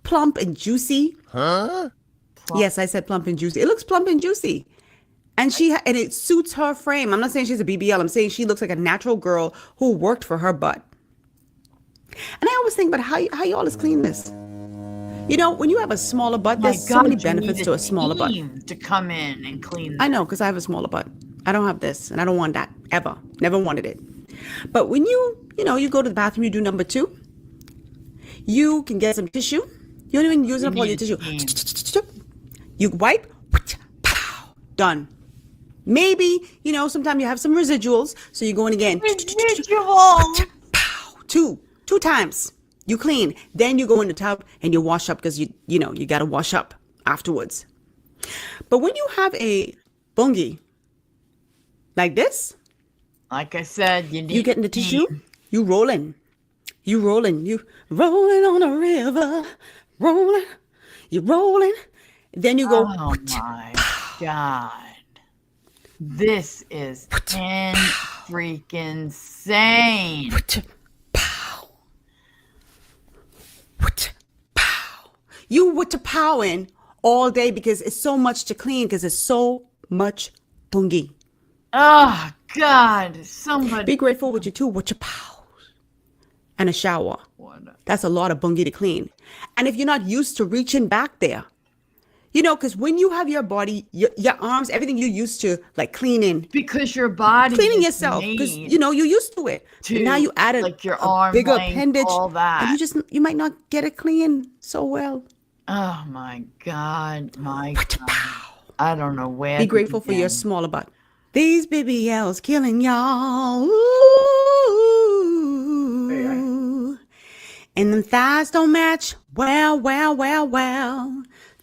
plump and juicy. Huh? Yes, I said plump and juicy. It looks plump and juicy. And and it suits her frame. I'm not saying she's a BBL. I'm saying she looks like a natural girl who worked for her butt. And I always think about how you always clean this. You know, when you have a smaller butt, there's so many benefits to a smaller butt. To come in and clean that. I know, because I have a smaller butt. I don't have this, and I don't want that ever. Never wanted it. But when you go to the bathroom, you do number 2. You can get some tissue. You don't even use up all your tissue. You wipe. Done. Maybe, sometimes you have some residuals, so you go in again. Residual. 2 times. You clean, then you go in the tub and you wash up because you got to wash up afterwards. But when you have a bungie like this, Like I said, you need You getting the tissue? You rolling. You rolling. You rolling on a river. Rolling. You rolling. Then you go. Oh my God. This is freaking insane. You were to powing all day because it's so much to clean because it's so much bungie. Oh God, somebody be grateful with your two with your pows and a shower. That's a lot of bungie to clean. And if you're not used to reaching back there, you know, because when you have your body, your arms, everything you're used to, like cleaning, because your body cleaning yourself, because you know you're used to it. But now you add like your a arm bigger length, appendage, all that, and you might not get it clean so well. Oh my God, I don't know where. Be grateful for your smaller butt. These BBLs killing y'all. Ooh. And them thighs don't match. Well.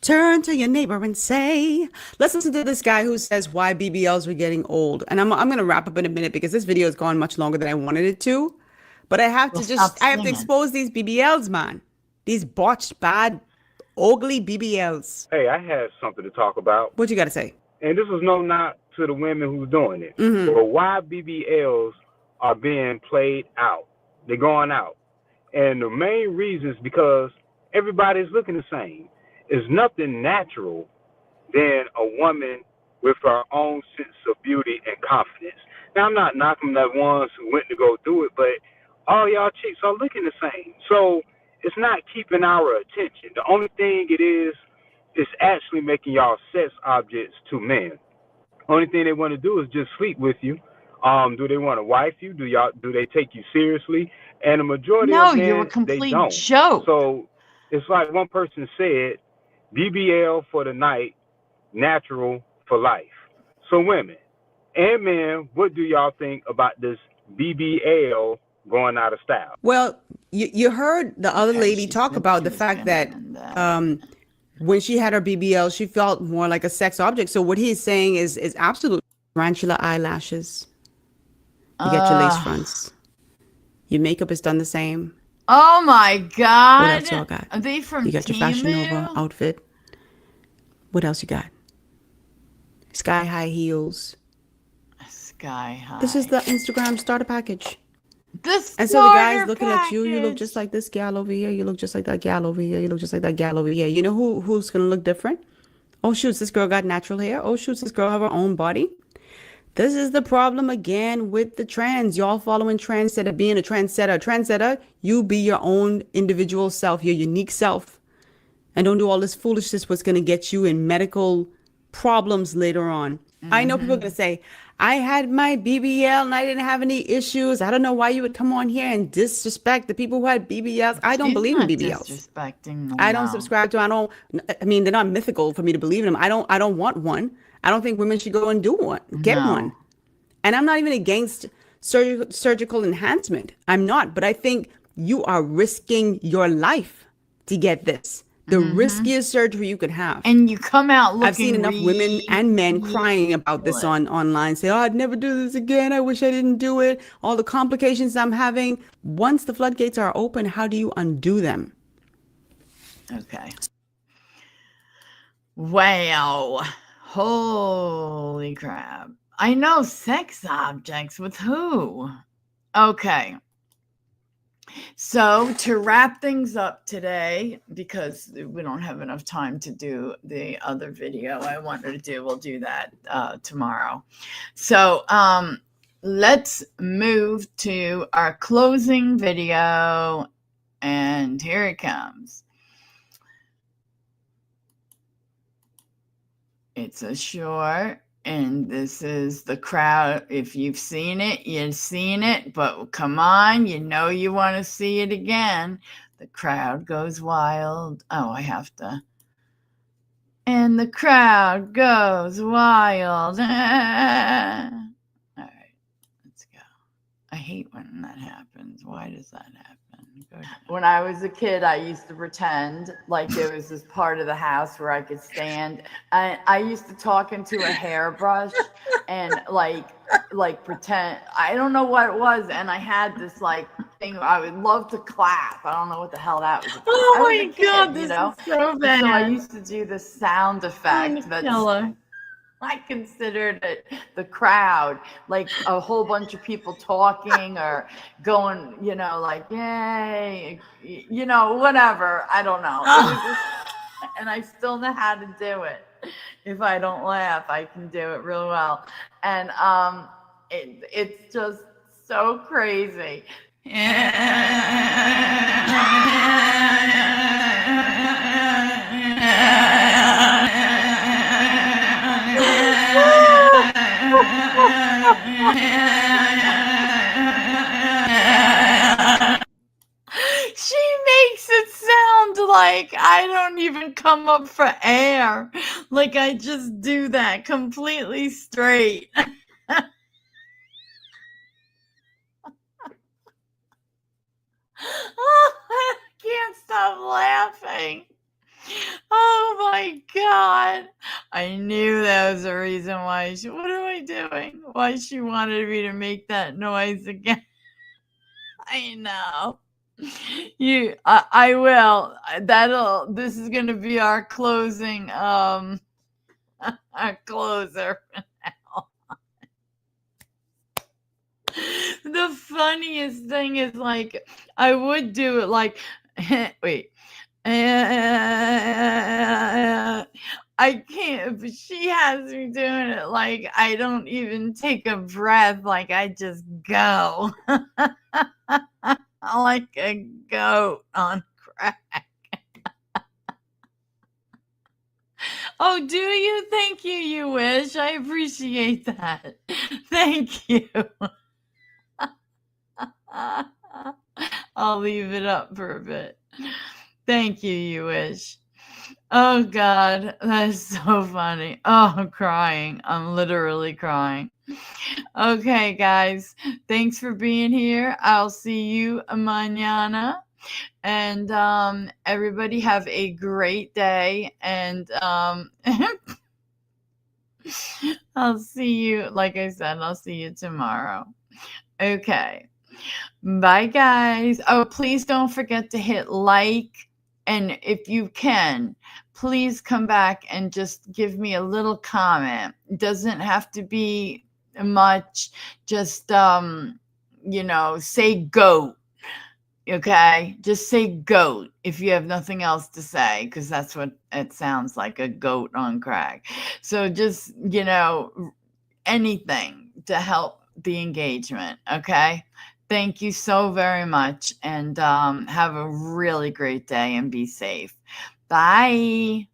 Turn to your neighbor and say, listen to this guy who says why BBLs are getting old. And I'm going to wrap up in a minute because this video has gone much longer than I wanted it to. But I have to expose these BBLs, man. These botched, bad, ugly BBLs. Hey, I had something to talk about. What you got to say? And this is no knock to the women who's doing it. Mm-hmm. But why BBLs are being played out? They're going out. And the main reason is because everybody's looking the same. There's nothing natural than a woman with her own sense of beauty and confidence. Now, I'm not knocking the ones who went to go do it, but all y'all chicks are looking the same. So it's not keeping our attention. The only thing it is actually making y'all sex objects to men. Only thing they want to do is just sleep with you. Do they want to wife you? Do they take you seriously? And the majority of men, you're a complete they don't. joke. So it's like one person said, BBL for the night, natural for life. So women and men, what do y'all think about this BBL going out of style? Well, you heard the other lady talk about the fact that when she had her BBL, she felt more like a sex object. So what he's saying is absolute tarantula eyelashes. You got your lace fronts. Your makeup is done the same. Oh my God. What else y'all got? Are they from You got your Fashion Nova outfit. What else you got? Sky high heels. Sky high. This is the Instagram starter package. And so the guy's looking at you. You look just like this gal over here. You look just like that gal over here. You look just like that gal over here. You know who's gonna look different? Oh shoots, this girl got natural hair. Oh shoots, this girl have her own body. This is the problem again with the trends. Y'all following trends instead of being a trendsetter. Trendsetter, you be your own individual self, your unique self. And don't do all this foolishness what's going to get you in medical problems later on. Mm-hmm. I know people are going to say, I had my BBL and I didn't have any issues. I don't know why you would come on here and disrespect the people who had BBLs. I don't believe in BBLs. Disrespecting them, I don't subscribe to. I mean, they're not mythical for me to believe in them. I don't want one. I don't think women should go and do one, get one. And I'm not even against surgical enhancement. I'm not, but I think you are risking your life to get this. The riskiest surgery you could have. And you come out looking I've seen enough women and men crying about this online. Say, oh, I'd never do this again. I wish I didn't do it. All the complications I'm having. Once the floodgates are open, how do you undo them? Okay. Wow. Holy crap. I know sex objects with who? Okay. So to wrap things up today, because we don't have enough time to do the other video I wanted to do, we'll do that tomorrow. So let's move to our closing video, and here it comes. It's a short, and this is the crowd. If you've seen it, you've seen it, but come on, you know you want to see it again. The crowd goes wild. Oh, I have to. And the crowd goes wild. All right, let's go. I hate when that happens. Why does that happen? When I was a kid, I used to pretend like there was this part of the house where I could stand. I used to talk into a hairbrush and like pretend. I don't know what it was. And I had this like thing. I would love to clap. I don't know what the hell that was about. Oh I was my a kid, God, you this know? is so bad. So I used to do this sound effect. That's Killer. I considered it the crowd, like a whole bunch of people talking or going, you know, like, yay, you know, whatever. I don't know. It was just, and I still know how to do it. If I don't laugh, I can do it real well. And it's just so crazy. She makes it sound like I don't even come up for air. Like I just do that completely straight. I can't stop laughing. Oh my God. I knew that was the reason why what am I doing? Why she wanted me to make that noise again. I know. I will. This is gonna be our closing, our closer. The funniest thing is like, I would do it like, wait. I can't, but she has me doing it like I don't even take a breath, like I just go. Like a goat on crack. Oh, do you? Thank you, you wish. I appreciate that. Thank you. I'll leave it up for a bit. Thank you, you wish. Oh God, that is so funny. Oh, I'm crying. I'm literally crying. Okay, guys, thanks for being here. I'll see you mañana. And everybody have a great day. And I'll see you, like I said, I'll see you tomorrow. Okay. Bye, guys. Oh, please don't forget to hit like. And if you can, please come back and just give me a little comment. It doesn't have to be much. Just, you know, say goat. Okay? Just say goat if you have nothing else to say, because that's what it sounds like, a goat on crack. So just, you know, anything to help the engagement. Okay? Thank you so very much, and have a really great day and be safe. Bye.